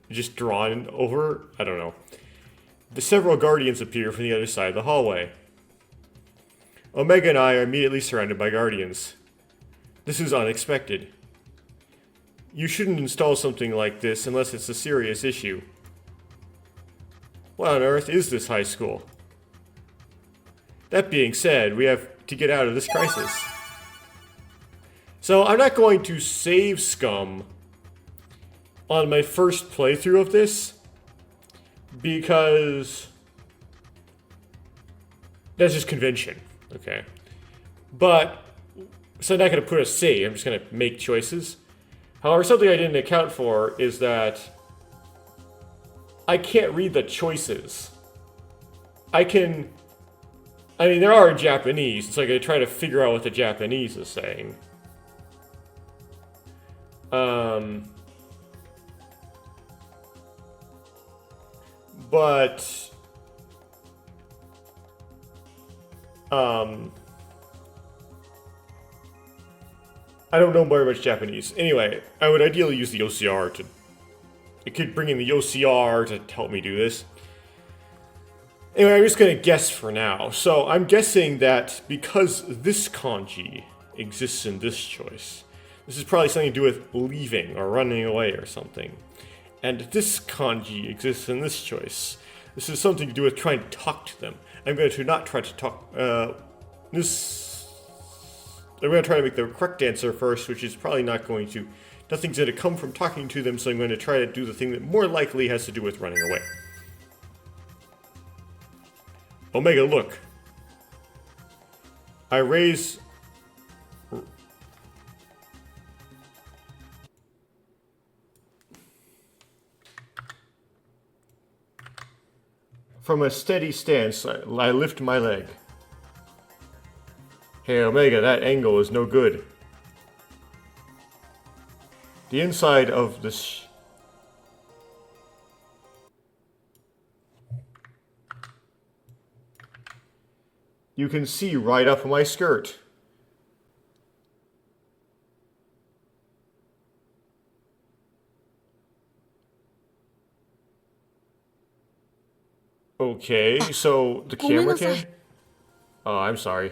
Just drawn over? I don't know. The several guardians appear from the other side of the hallway. Omega and I are immediately surrounded by guardians. This is unexpected. You shouldn't install something like this unless it's a serious issue. What on earth is this high school? That being said, we have to get out of this crisis. So I'm not going to save Scum on my first playthrough of this, because that's just convention, okay? But, so I'm not going to put a save, I'm just going to make choices. However, something I didn't account for is that I can't read the choices. I mean, there are in Japanese, so I gotta try to figure out what the Japanese is saying. But I don't know very much Japanese. Anyway, I would ideally use the OCR to it could bring in the OCR to help me do this. Anyway, I'm just going to guess for now. So I'm guessing that because this kanji exists in this choice, this is probably something to do with leaving or running away or something. And this kanji exists in this choice. This is something to do with trying to talk to them. I'm going to not try to talk... I'm going to try to make the correct answer first, which is probably not going to... Nothing's going to come from talking to them, so I'm going to try to do the thing that more likely has to do with running away. Omega, look. I raise... From a steady stance, I lift my leg. Hey, Omega, that angle is no good. The inside of this... You can see right up my skirt. Okay, so the camera can? Oh, I'm sorry.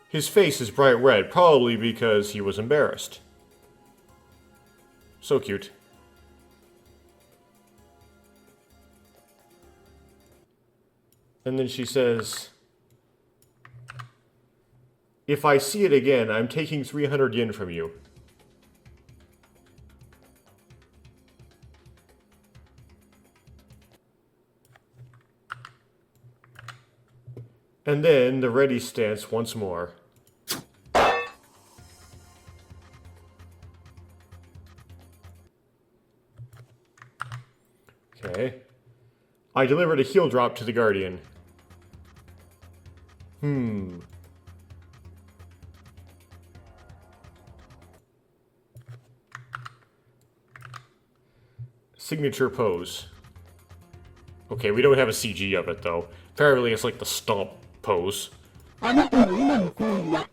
His face is bright red, probably because he was embarrassed. So cute. And then she says, if I see it again, I'm taking 300 yen from you. And then the ready stance once more. Okay. I delivered a heel drop to the Guardian. Signature pose. Okay, we don't have a CG of it though. Apparently it's like the stomp pose. あなたの今の行為は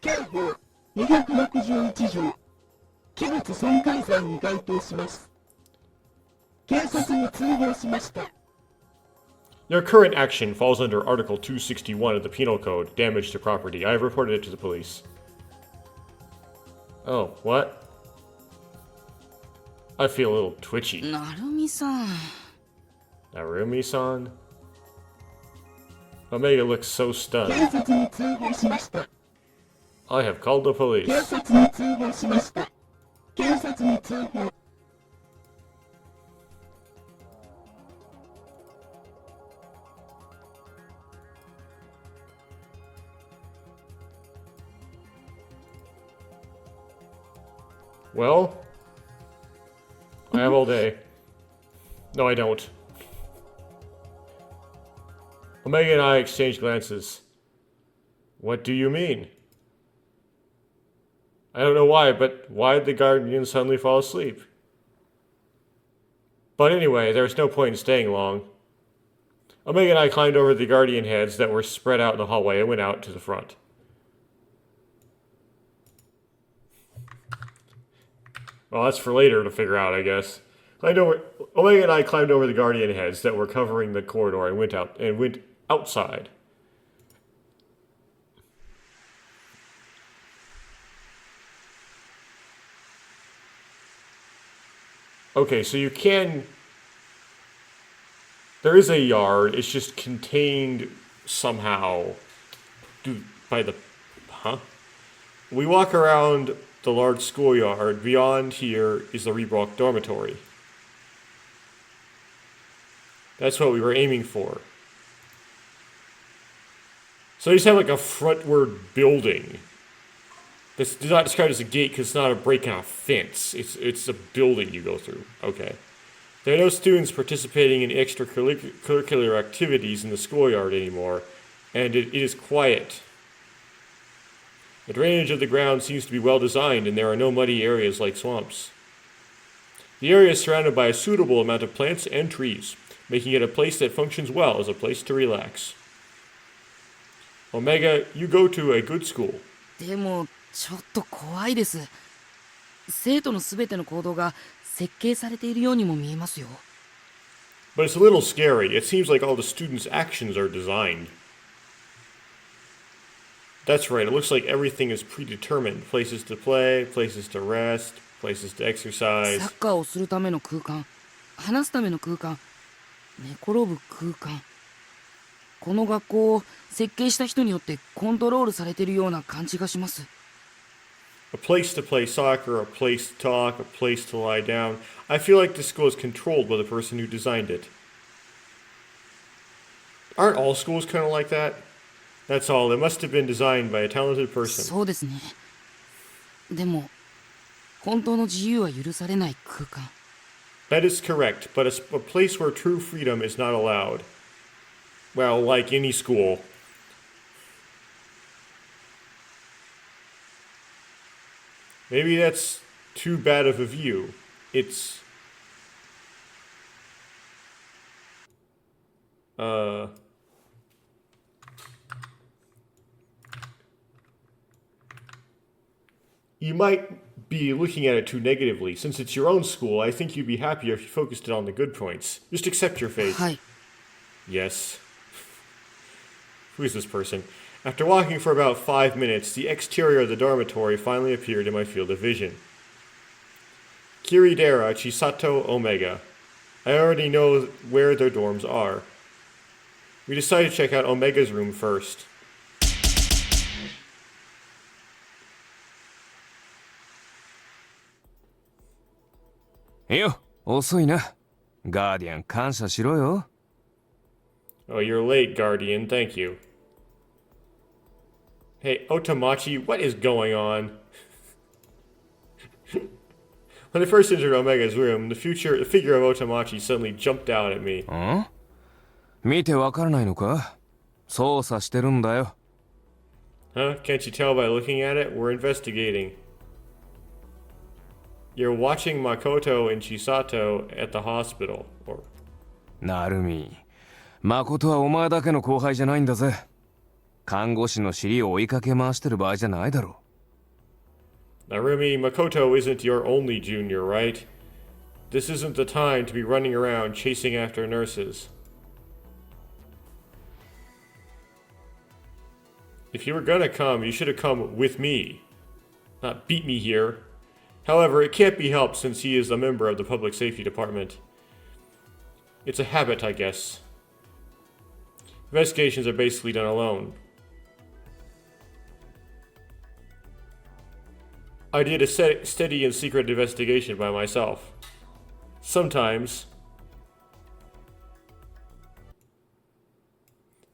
刑法261条器物損壊罪に該当します。警察に通報しました。 Your current action falls under Article 261 of the Penal Code, damage to property. I have reported it to the police. Oh, what? I feel a little twitchy. Narumi-san. Narumi-san? Omega looks so stunned. 警察に通報しました。 I have called the police. 警察に通報しました。警察に通報。 Well, I have all day. No, I don't. Omega and I exchange glances. What do you mean? I don't know why, but why did the Guardian suddenly fall asleep? But anyway, there was no point in staying long. Omega and I climbed over the Guardian heads that were spread out in the hallway and went out to the front. Well, that's for later to figure out, I guess. Omega and I climbed over the Guardian heads that were covering the corridor and went outside. Okay, so you can... There is a yard, it's just contained somehow by the... Huh? We walk around the large schoolyard. Beyond here is the Reebok dormitory. That's what we were aiming for. So you just have like a frontward building. This is not described as a gate because it's not a break in a fence. It's a building you go through. Okay. There are no students participating in extracurricular activities in the schoolyard anymore, and it is quiet. The drainage of the ground seems to be well designed, and there are no muddy areas like swamps. The area is surrounded by a suitable amount of plants and trees, making it a place that functions well as a place to relax. Omega, you go to a good school. でもちょっと怖いです。生徒のすべての行動が設計されているようにも見えますよ。 But it's a little scary. It seems like all the students' actions are designed. That's right, it looks like everything is predetermined. Places to play, places to rest, places to サ exercise. ッカーをするための空間、話すための空間、寝転ぶ空間。この学校を設計した人によってコントロールされているような感じがします。 A place to play soccer, a place to talk, a place to lie down. I feel like this school is controlled by the person who designed it. Aren't all schools kind of like that? That's all. It must have been designed by a talented person. そうですね。でも、本当の自由は許されない空間。 That is correct, but a place where true freedom is not allowed. Well, like any school. Maybe that's too bad of a view. It's... You might be looking at it too negatively. Since it's your own school, I think you'd be happier if you focused it on the good points. Just accept your fate. はい。 Yes. Who is this person? After walking for about 5 minutes, the exterior of the dormitory finally appeared in my field of vision. Kiridera, Chisato, Omega. I already know where their dorms are. We decided to check out Omega's room first. Yo, 遅いな。ガーディアン感謝しろよ。Oh, you're late, Guardian. Thank you. Hey, Otamachi, what is going on? When I first entered Omega's room, the figure of Otamachi suddenly jumped out at me. ん？見てわからないのか？操作してるんだよ。Huh? Can't you tell by looking at it? We're investigating. You're watching Makoto and Chisato at the hospital. Or... なるみ。誠はお前だけの後輩じゃないんだぜ。看護師の尻を追いかけ回してる場合じゃないだろ。Narumi, Makoto isn't your only junior, right? This isn't the time to be running around chasing after nurses. If you were gonna come, you should have come with me. Not beat me here. However, it can't be helped since he is a member of the Public Safety Department. It's a habit, I guess. Investigations are basically done alone. I did a steady and secret investigation by myself. Sometimes.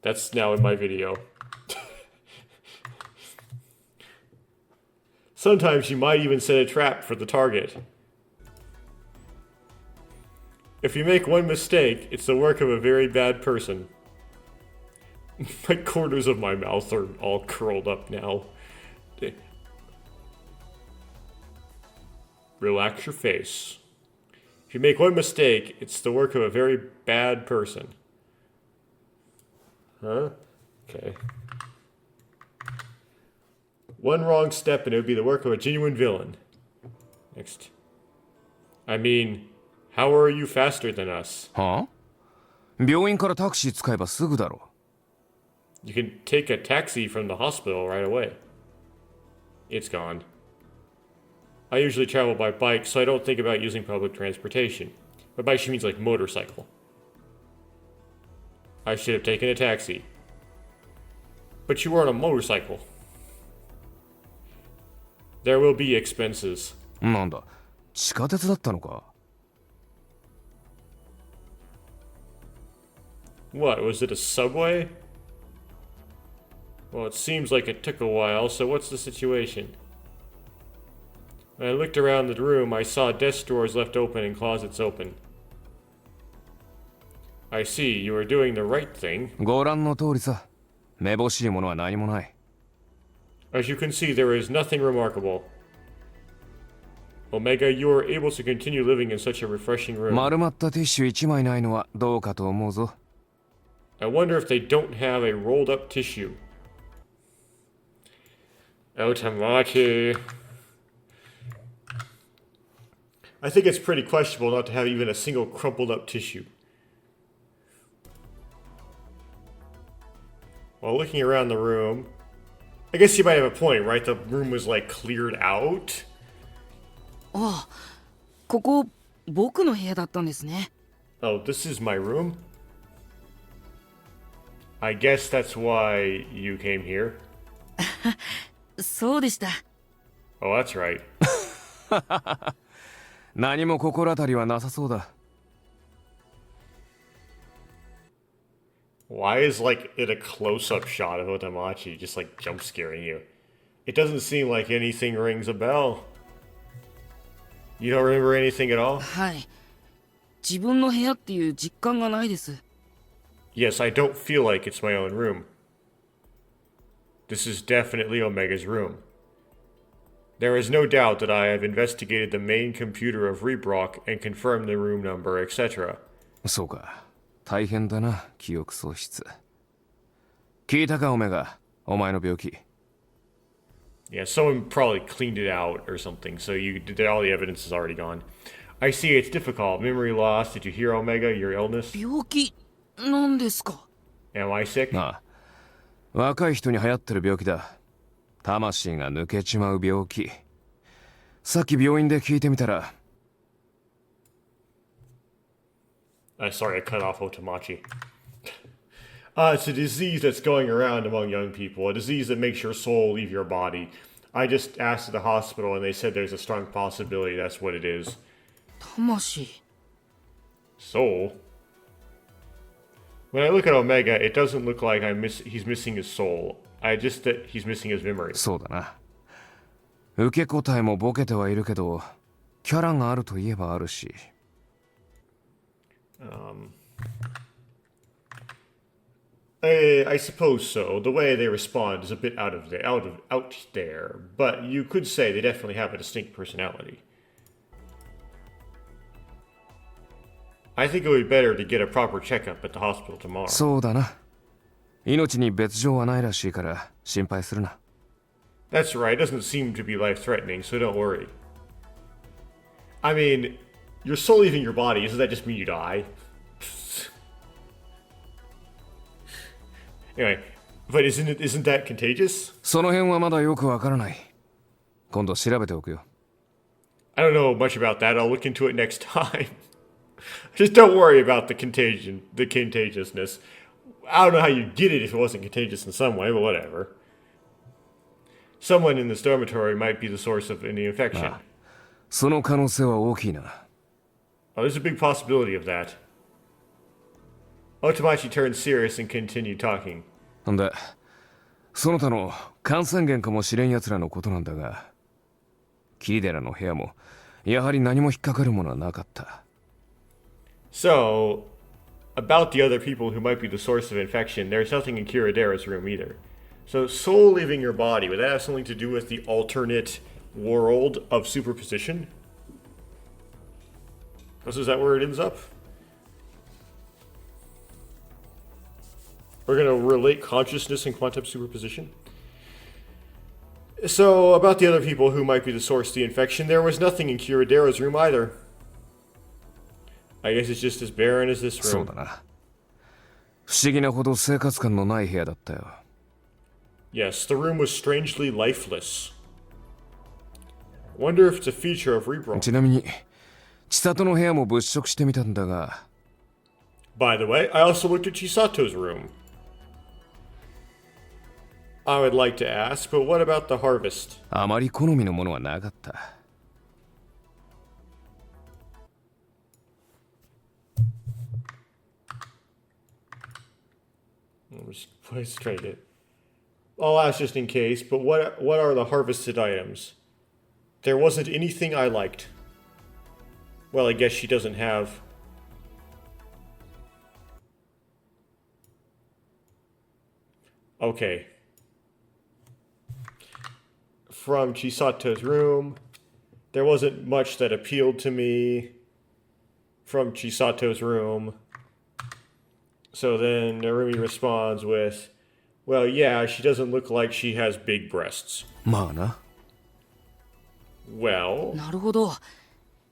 That's now in my video. Sometimes you might even set a trap for the target. If you make one mistake, it's the work of a very bad person. My corners of my mouth are all curled up now. Relax your face. If you make one mistake, it's the work of a very bad person. Huh? Okay. One wrong step and it would be the work of a genuine villain. Next. I mean, how are you faster than us? はあ？病院からタクシー使えばすぐだろ。You can take a taxi from the hospital right away. It's gone. I usually travel by bike, so I don't think about using public transportation. By bike, she means like motorcycle. I should have taken a taxi. But you were on a motorcycle. There will be expenses. なんだ、地下鉄だったのか。What, was it a subway? Well, it seems like it took a while, so what's the situation? When I looked around the room, I saw desk drawers left open and closets open. I see, you are doing the right thing. ご覧の通りさ。めぼしいものは何もない。As you can see, there is nothing remarkable. Omega, you are able to continue living in such a refreshing room. 丸まったティッシュ1枚ないのはどうかと思うぞ。I wonder if they don't have a rolled up tissue. Otamachi. I think it's pretty questionable not to have even a single crumpled up tissue. While looking around the room, I guess you might have a point, right? The room was like cleared out. ああ、ここ僕の部屋だったんですね。 Oh, this is my room? I guess that's why you came here. そうでした。 Oh, that's right. 何も心当たりはなさそうだ。 Why is like it a close-up shot of Otamachi just like jump scaring you? It doesn't seem like anything rings a bell. You don't remember anything at all? はい。自分の部屋っていう実感がないです。 Yes, I don't feel like it's my own room. This is definitely Omega's room. There is no doubt that I have investigated the main computer of Rebrock and confirmed the room number, etc. そうか。大変だな、記憶喪失。聞いたか、オメガ。お前の病気。Yeah, someone probably cleaned it out or something, so all the evidence is already gone. I see it's difficult. Memory loss. Did you hear, Omega, your illness? 病気なんですか？ Am I sick? ああ、若い人に流行ってる病気だ。魂が抜けちまう病気。さっき病院で聞いてみたら。Sorry, I cut off Otamachi. It's a disease that's going around among young people, a disease that makes your soul leave your body. I just asked at the hospital and they said there's a strong possibility that's what it is. 魂。 Soul? When I look at Omega, it doesn't look like he's missing his soul. Just that he's missing his memory. そうだな。受け答えもボケてはいるけど、キャラがあるといえばあるし。I suppose so. The way they respond is a bit out there, but you could say they definitely have a distinct personality. I think it would be better to get a proper checkup at the hospital tomorrow. そうだな。命に別状はないらしいから心配するな。That's right. It doesn't seem to be life-threatening, so don't worry. I mean, your soul leaving your body, doesn't that just mean you die? Anyway, but isn't that contagious? その辺はまだよくわからない。今度調べておくよ。I don't know much about that. I'll look into it next time. Just don't worry about the contagiousness. I don't know how you'd get it if it wasn't contagious in some way, but whatever. Someone in this dormitory might be the source of any infection. ああ、その可能性は大きいな。Oh, there's a big possibility of that. Otamachi turned serious and continued talking. ほんで、その他の感染源かもしれん奴らのことなんだが、キリデラの部屋もやはり何も引っかかるものはなかった。So, about the other people who might be the source of infection, there's nothing in Kiradera's room either. So, soul leaving your body, would that have something to do with the alternate world of superposition? Is that where it ends up? We're going to relate consciousness and quantum superposition? So, about the other people who might be the source of the infection, there was nothing in Kiradera's room either. I guess it's just as barren as this そう room. だな。不思議なほど生活感のない部屋だったよ。Yes, the room was strangely lifeless. Wonder if it's a feature of Rebrock. ちなみに、千里の部屋も物色してみたんだが。By the way, I also looked at Chisato's room. I would like to ask, but what about the harvest? あまり好みのものはなかった。Let's trade it. I'll ask just in case, but what are the harvested items? There wasn't anything I liked. Well, I guess she doesn't have... Okay. From Chisato's room, there wasn't much that appealed to me from Chisato's room. So then Narumi responds with, well, yeah, she doesn't look like she has big breasts. まあな。Well, なるほど。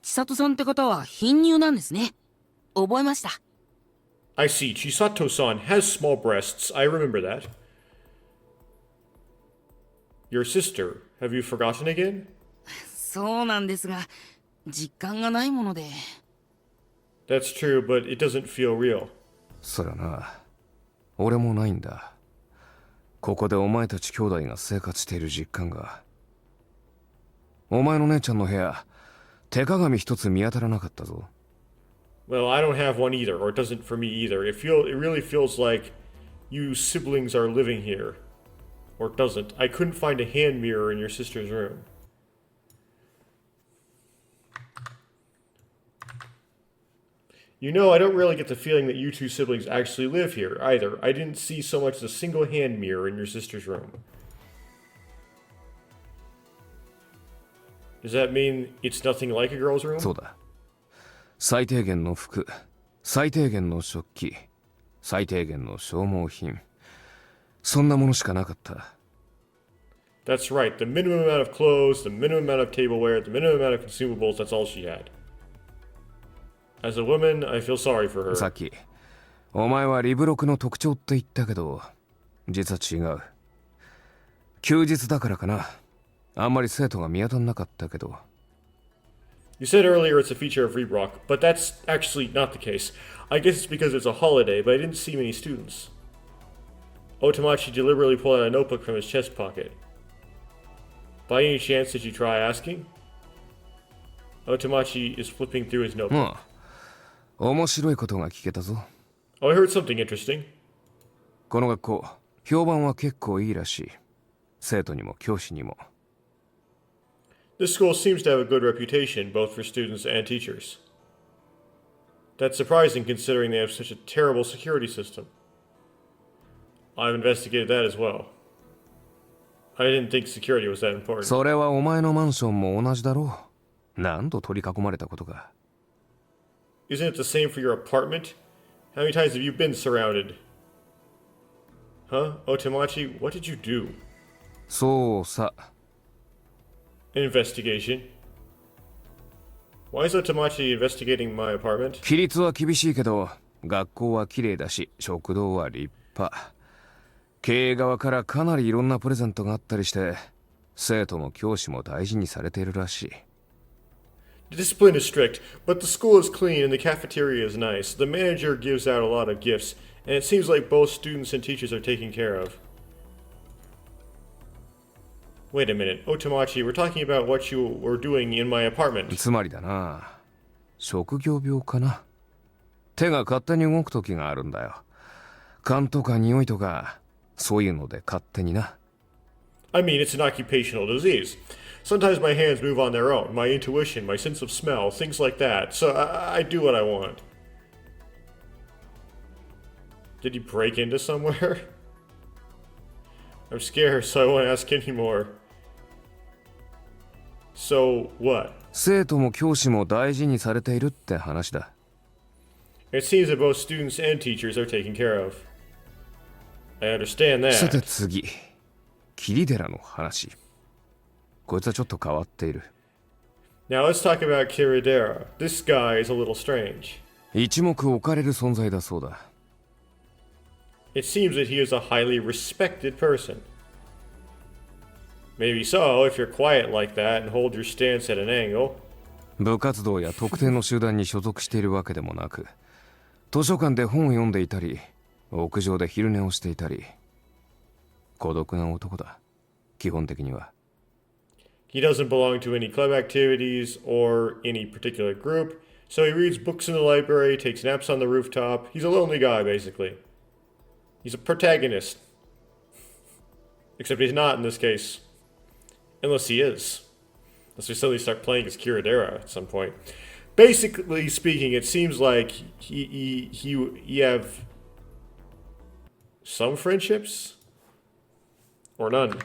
千里さんって方は貧乳なんですね。覚えました。I see. Chisato-san has small breasts. I remember that. Your sister, have you forgotten again? そうなんですが、実感がないもので。That's true, but it doesn't feel real. そらな、俺もないんだ。ここでお前たち兄弟が生活している実感が。お前の姉ちゃんの部屋、手鏡一つ見当たらなかったぞ。Well, I don't have one either, or it doesn't for me either. It really feels like you siblings are living here. Or it doesn't. I couldn't find a hand mirror in your sister's room. You know, I don't really get the feeling that you two siblings actually live here, either. I didn't see so much as a single hand mirror in your sister's room. Does that mean it's nothing like a girl's room? そうだ。最低限の服、最低限の食器、最低限の消耗品。そんなものしかなかった。That's right. The minimum amount of clothes, the minimum amount of tableware, the minimum amount of consumables, that's all she had. As a woman, I feel sorry for her. さっき、お前はリブロクの特徴って言ったけど、実は違う。休日だからかな。あんまり生徒が見当たんなかったけど。You said earlier it's a feature of Rebrock, but that's actually not the case. I guess it's because it's a holiday, but I didn't see many students. Otamachi deliberately pulled out a notebook from his chest pocket. By any chance, did you try asking? Otamachi is flipping through his notebook. ああ、面白いことが聞けたぞ。Oh, I heard something interesting. この学校、評判は結構いいらしい。生徒にも教師にも。This school seems to have a good reputation, both for students and teachers. That's surprising considering they have such a terrible security system. I've investigated that as well. I didn't think security was that important. それはお前のマンションも同じだろう。何度取り囲まれたことか。Isn't it the same for your apartment? How many times have you been surrounded? Huh? Otamachi, what did you do? そうさ。An investigation. Why is Otamachi investigating my apartment? 規律は厳しいけど、学校は綺麗だし、食堂は立派。経営側からかなりいろんなプレゼントがあったりして、生徒も教師も大事にされているらしい。The discipline is strict, but the school is clean and the cafeteria is nice. The manager gives out a lot of gifts, and it seems like both students and teachers are taken care of. Wait a minute, Otamachi, we're talking about what you were doing in my apartment. つまりだな、職業病かな。手が勝手に動く時があるんだよ。勘とか匂いとか、そういうので勝手にな。I mean, it's an occupational disease. Sometimes my hands move on their own, my intuition, my sense of smell, things like that. So I do what I want. Did he break into somewhere? I'm scared, so I won't ask anymore. So what? 生徒も教師も大事にされているって話だ。It seems that both students and teachers are taken care of. I understand さて that. 次、桐寺の話。こいつはちょっと変わっている。Now let's talk about Kiradera. This guy is a little strange. 一目置かれる存在だそうだ。It seems that he is a highly respected person. Maybe so, if you're quiet like that and hold your stance at an angle. 部活動や特定の集団に所属しているわけでもなく、図書館で本を読んでいたり、屋上で昼寝をしていたり、孤独な男だ。基本的には。He doesn't belong to any club activities or any particular group, so he reads books in the library, takes naps on the rooftop. He's a lonely guy, basically. He's a protagonist. Except he's not in this case. Unless he is. Unless we suddenly start playing as Kiradera at some point. Basically speaking, it seems like he have some friendships or none.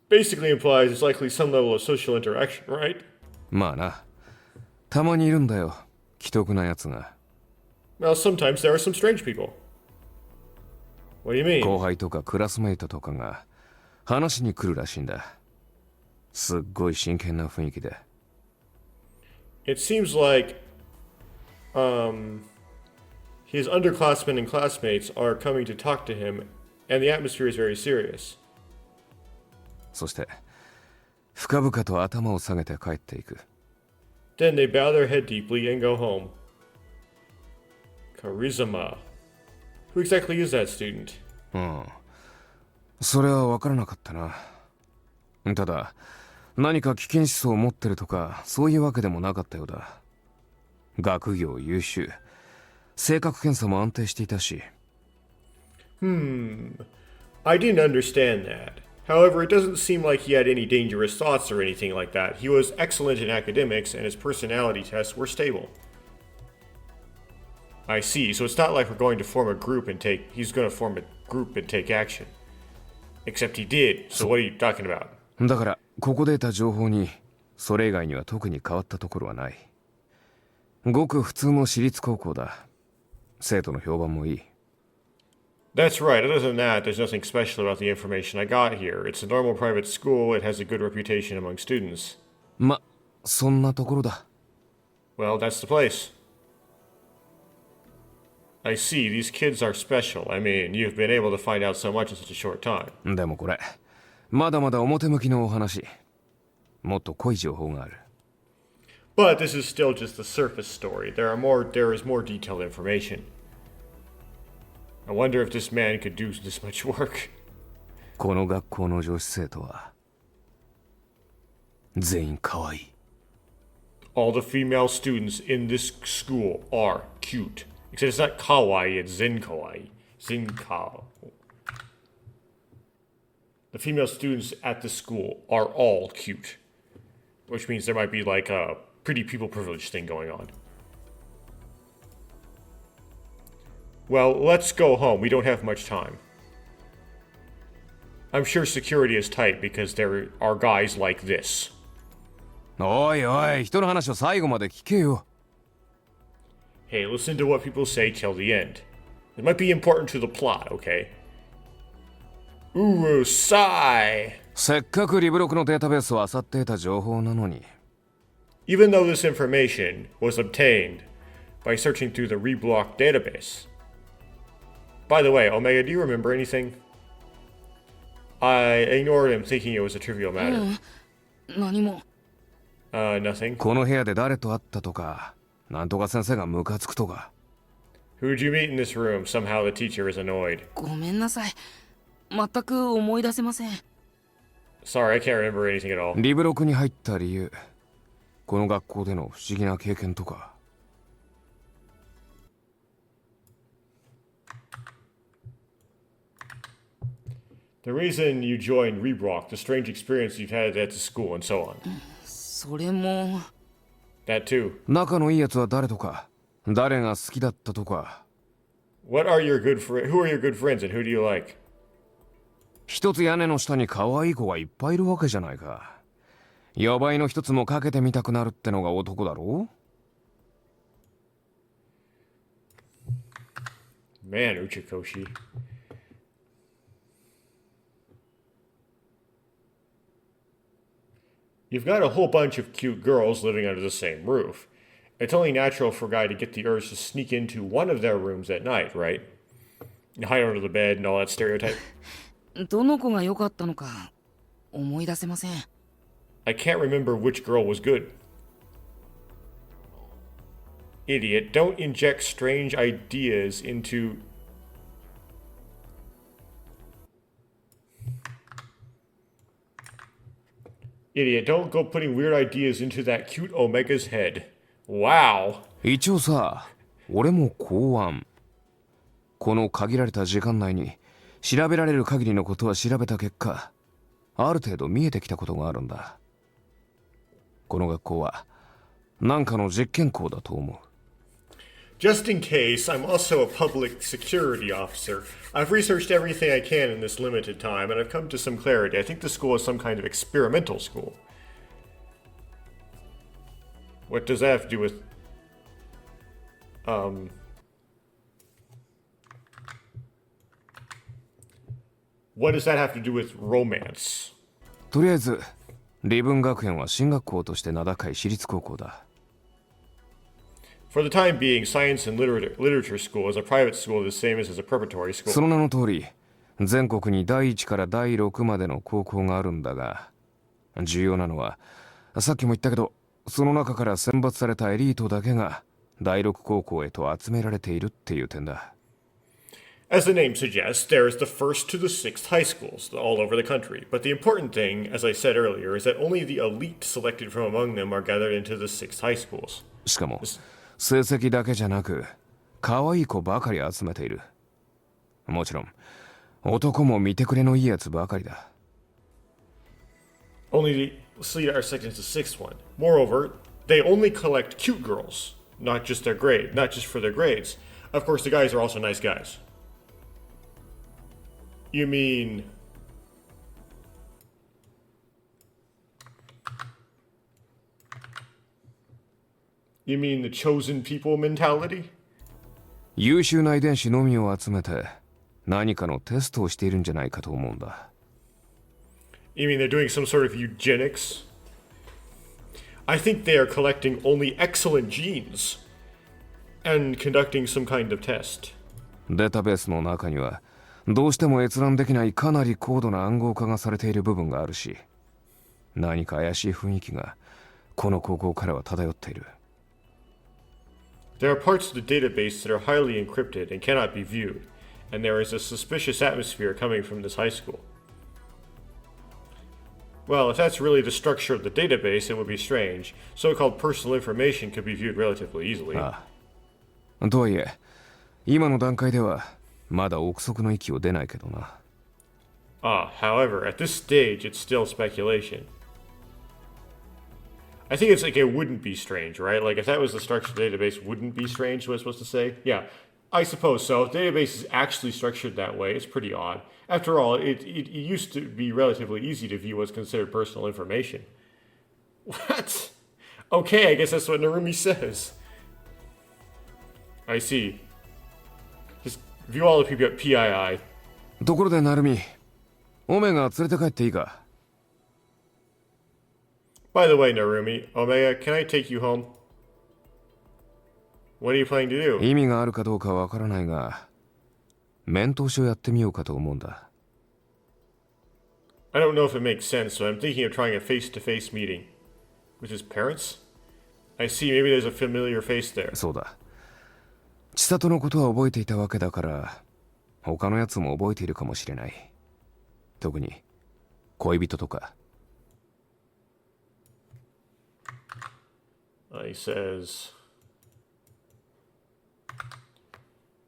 Basically implies there's likely some level of social interaction, right? まあな。たまにいるんだよ。奇特なやつが。Well, sometimes there are some strange people. What do you mean? 後輩とかクラスメイトとかが話しに来るらしいんだ。すっごい真剣な雰囲気で。It seems like his underclassmen and classmates are coming to talk to him, and the atmosphere is very serious. そして深々と頭を下げて帰っていく。 Then they bow their head deeply and go home. Charisma. Who exactly is that student? それは分からなかったな。ただ何か危険思想を持ってるとかそういうわけでもなかったようだ。学業優秀、性格検査も安定していたし。 I didn't understand that. However, it doesn't seem like he had any dangerous thoughts or anything like that. He was excellent in academics and his personality tests were stable. I see. So it's not like we're going to form a group and he's going to form a group and take action. Except he did. So what are you talking about? だからここで得た情報にそれ以外には特に変わったところはない。ごく普通の私立高校だ。生徒の評判もいい。 That's right. Other than that, there's nothing special about the information I got here. It's a normal private school. It has a good reputation among students. ま、そんなところだ。 Well, that's the place. I see. These kids are special. I mean, you've been able to find out so much in such a short time. でもこれまだまだ表向きのお話。もっと濃い情報がある。 But this is still just the surface story. There is more detailed information. I wonder if this man could do this much work. この学校の女子生徒は全員可愛い。 All the female students in this school are cute. Except it's not kawaii, it's zen kawaii. Zen kawaii. The female students at the school are all cute. Which means there might be like a pretty people privilege thing going on. Well, let's go home. We don't have much time. I'm sure security is tight because there are guys like this. おいおい、人の話を最後まで聞けよ。 Hey, listen to what people say till the end. It might be important to the plot, okay? Urusai! せっかくリブロクのデータベースを漁っていた情報なのに。 Even though this information was obtained by searching through the reblock database. By the way, Omega, do you remember anything? I ignored him thinking it was a trivial matter. 何も。Nothing. この部屋で誰と会ったとか、なんとか先生がムカつくとか。 Who'd you meet in this room? Somehow the teacher is annoyed. ごめんなさい。全く思い出せません。Sorry, I can't remember anything at all. リブロクに入った理由。この学校での不思議な経験とか。 The reason you joined Rebrock, the strange experience you've had at the school, and so on. それも。 That too. 仲のいいやつは誰とか、誰が好きだったとか。 Who are your good friends and who do you like? 一つ屋根の下に可愛い子がいっぱいいるわけじゃないか。予売の一つもかけてみたくなるってのが男だろう。 Man, Uchikoshi. You've got a whole bunch of cute girls living under the same roof. It's only natural for a guy to get the urge to sneak into one of their rooms at night, right? Hide under the bed and all that stereotype. どの子が良かったのか思い出せません。I can't remember which girl was good. Idiot, don't inject strange ideas into... Idiot, don't go putting weird ideas into that cute Omega's head. Wow. 一応さ、俺も公安。この限られた時間内に調べられる限りのことは調べた結果、ある程度見えてきたことがあるんだ。この学校は何かの実験校だと思う。Just in case, I'm also a public security officer. I've researched everything I can in this limited time, and I've come to some clarity. I think the school is some kind of experimental school. What does that have to do with... What does that have to do with romance? とりあえず、リブン学園は進学校として名高い私立高校だ。For the time being, science and literature school is a private school the same as a preparatory そ school. の名の通り、全国に第1から第6までの高校があるんだが、重要なのは、さっきも言ったけど、その中から選抜されたエリートだけが第6高校へと集められているっていう点だ。As the name suggests, there is the first to the sixth high schools all over the country. But the important thing, as I said earlier, is that only the elite selected from among them are gathered into the sixth high schools. しかも、成績だけじゃなく、可愛い子ばかり集めている。もちろん、男も見てくれのいいやつばかりだ。Only the elite are selected into the sixth one. Moreover, they only collect cute girls, not just for their grades. Of course, the guys are also nice guys. You mean... You mean the chosen people mentality? 優秀な遺伝子のみを集めて、何かのテストをしているんじゃないかと思うんだ。You mean they're doing some sort of eugenics? I think they are collecting only excellent genes and conducting some kind of test. データベースの中には、どうしても閲覧できないかなり高度な暗号化がされている部分があるし、何か怪しい雰囲気がこの高校からは漂っている。There are parts of the database that are highly encrypted and cannot be viewed, and there is a suspicious atmosphere coming from this high school. Well, if that's really the structure of the database, it would be strange. So-called personal information could be viewed relatively easily. ああ。とはいえ、今の段階ではまだ憶測の域を出ないけどな。However, at this stage, it's still speculation. I think it's like it wouldn't be strange, right? Like if that was the structure of the database, wouldn't be strange, what I was supposed to say? Yeah, I suppose so. If the database is actually structured that way, it's pretty odd. After all, it used to be relatively easy to view what's considered personal information. What? Okay, I guess that's what Narumi says. I see. Just view all the people at PII. ところでナルミ、オメガ連れて帰っていいか？ By the way, Narumi, Omega, can I take you home? What are you planning to do? 意味があるかどうかわからないが、面通しをやってみようかと思うんだ。I don't know if it makes sense, so I'm thinking of trying a face-to-face meeting. With his parents? I see, maybe there's a familiar face there. そうだ。千里のことは覚えていたわけだから、他のやつも覚えているかもしれない。特に、恋人とか。He says...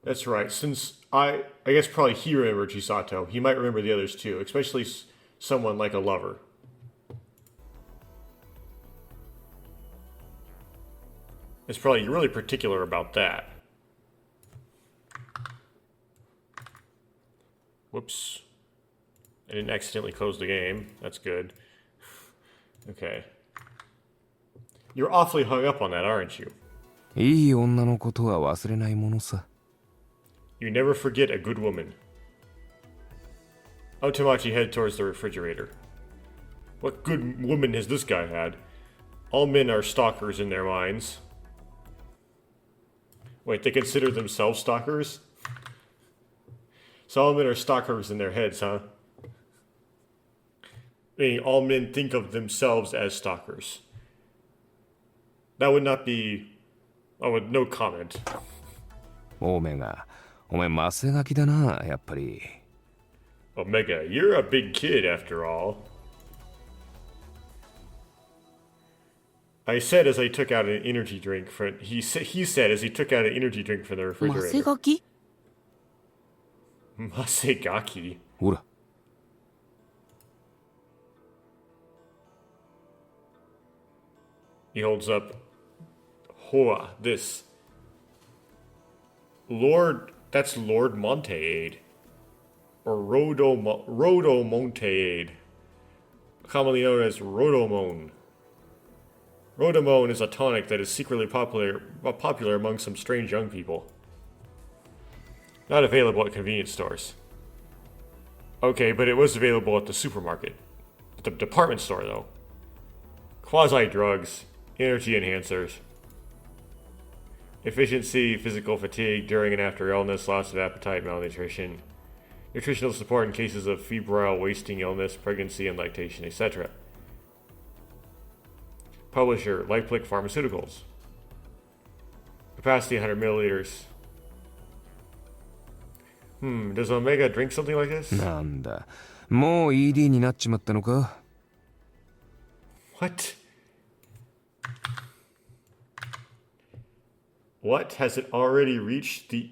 That's right, since I guess probably he remembered Chisato, he might remember the others too, especially someone like a lover. It's probably really particular about that. Whoops. I didn't accidentally close the game. That's good. Okay. You're awfully hung up on that, aren't you? いい女のことは忘れないものさ。You never forget a good woman. Otamachi head towards the refrigerator. What good woman has this guy had? All men are stalkers in their minds. Wait, they consider themselves stalkers? So all men are stalkers in their heads, huh? Meaning all men think of themselves as stalkers. That would not be... Oh, no comment. オメガ、お前マセガキだな、やっぱり。Omega, you're a big kid after all. I said as I took out an energy drink from... He said as he took out an energy drink from the マセ refrigerator. ガキ Masegaki. ほら。He holds up... Hoa, this. Lord... That's Lord Monteade. Or Rhodomonteade. Commonly known as Rhodomone. Rhodomone is a tonic that is secretly popular among some strange young people. Not available at convenience stores. Okay, but it was available at the supermarket. At the department store, though. Quasi-drugs. Energy enhancers. efficiency, physical fatigue during and after illness, loss of appetite, malnutrition, nutritional support in cases of febrile wasting illness, pregnancy and lactation, etc. Publisher, Lifelink Pharmaceuticals. Capacity 100 milliliters. Does Omega drink something like this? なんだ、もう ED になっちまったのか？ What? What? Has it already reached the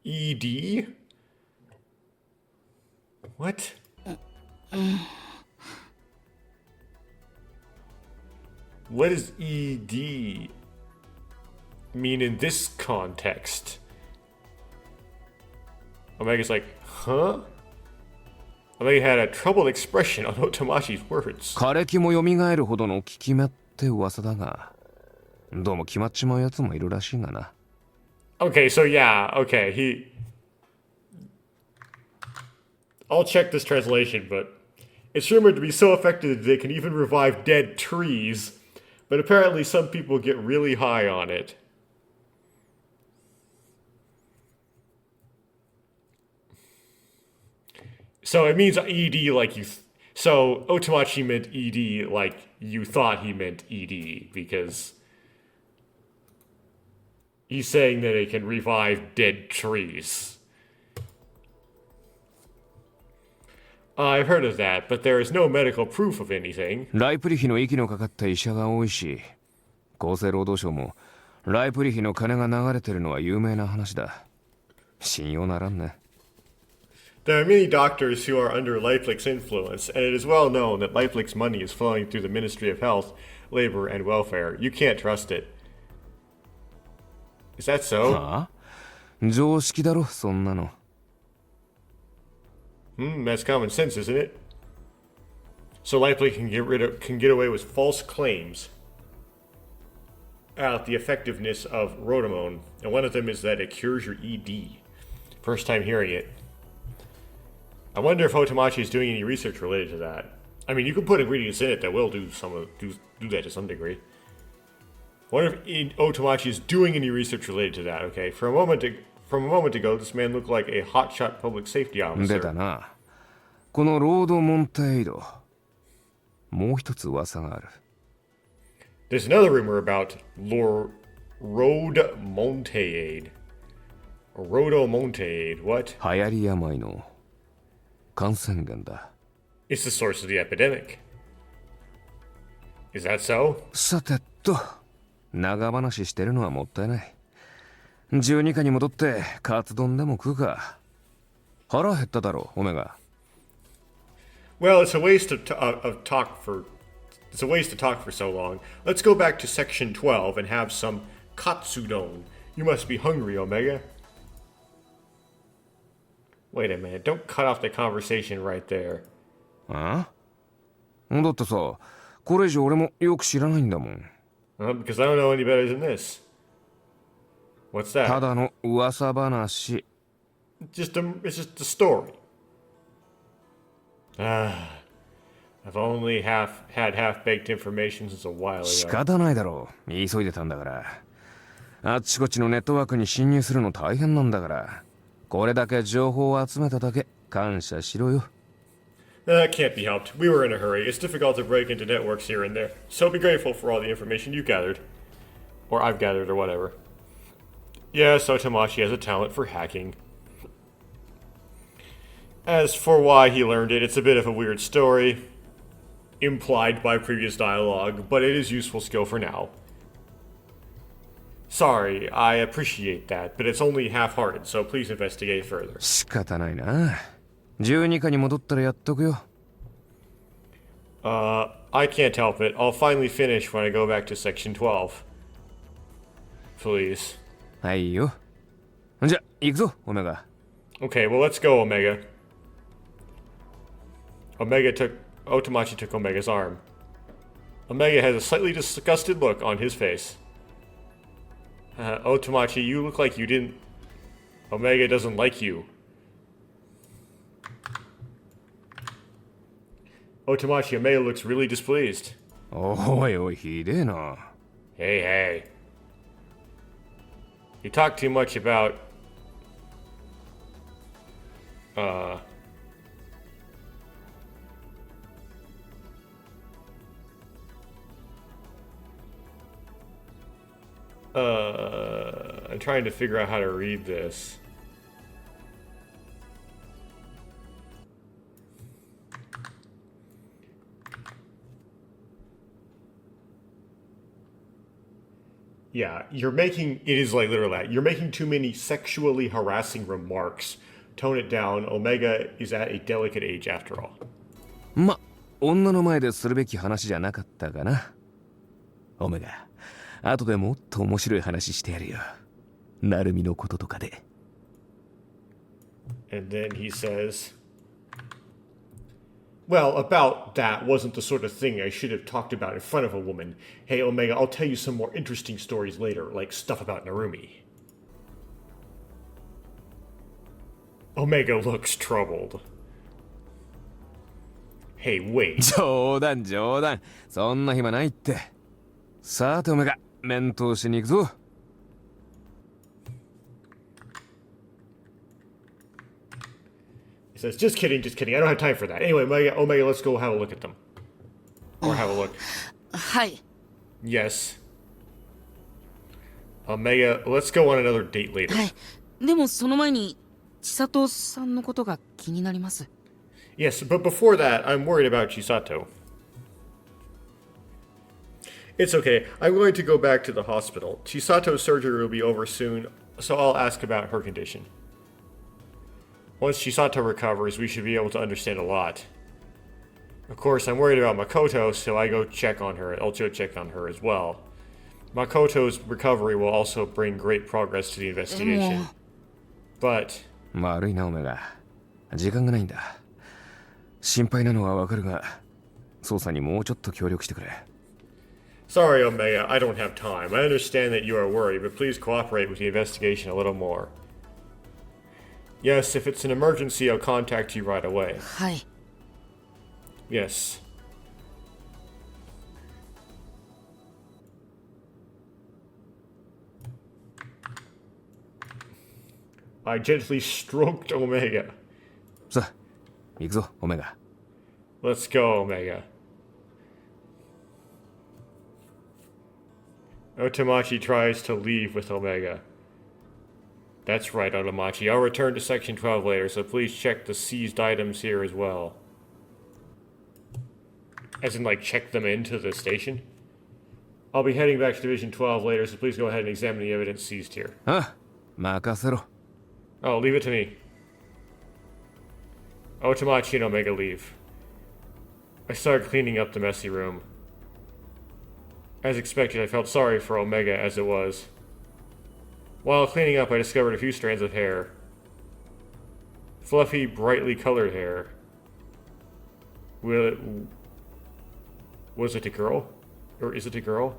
ED? What? What does ED mean in this context? Omega's like, huh? Omega had a troubled expression on Otamachi's words. 枯れ木も蘇るほどの効き目って噂だが、どうも決まっちまうやつもいるらしいがな。Okay, so yeah, okay, I'll check this translation, but it's rumored to be so effective that they can even revive dead trees, but apparently some people get really high on it. So it means ED like you... So Otamachi meant ED like you thought he meant ED, because he's saying that it can revive dead trees. I've heard of that, but there is no medical proof of anything. ライプリヒの息のかかった医者が多いし、厚生労働省もライプリヒの金が流れてるのは有名な話だ。信用ならんね。There are many doctors who are under Lifelik's influence, and it is well known that Lifelik's money is flowing through the Ministry of Health, Labor, and Welfare. You can't trust it. Is that so? はあ？常識だろ、そんなの。That's common sense, isn't it? So Lifelik can get away with false claims about the effectiveness of Rotamone, and one of them is that it cures your ED. First time hearing it. I wonder if Otamachi is doing any research related to that. I mean, you can put ingredients in it that will do that to some degree. I wonder if Otamachi is doing any research related to that. Okay, from a moment ago, this man looked like a hotshot public safety 出 officer. たな。このロード・モンテイド。もう一つ噂がある。There's another rumor about Road Monteade. Rodo Monteade. What? 流行り病の感染源だ。It's the source of the epidemic. Is that so? さてと、長話してるのはもったいない。12課に戻ってカツ丼でも食うか。腹減っただろ、オメガ。Well, it's a waste of talk for so long. Let's go back to section 12 and have some katsudon. You must be hungry, Omega. Wait a minute, don't cut off the conversation right there. あ？だってさ、これ以上俺もよく知らないんだもん。Because I don't know any better than this. What's た that? だの噂話。It's just a story. I've only had half-baked information since a while 仕 ago. 方ないだろう。急いでたんだから。あっちこっちのネットワークに侵入するの大変なんだから。これだけ情報を集めただけ感謝しろよ。That can't be helped. We were in a hurry. It's difficult to break into networks here and there. So be grateful for all the information you gathered. Or I've gathered, or whatever. Yes, Otamachi has a talent for hacking. As for why he learned it, it's a bit of a weird story, implied by previous dialogue, but it is useful skill for now. Sorry, I appreciate that, but it's only half-hearted, so please investigate further. 仕方ないな。12課に戻ったらやっとくよ。I can't help it. I'll finally finish when I go back to section 12. Please. はいよ。じゃ、行くぞ、オメガ。Okay, well, let's go, Omega. Otamachi took Omega's arm. Omega has a slightly disgusted look on his face. Otamachi, you look like you didn't... Omega doesn't like you. Otamachi, Omega looks really displeased. おいおい、ひでえな。Hey, hey. You talk too much about... I'm trying to figure out how to read this. Yeah, you're making, it is like literally that. You're making too many sexually harassing remarks. Tone it down. Omega is at a delicate age after all. ま、女の前でするべき話じゃなかったかな。オメガ、後でもっと面白い話してやるよ。ナルミのこととかで。And then he says, well, about that wasn't the sort of thing I should have talked about in front of a woman. Hey, Omega, I'll tell you some more interesting stories later, like stuff about Narumi. Omega looks troubled. Hey, wait. 冗談冗談。そんな暇ないって。さてオメガ、面通しに行くぞ。He says, just kidding, just kidding. I don't have time for that. Anyway, Omega, let's go have a look at them. Or have a look. はい。 Yes. Omega, let's go on another date later. はい。でもその前に、千里さんのことが気になります。Yes, but before that, I'm worried about Chisato. It's okay. I'm going to go back to the hospital. Chisato's surgery will be over soon, so I'll ask about her condition. Once Chisato recovers, we should be able to understand a lot. Of course, I'm worried about Makoto, so I go check on her. I'll go check on her as well. Makoto's recovery will also bring great progress to the investigation. But... 悪いなオメガ。時間がないんだ。心配なのはわかるが、捜査にもうちょっと協力してくれ。Sorry, Omega, I don't have time. I understand that you are worried, but please cooperate with the investigation a little more. Yes, if it's an emergency, I'll contact you right away. はい。Yes. I gently stroked Omega. さあ、行くぞ、オメガ。Let's go, Omega. Otomachi tries to leave with Omega. That's right, Otomachi. I'll return to Section 12 later, so please check the seized items here as well. As in, like, check them into the station? I'll be heading back to Division 12 later, so please go ahead and examine the evidence seized here. あ、任せろ。 Oh, leave it to me. Otomachi and Omega leave. I started cleaning up the messy room. As expected, I felt sorry for Omega as it was. While cleaning up, I discovered a few strands of hair. Fluffy, brightly colored hair. Was it a girl? Or is it a girl?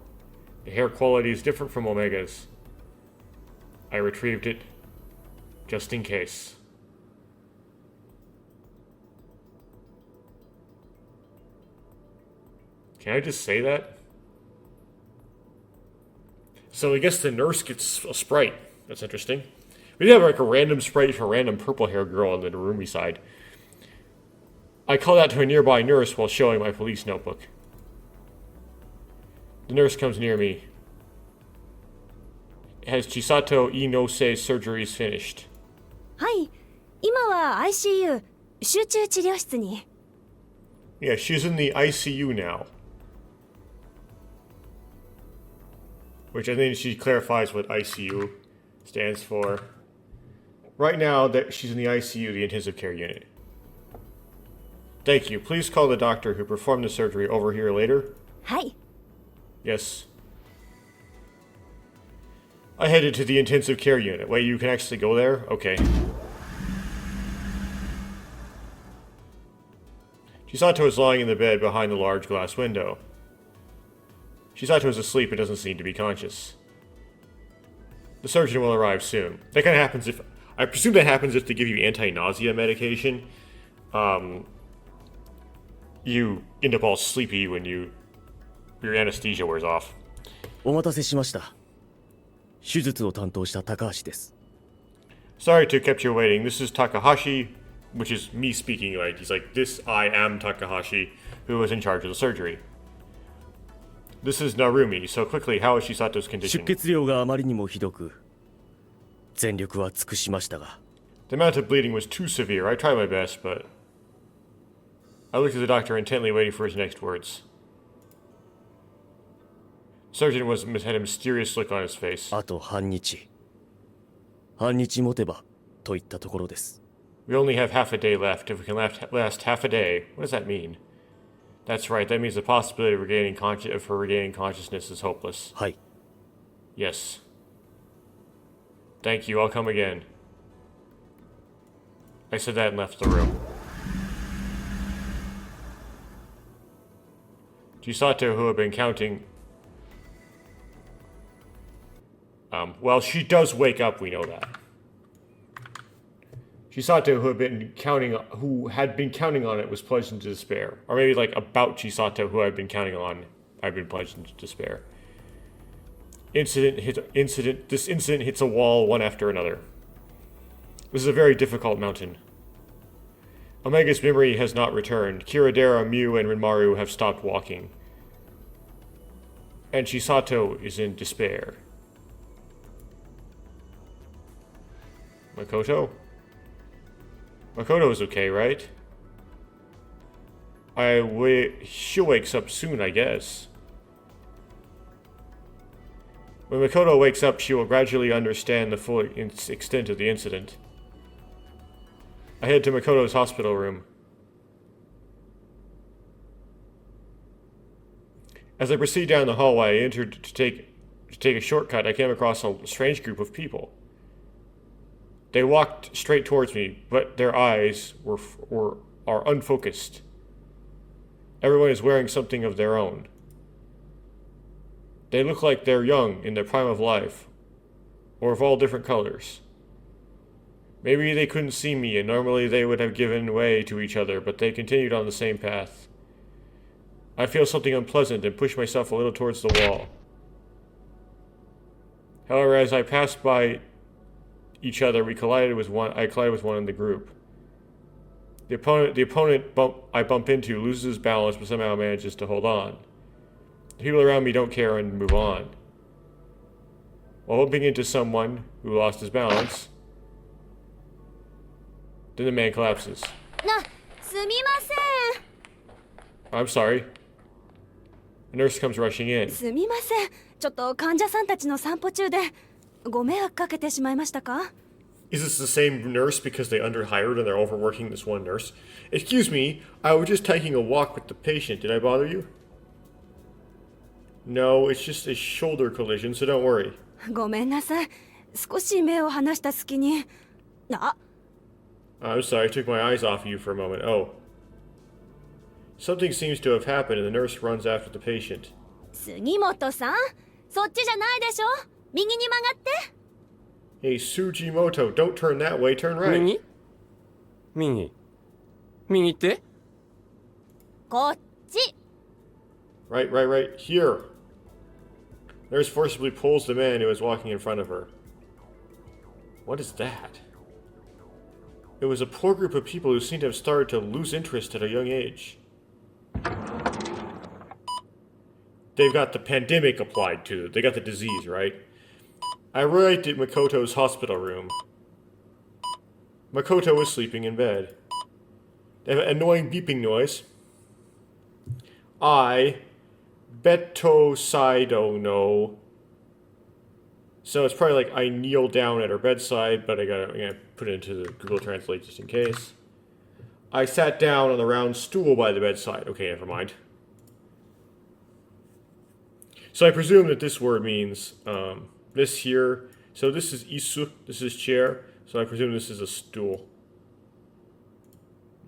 The hair quality is different from Omega's. I retrieved it, just in case. Can I just say that? So I guess the nurse gets a sprite. That's interesting. We did have like a random sprite for a random purple hair girl on the Narumi side. I called out to a nearby nurse while showing my police notebook. The nurse comes near me. Has Chisato Inose's surgeries finished? はい、今は ICU 集中治療室に。 Yeah, she's in the ICU now. Which I think she clarifies what ICU stands for. Right now, that she's in the ICU, the intensive care unit. Thank you. Please call the doctor who performed the surgery over here later. はい。 Yes. I headed to the intensive care unit. Wait, you can actually go there? Okay. Chisato is lying in the bed behind the large glass window. Chisato is asleep and doesn't seem to be conscious. The surgeon will arrive soon. That kind of happens if... I presume that happens if they give you anti-nausea medication. You end up all sleepy when your anesthesia wears off. お待たせしました。手術を担当した高橋です。Sorry to kept you waiting. This is Takahashi, which is me speaking. Like he's like, this I am Takahashi, who was in charge of the surgery. This is Narumi. So quickly, how is Chisato's 出 condition? 血量があまりにもひどく、全力は尽くしましたが、 The amount of bleeding was too severe. I tried my best, but I looked at the doctor intently, waiting for his next words. Surgeon had a mysterious look on his face. あと半日持てばといったところです。 We only have half a day left. If we can last half a day, what does that mean? That's right. That means the possibility of her regaining consciousness is hopeless. はい。 Yes. Thank you. I'll come again. I said that and left the room. Chisato, who had been counting... well, she does wake up, we know that. Chisato, who had been counting on it, was plunged into despair. Or maybe like about Chisato, who I'd been counting on, I'd been plunged into despair. This incident hits a wall one after another. This is a very difficult mountain. Omega's memory has not returned. Kiradera, Mew, and Rinmaru have stopped walking. And Chisato is in despair. Makoto? Makoto is okay, right? She wakes up soon, I guess. When Makoto wakes up, she will gradually understand the full extent of the incident. I head to Makoto's hospital room. As I proceed down the hallway, I entered to take a shortcut. I came across a strange group of people. They walked straight towards me, but their eyes are unfocused. Everyone is wearing something of their own. They look like they're young, in their prime of life, or of all different colors. Maybe they couldn't see me, and normally they would have given way to each other, but they continued on the same path. I feel something unpleasant and push myself a little towards the wall. However, as I passed by each other, I collided with one in the group. The opponent I bump into loses his balance, but somehow manages to hold on. The people around me don't care and move on. While bumping into someone who lost his balance, then the man collapses. すみませ I'm sorry. A nurse comes rushing in. んすみません、ちょっと患者さんたちの散歩中でご迷惑かけてしまいましたか？ Is this the same nurse because they underhired and they're overworking this one nurse? Excuse me, I was just taking a walk with the patient. Did I bother you? No, it's just a shoulder collision, so don't worry. ごめんなさい、少し目を離した隙に。I'm sorry, I took my eyes off of you for a moment. Oh. Something seems to have happened and the nurse runs after the patient. 杉本さん、そっちじゃないでしょ。右に曲がって。Hey, Sujimoto, don't turn that way, turn right. 右って？こっち。 Right, here. Nurse forcibly pulls the man who is walking in front of her. What is that? It was a poor group of people who seemed to have started to lose interest at a young age. They've got the pandemic applied to them. They got the disease, right? I arrived at Makoto's hospital room. Makoto was sleeping in bed. They have an annoying beeping noise. I Beto Saido no. So it's probably like I kneel down at her bedside, but I'm gonna put it into the Google Translate just in case. I sat down on the round stool by the bedside. Okay, never mind. So I presume that this word means this here. So this is isu, this is chair. So I presume this is a stool.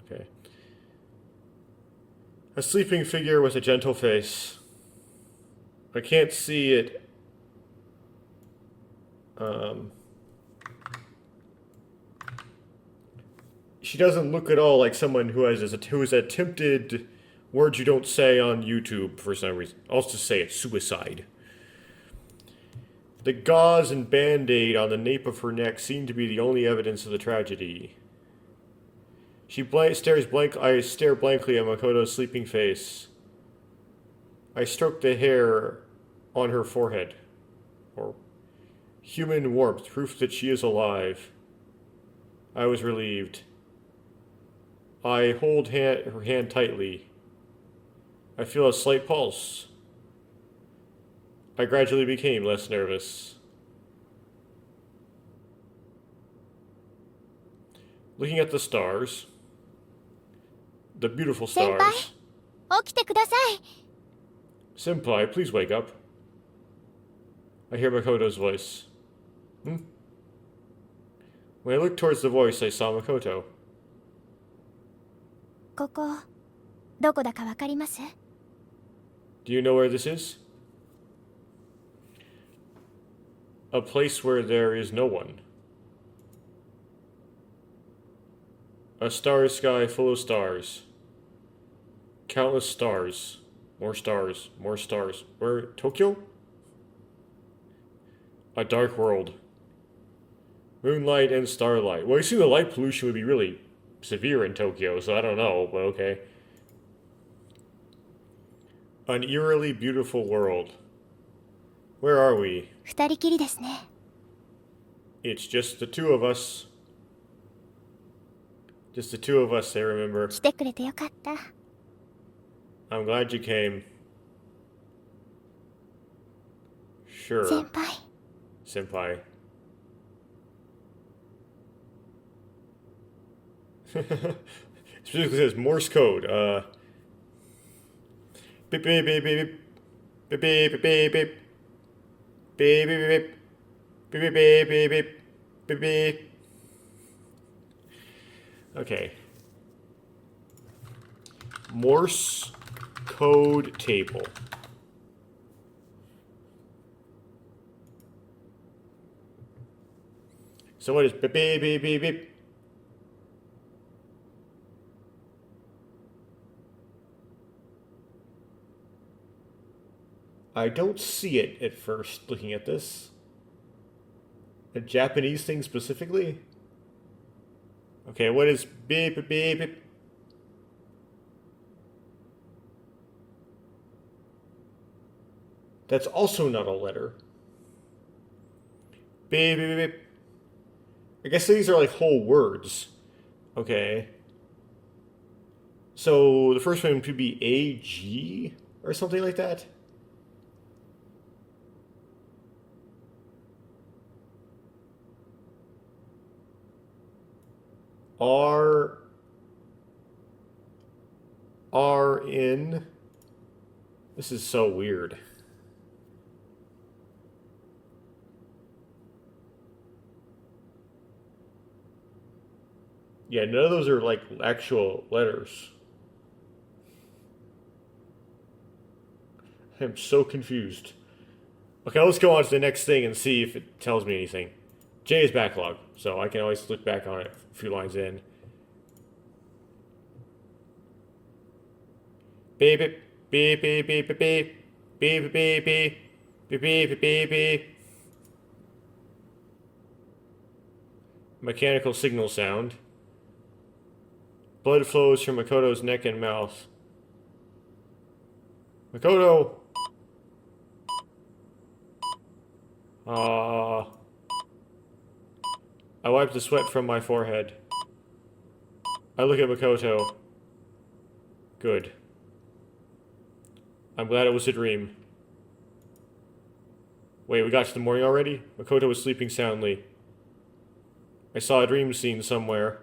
Okay. A sleeping figure with a gentle face. I can't see it. She doesn't look at all like someone who has attempted words you don't say on YouTube for some reason. I'll just say it's suicide. The gauze and band-aid on the nape of her neck seem to be the only evidence of the tragedy. I stare blankly at Makoto's sleeping face. I stroke the hair on her forehead. Or human warmth, proof that she is alive. I was relieved. I hold her hand tightly. I feel a slight pulse. I gradually became less nervous. Looking at the stars. The beautiful stars. 起きてください。 Senpai, please wake up. I hear Makoto's voice. When I looked towards the voice, I saw Makoto. ここ、どこだかわかります？ Do you know where this is? A place where there is no one. A starry sky full of stars. Countless stars. More stars. More stars. Where? Tokyo? A dark world. Moonlight and starlight. Well, you see, the light pollution would be really severe in Tokyo, so I don't know, but okay. An eerily beautiful world. Where are we? 二人きりですね。 It's just the two of us. Just the two of us, I remember. 来てくれてよかった。 I'm glad you came. Sure. 先輩。 Senpai. Specifically says Morse code. Beep beep beep beep beep beep beep beep beep beep beep beep beep beep beep beep beep. Okay. Morse code table. So what is beep beep beep beep beep? I don't see it at first looking at this. A Japanese thing specifically? Okay, what is beep beep beep beep? That's also not a letter. Beep beep beep. I guess these are like whole words. Okay. So the first one could be AG or something like that. R in. This is so weird. Yeah, none of those are like actual letters. I'm so confused. Okay, let's go on to the next thing and see if it tells me anything. J is backlog, so I can always look back on it a few lines in. Beep beep beep beep beep beep beep beep beep beep beep beep beep beep. Mechanical signal sound. Blood flows from Makoto's neck and mouth. Makoto! I wipe the sweat from my forehead. I look at Makoto. Good. I'm glad it was a dream. Wait, we got to the morning already? Makoto was sleeping soundly. I saw a dream scene somewhere.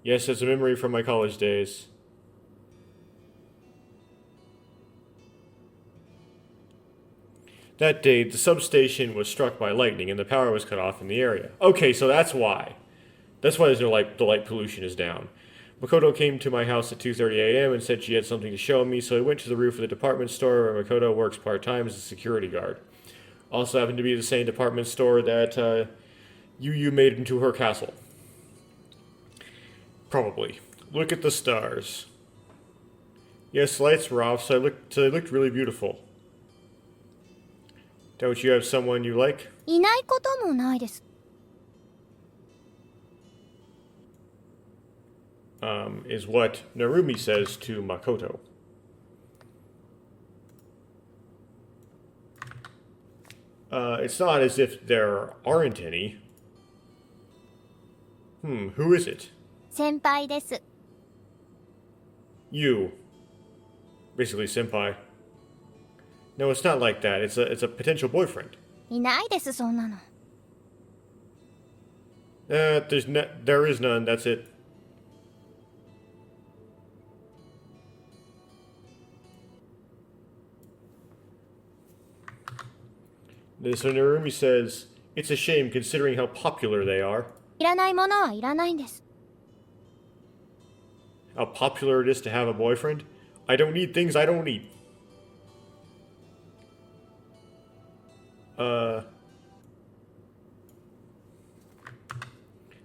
Yes, it's a memory from my college days. That day, the substation was struck by lightning and the power was cut off in the area. Okay, so that's why. That's why there's no light, the light pollution is down. Makoto came to my house at 2:30 a.m. and said she had something to show me, so I went to the roof of the department store where Makoto works part-time as a security guard. Also happened to be the same department store that Yu made into her castle. Probably. Look at the stars. Yes, lights were off, so they looked really beautiful. Don't you have someone you like? いないこともないです。Is what Narumi says to Makoto. It's not as if there aren't any. Who is it? 先輩です。 You. Basically, senpai. No, it's not like that. It's a potential boyfriend. いないです、そんなの。There is none. That's it. So Narumi says, it's a shame considering how popular they are. いらないものはいらないんです。 How popular it is to have a boyfriend? I don't need things I don't need.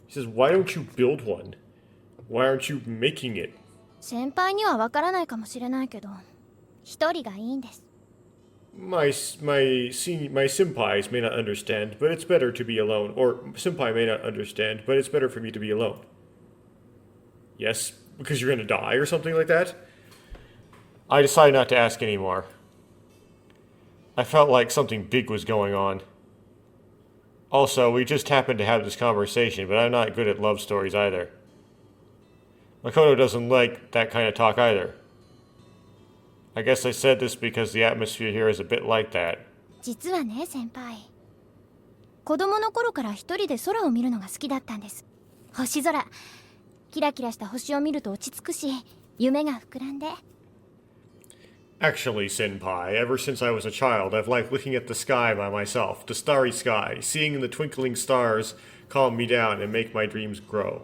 He says, why don't you build one? Why aren't you making it? 先輩にはわからないかもしれないけど、一人がいいんです。 My senpais may not understand, but it's better to be alone. Or senpai may not understand, but it's better for me to be alone. Yes, because you're gonna die or something like that? I decided not to ask anymore. I felt like something big was going on. Also, we just happened to have this conversation, but I'm not good at love stories either. Makoto doesn't like that kind of talk either. I guess I said this because the atmosphere here is a bit like that. 実はね、先輩。子供の頃から一人で空を見るのが好きだったんです。星空。キラキラした星を見ると落ち着くし、夢が膨らんで。Actually, senpai, ever since I was a child, I've liked looking at the sky by myself, the starry sky, seeing the twinkling stars calm me down and make my dreams grow.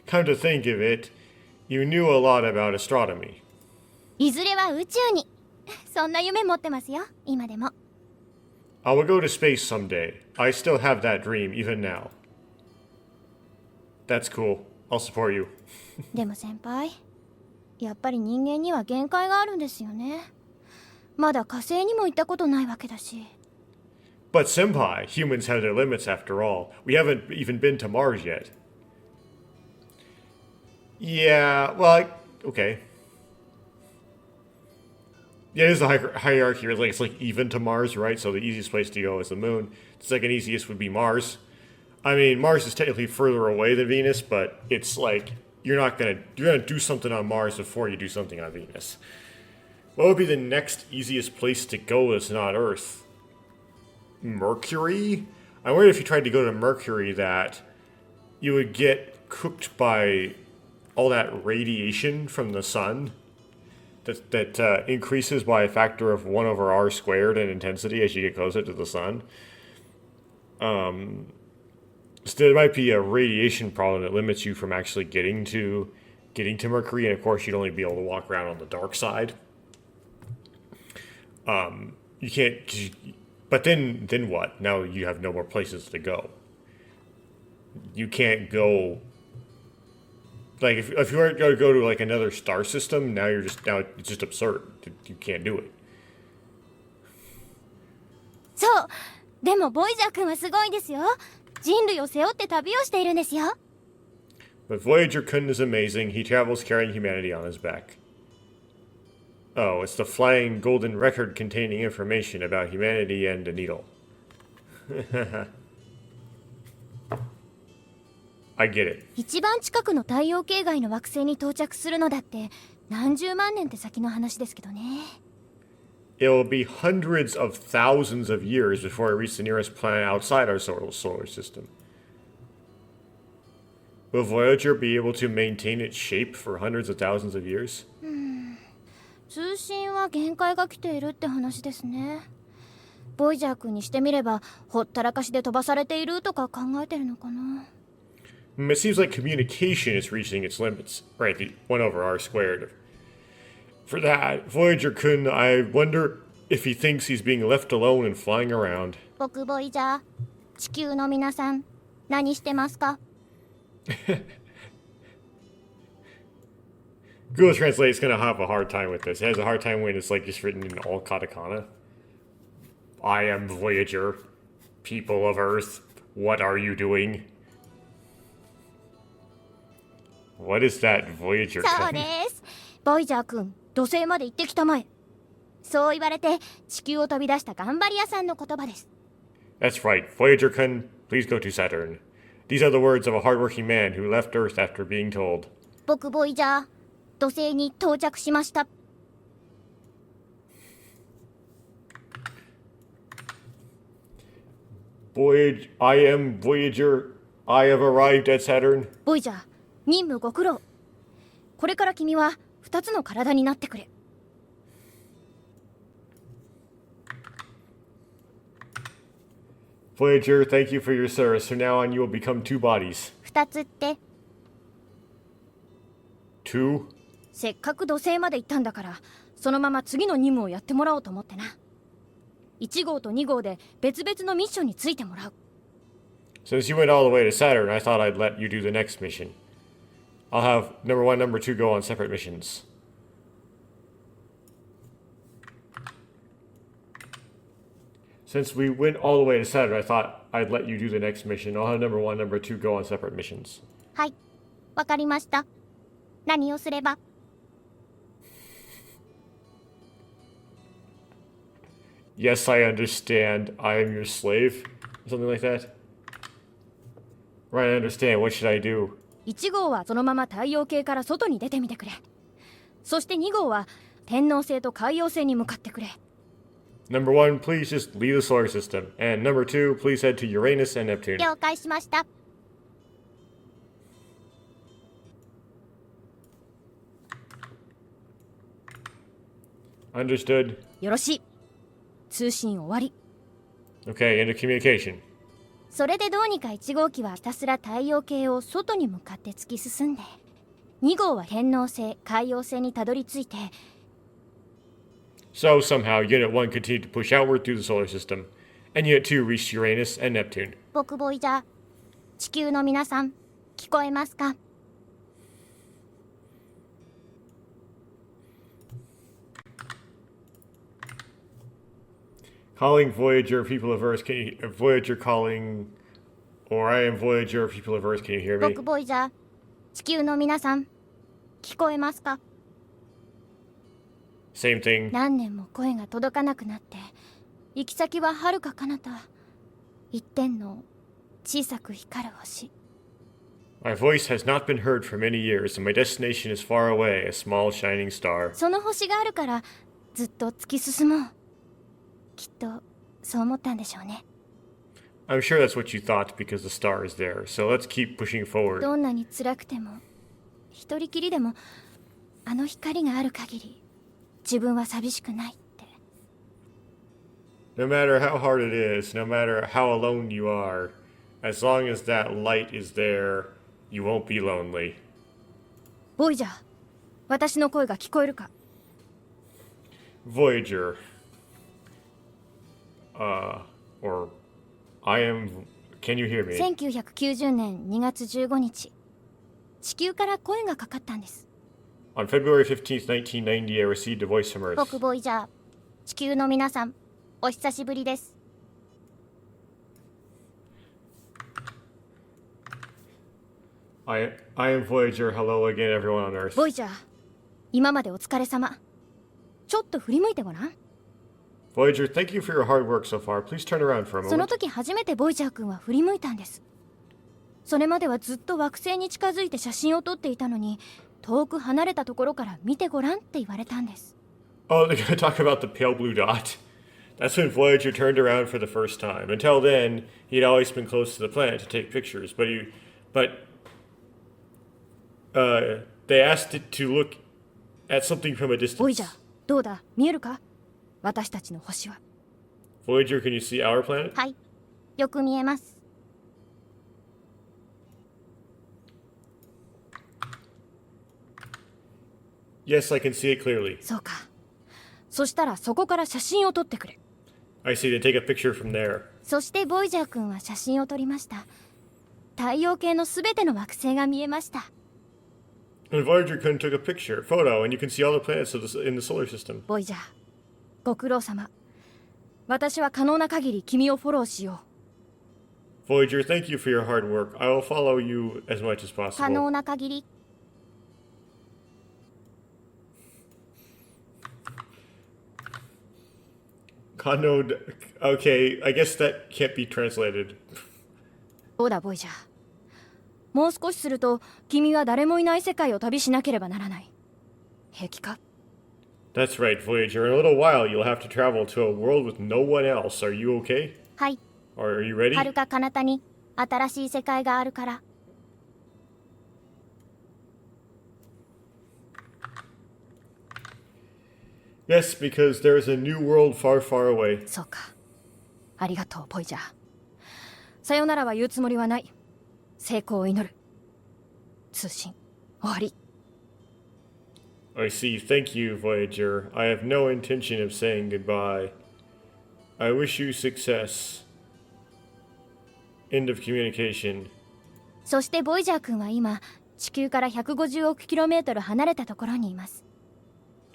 Come to think of it, you knew a lot about astronomy. いずれは宇宙に。そんな夢持ってますよ、今でも。I will go to space someday. I still have that dream, even now. That's cool. I'll support you. でも先輩、やっぱり人間には限界があるんですよね。まだ火星にも行ったことないわけだし。But senpai, humans have their limits after all. We haven't even been to Mars yet. Yeah, well, okay. Yeah, there's a hierarchy. It's like even to Mars, right? So the easiest place to go is the moon. The second easiest would be Mars. I mean, Mars is technically further away than Venus, but it's like you're gonna do something on Mars before you do something on Venus. What would be the next easiest place to go that's not Earth? Mercury? I wonder if you tried to go to Mercury that you would get cooked by all that radiation from the sun that increases by a factor of 1 over r squared in intensity as you get closer to the sun. So there might be a radiation problem that limits you from actually getting to Mercury, and of course you'd only be able to walk around on the dark side. You can't, but then what? Now you have no more places to go. You can't go. Like if you were to go to like another star system, now it's just absurd. You can't do it. そう。でもボイジャー君はすごいですよ。人類を背負って旅をしているんですよ。But Voyager-kun is amazing. He travels carrying humanity on his back. Oh, it's the flying golden record containing information about humanity and a needle. I get it. 一番近くの太陽系外の惑星に到着するのだって何十万年って先の話ですけどね。It will be hundreds of thousands of years before we reach the nearest planet outside our solar system. Will Voyager be able to maintain its shape for hundreds of thousands of years? 通信は限界が来ているって話ですね。ボイジャー君にしてみればほったらかしで飛ばされているとか考えてるのかな。It seems like communication is reaching its limits, right? The 1 over r squared. For that, Voyager-kun, I wonder if he thinks he's being left alone and flying around. 僕ボイジャー、地球の皆さん、何してますか？ Google Translate is gonna have a hard time with this. It has a hard time when it's like just written in all katakana. I am Voyager, people of Earth. What are you doing? What is that Voyager そう thing? ですボイジャー君土星まで行ってきたまえそう言われて地球を飛び出した頑張り屋さんの言葉です That's right, Voyager-kun, please go to Saturn. These are the words of a hardworking man who left Earth after being told. 僕ボイジャー土星に到着しました I am Voyager. I have arrived at Saturn. ボイジャー任務ご苦労これから君は2つの体になってくれ Voyager, thank you for your service. From now on, you will become two bodies. 2つって Two? せっかく土星まで行ったんだからそのまま次の任務をやってもらおうと思ってな1号と2号で別々のミッションについてもらう Since you went all the way to Saturn, I thought I'd let you do the next mission. I'll have number 1, number 2 go on separate missions. Since we went all the way to Saturn, I thought I'd let you do the next mission. I'll have number 1, number 2 go on separate missions. はいわかりました何をすれば Yes, I understand. I am your slave. Something like that. Right, I understand. What should I do? 1号はそのまま太陽系から外に出てみてくれそして2号は天王星と海王星に向かってくれ Number 1, please just leave the solar system. And number 2, please head to Uranus and Neptune. 了解しました Understood. よろしい通信終わり Okay, into communication. それでどうにか1号機はひたすら太陽系を外に向かって突き進んで2号は天王星海王星にたどり着いて So somehow, Unit 1 continued to push outward through the solar system, and Unit 2 reached Uranus and Neptune. 僕ボイジャー地球の皆さん聞こえますか Calling Voyager, people of Earth, can you... Voyager calling... Or I am Voyager, people of Earth, can you hear me? 僕ボイジャー地球の皆さん聞こえますか Same thing. 何年も声が届かなくなって行き先は遥か彼方一点の小さく光る星 My voice has not been heard for many years, and my destination is far away, a small shining star. その星があるからずっと突き進もうきっとそう思ったんでしょうね I'm sure that's what you thought because the star is there, so let's keep pushing forward. どんなに辛くても一人きりでもあの光がある限り自分は寂しくないって No matter how hard it is, no matter how alone you are, as long as that light is there, you won't be lonely. ボイジャー私の声が聞こえるか Voyager. Or I am... Can you hear me? 1990年2月15日地球から声がかかったんです On February 15th, 1990, I received a voice from Earth. 僕ボイジャー地球の皆さんお久しぶりです I am Voyager. Hello again, everyone on Earth. ボイジャー今までお疲れ様ちょっと振り向いてごらん Voyager, thank you for your hard work so far. Please turn around for a その moment. 時初めてボイジャー君は振り向いたんですそれまではずっと惑星に近づいて写真を撮っていたのに遠く離れたところから見てごらんって言われたんです Oh, they're going to talk about the pale blue dot. That's when Voyager turned around for the first time. Until then, he'd always been close to the planet to take pictures, they asked it to look at something from a ボイジャ distance. ーどうだ見えるか私たちの星は Voyager, can you see our planet? はいよく見えます Yes, I can see it clearly. そうかそしたらそこから写真を撮ってくれ I see. Then take a picture from there. そしてボイジャー君は写真を撮りました太陽系のすべての惑星が見えました And Voyager Kun took a photo, and you can see all the planets in the solar system. ボイジャー、ご苦労様。私は可能な限り君をフォローしよう。 Voyager, thank you for your hard work. I will follow you as much as 可能 possible. な限り。 Okay, I guess that can't be translated. そうだ、ボイジャー。もう少しすると君は誰もいない世界を旅しなければならない。平気か？ That's right, Voyager. In a little while, you'll have to travel to a world with no one else. Are you okay? はい。 Or are you ready? 遥か彼方に新しい世界があるから。 Yes, because there is a new world far, far away. そうか。ありがとう、ボイジャー。さよならは言うつもりはない。成功を祈る。通信終わり。 I see. Thank you, Voyager. I have no intention of saying goodbye. I wish you success. End of communication. そしてボイジャー君は今地球から150億キロメートル離れたところにいます。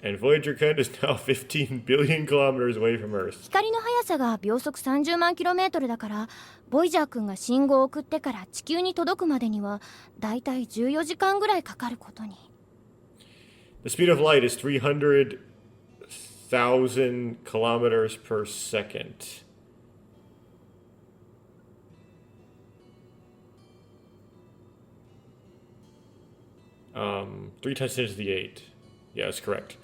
And Voyager Kun is now 15 billion kilometers away from Earth. 光の速さが秒速30万キロメートルだから、ボイジャー君が信号を送ってから地球に届くまでにはだいたい14時間ぐらいかかることに。 The speed of light is 300,000 kilometers per second. Three times 10 to the 8. Yeah, that's correct.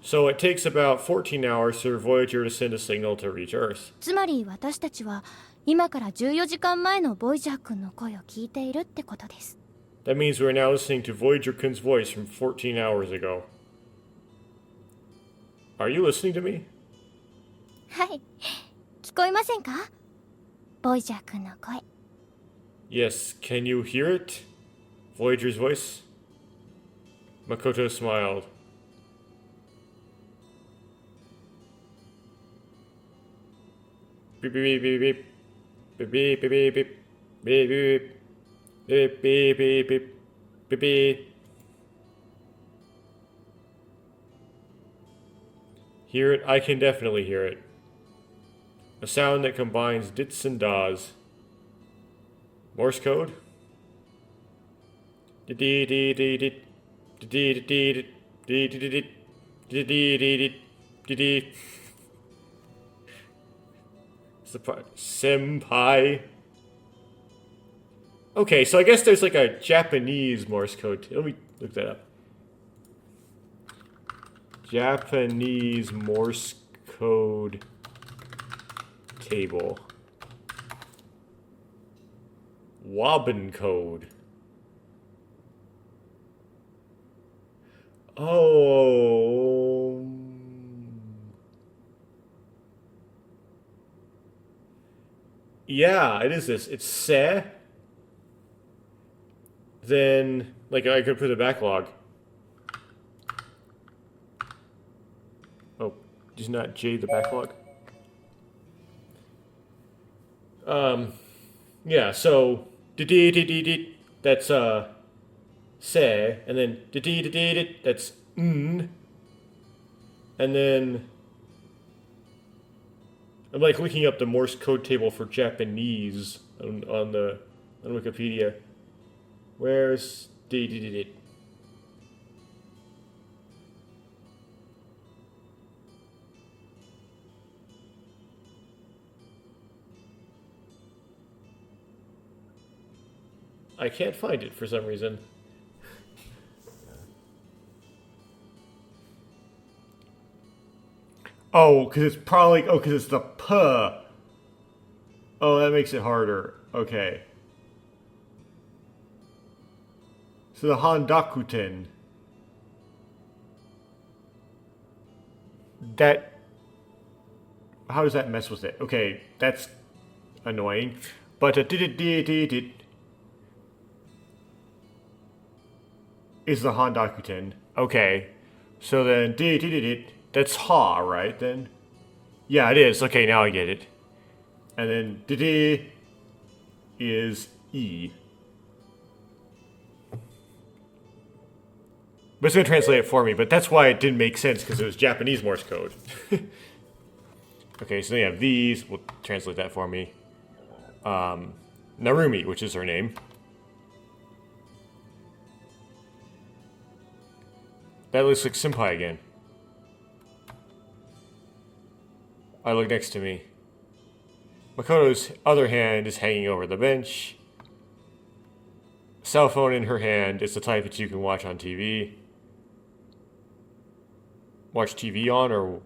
So it takes about 14 hours for Voyager to send a signal to reach Earth. つまり私たちは今から14時間前のボイジャー君の声を聞いているってことです。 That means we're now listening to Voyager Kun's voice from 14 hours ago. Are you listening to me? はい。聞こえませんか？ボイジャー君の声。 Yes, can you hear it? Voyager's voice? Makoto smiled. Beep beep beep beep beep beep beep beep beep beep beep beep beep beep beep beep. Hear it? I can definitely hear it. A sound that combines dits and das. Morse code? Senpai. Okay, so I guess there's like a Japanese Morse code. Let me look that up. Japanese Morse code table. Wobbin code. Oh. Yeah, it is this. It's se. Then, like, I could put a backlog. Oh, is not J the backlog? Yeah, so, that's, se, and then, that's, and then, I'm like looking up the Morse code table for Japanese on Wikipedia. Where's I can't find it for some reason. Oh, because it's probably... Oh, because it's the P. Oh, that makes it harder. Okay. So the Handakuten. That... How does that mess with it? Okay, that's annoying. But is the Handakuten. Okay. So then that's ha, right then? Yeah, it is. Okay, now I get it. And then is e. But it's going to translate it for me, but that's why it didn't make sense, because it was Japanese Morse code. Okay, so then you have these. We'll translate that for me. Narumi, which is her name. That looks like Senpai again. I look next to me. Makoto's other hand is hanging over the bench. Cell phone in her hand is the type that you can watch on TV. Watch TV on, or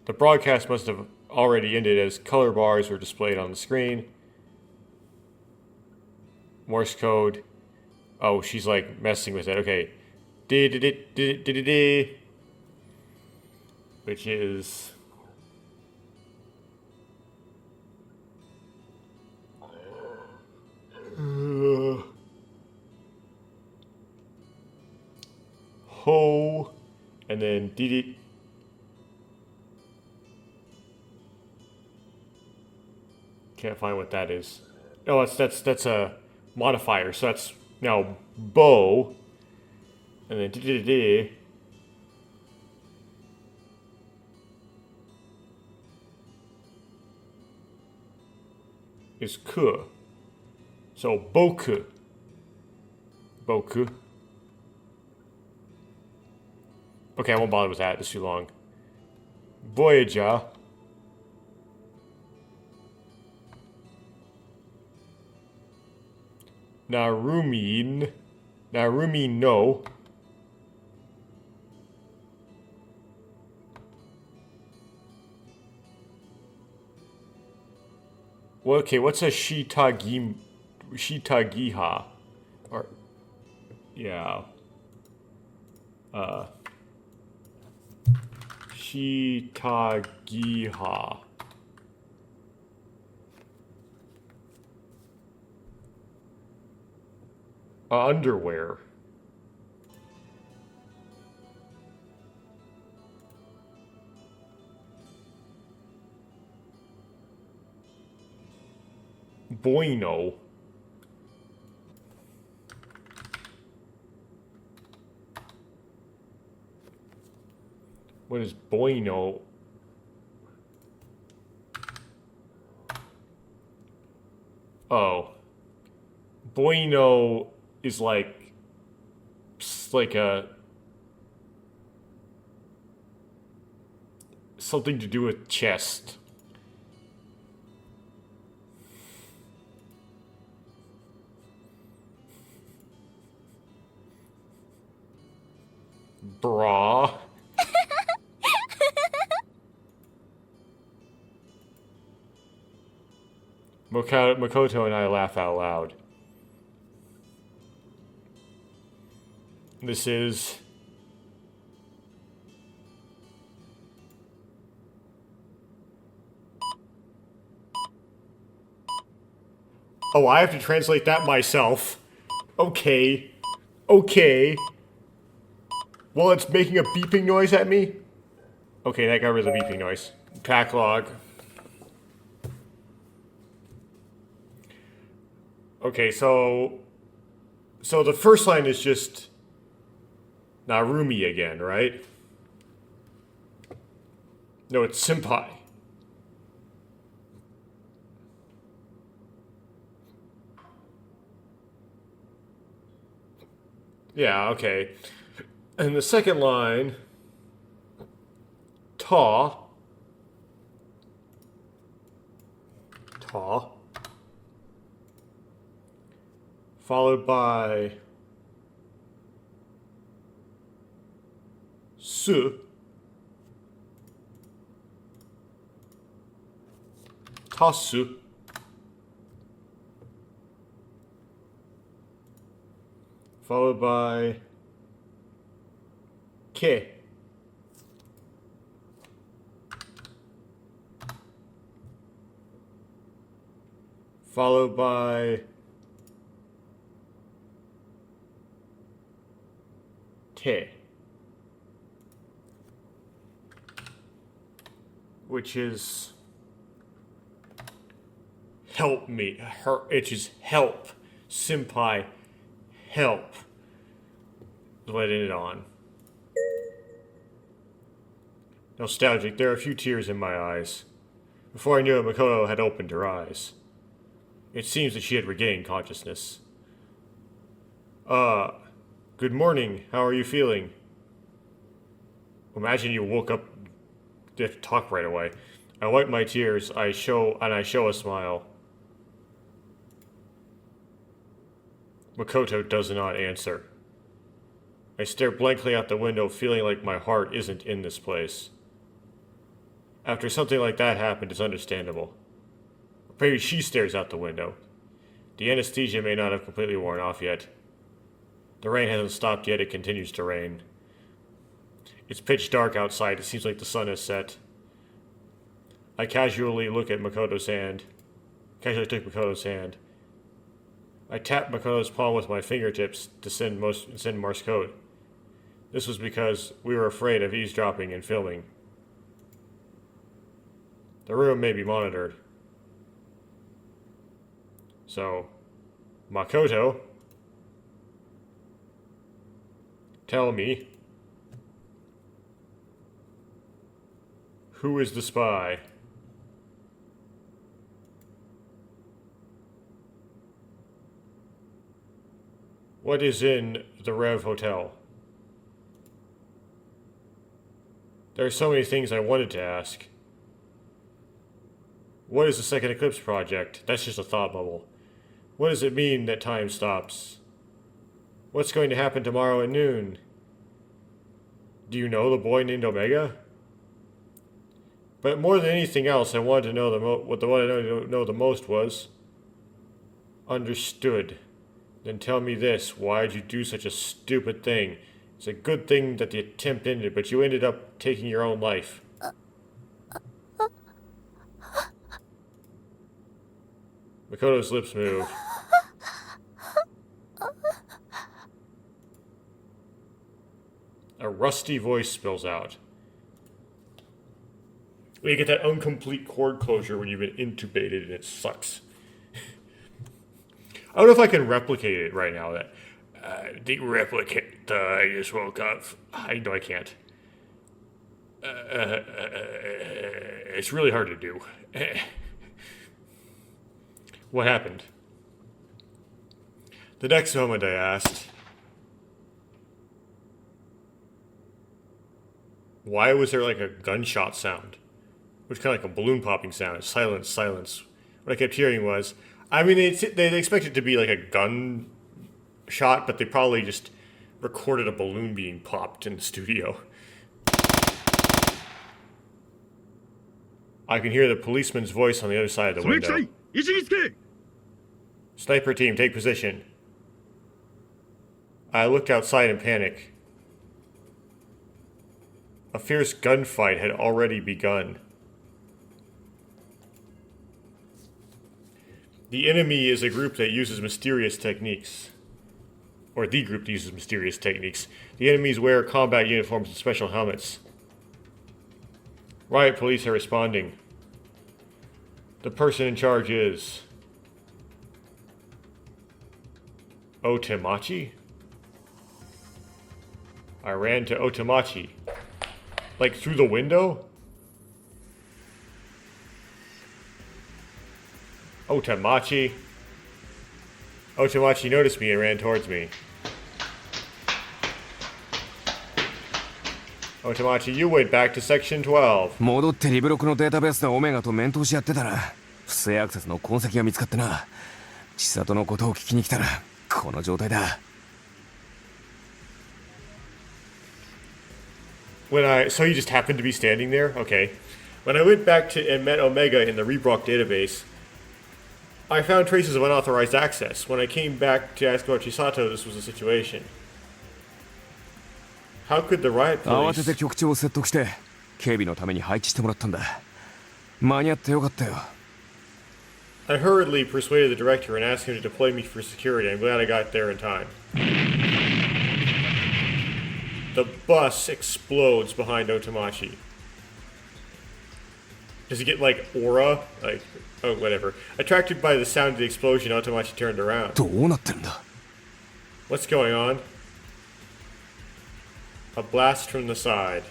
the broadcast must have already ended as color bars were displayed on the screen. Morse code. Oh, she's like messing with it. Okay. Which is ho, and then did. Can't find what that is. Oh, that's a modifier. So that's now bow, and then is ku. So boku. Boku. Okay, I won't bother with that. It's too long. Voyager. Narumi no. Well, okay, what's a shitagiha? Or, yeah. Shitagiha. Underwear. Bueno. What is bueno? Oh. Bueno is like a something to do with chest. Bra. Makoto and I laugh out loud. This is oh, I have to translate that myself. Okay. Okay. Well, it's making a beeping noise at me. Okay, that got rid of the beeping noise. Pack log. Okay, so the first line is just Narumi again, right? No, it's senpai. Yeah, okay. And the second line, ta, followed by su, tasu, followed by ke, followed by te, which is help me. It is help. Senpai, help. what it ended on. Nostalgic, there are a few tears in my eyes. Before I knew it, Makoto had opened her eyes. It seems that she had regained consciousness. Good morning. How are you feeling? Imagine you woke up, you have to talk right away. I wipe my tears, I show a smile. Makoto does not answer. I stare blankly out the window, feeling like my heart isn't in this place. After something like that happened, it's understandable. Maybe she stares out the window. The anesthesia may not have completely worn off yet. The rain hasn't stopped yet, it continues to rain. It's pitch dark outside, it seems like the sun has set. I casually look at Makoto's hand. Casually take Makoto's hand. I tap Makoto's palm with my fingertips to send Morse code. This was because we were afraid of eavesdropping and filming. The room may be monitored. So, Makoto, tell me, who is the spy? What is in the Rev Hotel? There are so many things I wanted to ask. What is the Second Eclipse Project? That's just a thought bubble. What does it mean that time stops? What's going to happen tomorrow at noon? Do you know the boy named Omega? But more than anything else, I wanted to know what I wanted to know the most was... Understood. Then tell me this, why'd you do such a stupid thing? It's a good thing that the attempt ended, but you ended up taking your own life. Makoto's lips move. A rusty voice spills out. You get that incomplete cord closure when you've been intubated and it sucks. I don't know if I can replicate it right now. I just woke up. I know I can't. It's really hard to do. What happened? The next moment I asked, why was there like a gunshot sound? Which kind of like a balloon popping sound. Silence, silence. What I kept hearing was, I mean, they expect it to be like a gun shot, but they probably just recorded a balloon being popped in the studio. I can hear the policeman's voice on the other side of the window. Sniper team, take position. I looked outside in panic. A fierce gunfight had already begun. The enemy is a group that uses mysterious techniques. Or the group that uses mysterious techniques. The enemies wear combat uniforms and special helmets. Riot police are responding. The person in charge is... Otemachi? I ran to Otemachi. Like through the window? Otemachi. Otemachi noticed me and ran towards me. Otemachi, you went back to section 12. 戻ってリブロクのデータベースでオメガと面通しやってたら不正アクセスの痕跡が見つかってな千里のことを聞きに来たらこの状態だ So you just happened to be standing there? Okay. When I went back to and met Omega in the Rebrock database, I found traces of unauthorized access. When I came back to ask about Chisato, this was the situation. How could the riot 慌て police... て局長を説得して警備のために配置してもらったんだ間に合ってよかったよ I hurriedly persuaded the director and asked him to deploy me for security. I'm glad I got there in time. The bus explodes behind Otemachi. Does he get like aura? Like, oh, whatever. Attracted by the sound of the explosion, Otemachi turned around. どうなってるんだ What's going on? A blast from the side.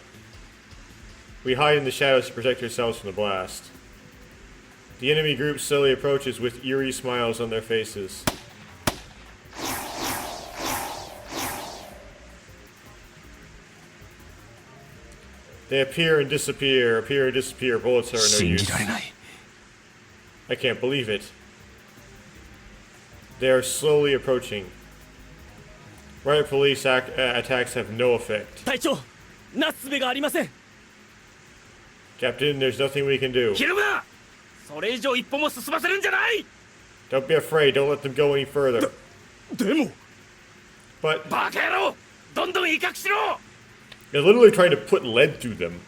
We hide in the shadows to protect ourselves from the blast. The enemy group slowly approaches with eerie smiles on their faces. They appear and disappear, bullets are no 信 use. じられない I can't believe it. They are slowly approaching. Riot police attacks have no effect. 隊長なすすべがありません Captain, there's nothing we can do. ひるむなそれ以上一歩も進ませるんじゃない Don't be afraid, don't let them go any further. でも But バカ野郎どんどん威嚇しろ they're literally trying to put lead through them.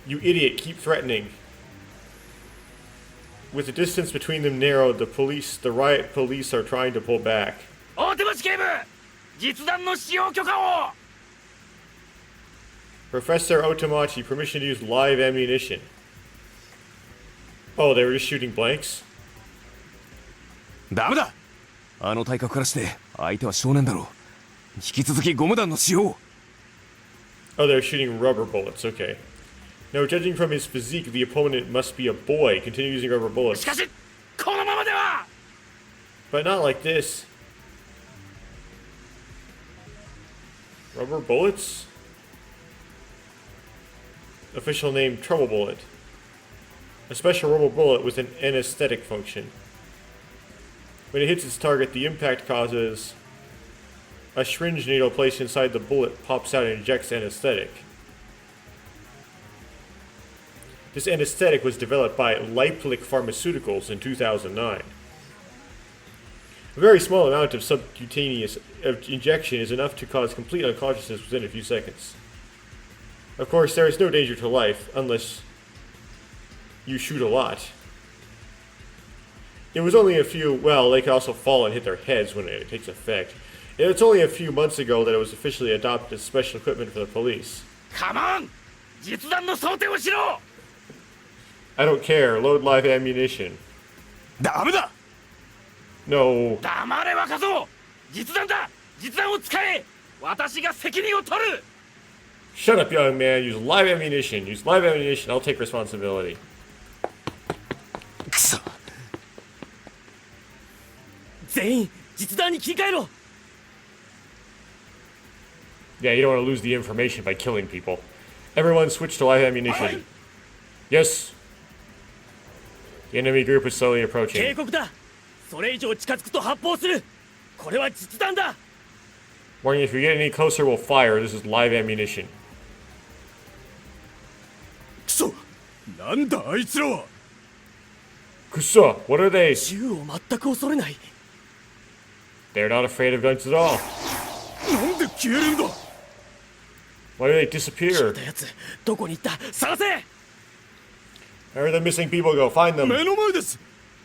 You idiot, keep threatening. With the distance between them narrowed, the riot police are trying to pull back. 大手町警部実弾の使用許可を Professor Otomachi, permission to use live ammunition. Oh, they were just shooting blanks? ダメだあの体格からして相手は少年だろう引き続きゴム弾の使用 Oh, they're shooting rubber bullets, okay. No, judging from his physique, the opponent must be a boy. Continue using rubber し bullets. かしこのままでは But not like this. Rubber bullets? Official name, Trouble Bullet. A special rubber bullet with an anesthetic function. When it hits its target, the impact causes a syringe needle placed inside the bullet pops out and injects anesthetic. This anesthetic was developed by Leipzig Pharmaceuticals in 2009. A very small amount of subcutaneous injection is enough to cause complete unconsciousness within a few seconds. Of course, there is no danger to life unless you shoot a lot. It was only a few, well, they could also fall and hit their heads when it takes effect. It's only a few months ago that it was officially adopted as special equipment for the police. カモン実弾の装填をしろ I don't care, load live ammunition. ダメだ No. 黙れ若造実弾だ実弾を使え私が責任を取る Shut up, young man. Use live ammunition. Use live ammunition. I'll take responsibility. くそ全員実弾に切り替えろ Yeah, you don't want to lose the information by killing people. Everyone switch to live ammunition. Yes. The enemy group is slowly 警 approaching. 告だそれ以上近づくと発砲するこれは実弾だ Warning, if you get any closer, we'll fire. This is live ammunition. クソなんだあいつらは Kusa, what are they? 銃を全く恐れない They're not afraid of guns at all. なんで消えるんだ Why do they disappear? たやつどこに行った探せ Where are the missing people go? Find them. 目の前です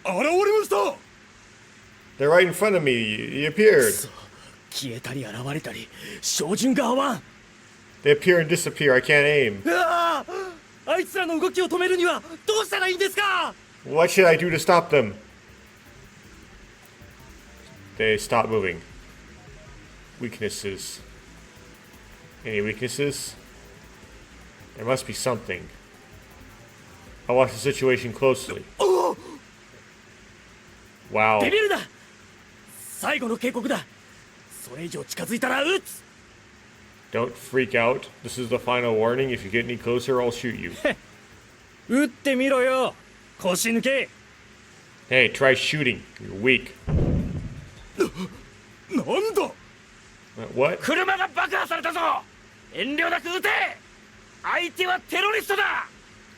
現れました They're right in front of me. He appeared. 消えたり現れたり照準が合わん They appear and disappear. I can't aim. うわああいつらの動きを止めるにはどうしたらいいんですか What should I do to stop them? They stop moving. Weaknesses. Any weaknesses? There must be something. I'll watch the situation closely. おお Wow. ビビるな最後の警告だそれ以上近づいたら撃つ Don't freak out. This is the final warning. If you get any closer, I'll shoot you. 撃ってみろよ腰抜け Hey, try shooting. You're weak. なんだ What? 車が爆破されたぞ遠慮なく撃て相手はテロリストだ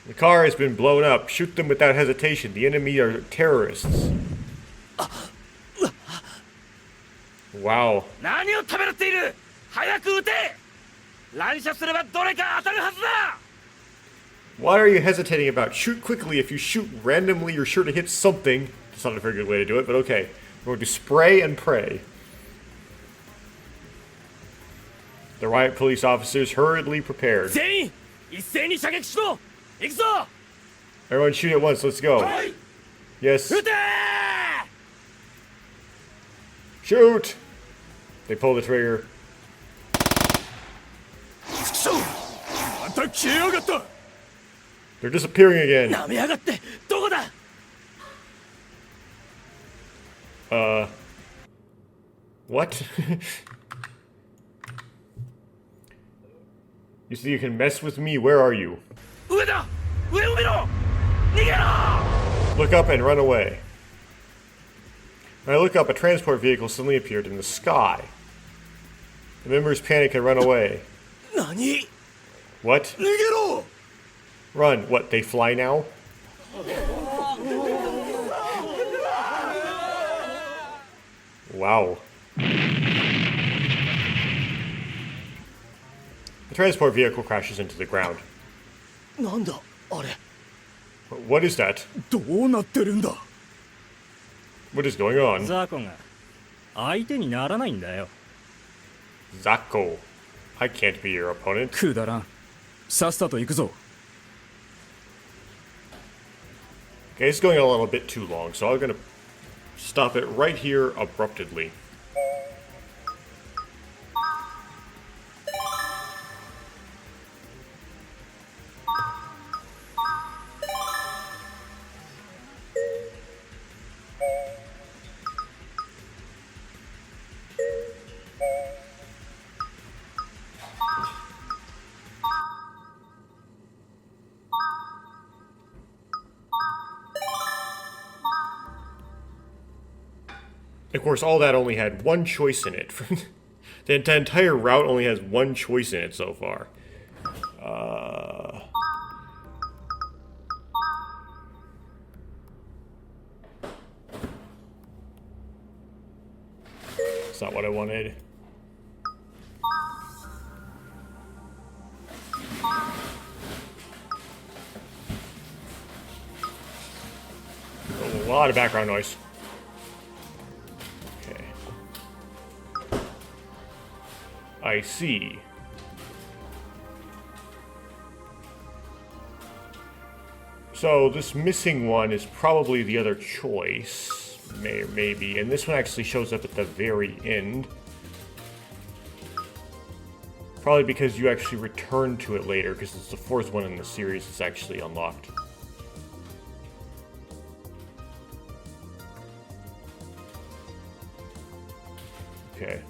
The car has been blown up. Shoot them without hesitation. The enemy are terrorists. Wow. 何をためらっている早く撃て乱射すればどれか当たるはずだ What are you hesitating about? Shoot quickly. If you shoot randomly, you're sure to hit something. That's not a very good way to do it, but okay. We're going to spray and pray. The riot police officers hurriedly prepared. 全員一斉に射撃しろ行くぞ Everyone shoot at once. Let's go. Yes. 撃て Shoot! They pull the trigger. 消えやがった。 They're disappearing again. なめやがって。どこだ。 What? You see, you can mess with me. Where are you? 上だ。上を見ろ。逃げろ。 Look up and run away. When I look up, a transport vehicle suddenly appeared in the sky. The members panic and run away. 何。 What? 逃げろ。 Run. What, they fly now? Wow. The transport vehicle crashes into the ground. なんだあれ。 What is that? どうなってるんだ。 What is going on? ザコが相手にならないんだよ。 Zako. I can't be your opponent. くだらん。さっさと行くぞ。 Okay, it's going a little bit too long, so I'm gonna stop it right here abruptly. Of course, all that only had one choice in it. The entire route only has one choice in it so far. It's not what I wanted. A lot of background noise. I see. So this missing one is probably the other choice, maybe, and this one actually shows up at the very end. Probably because you actually return to it later, because it's the fourth one in the series that's actually unlocked. Okay.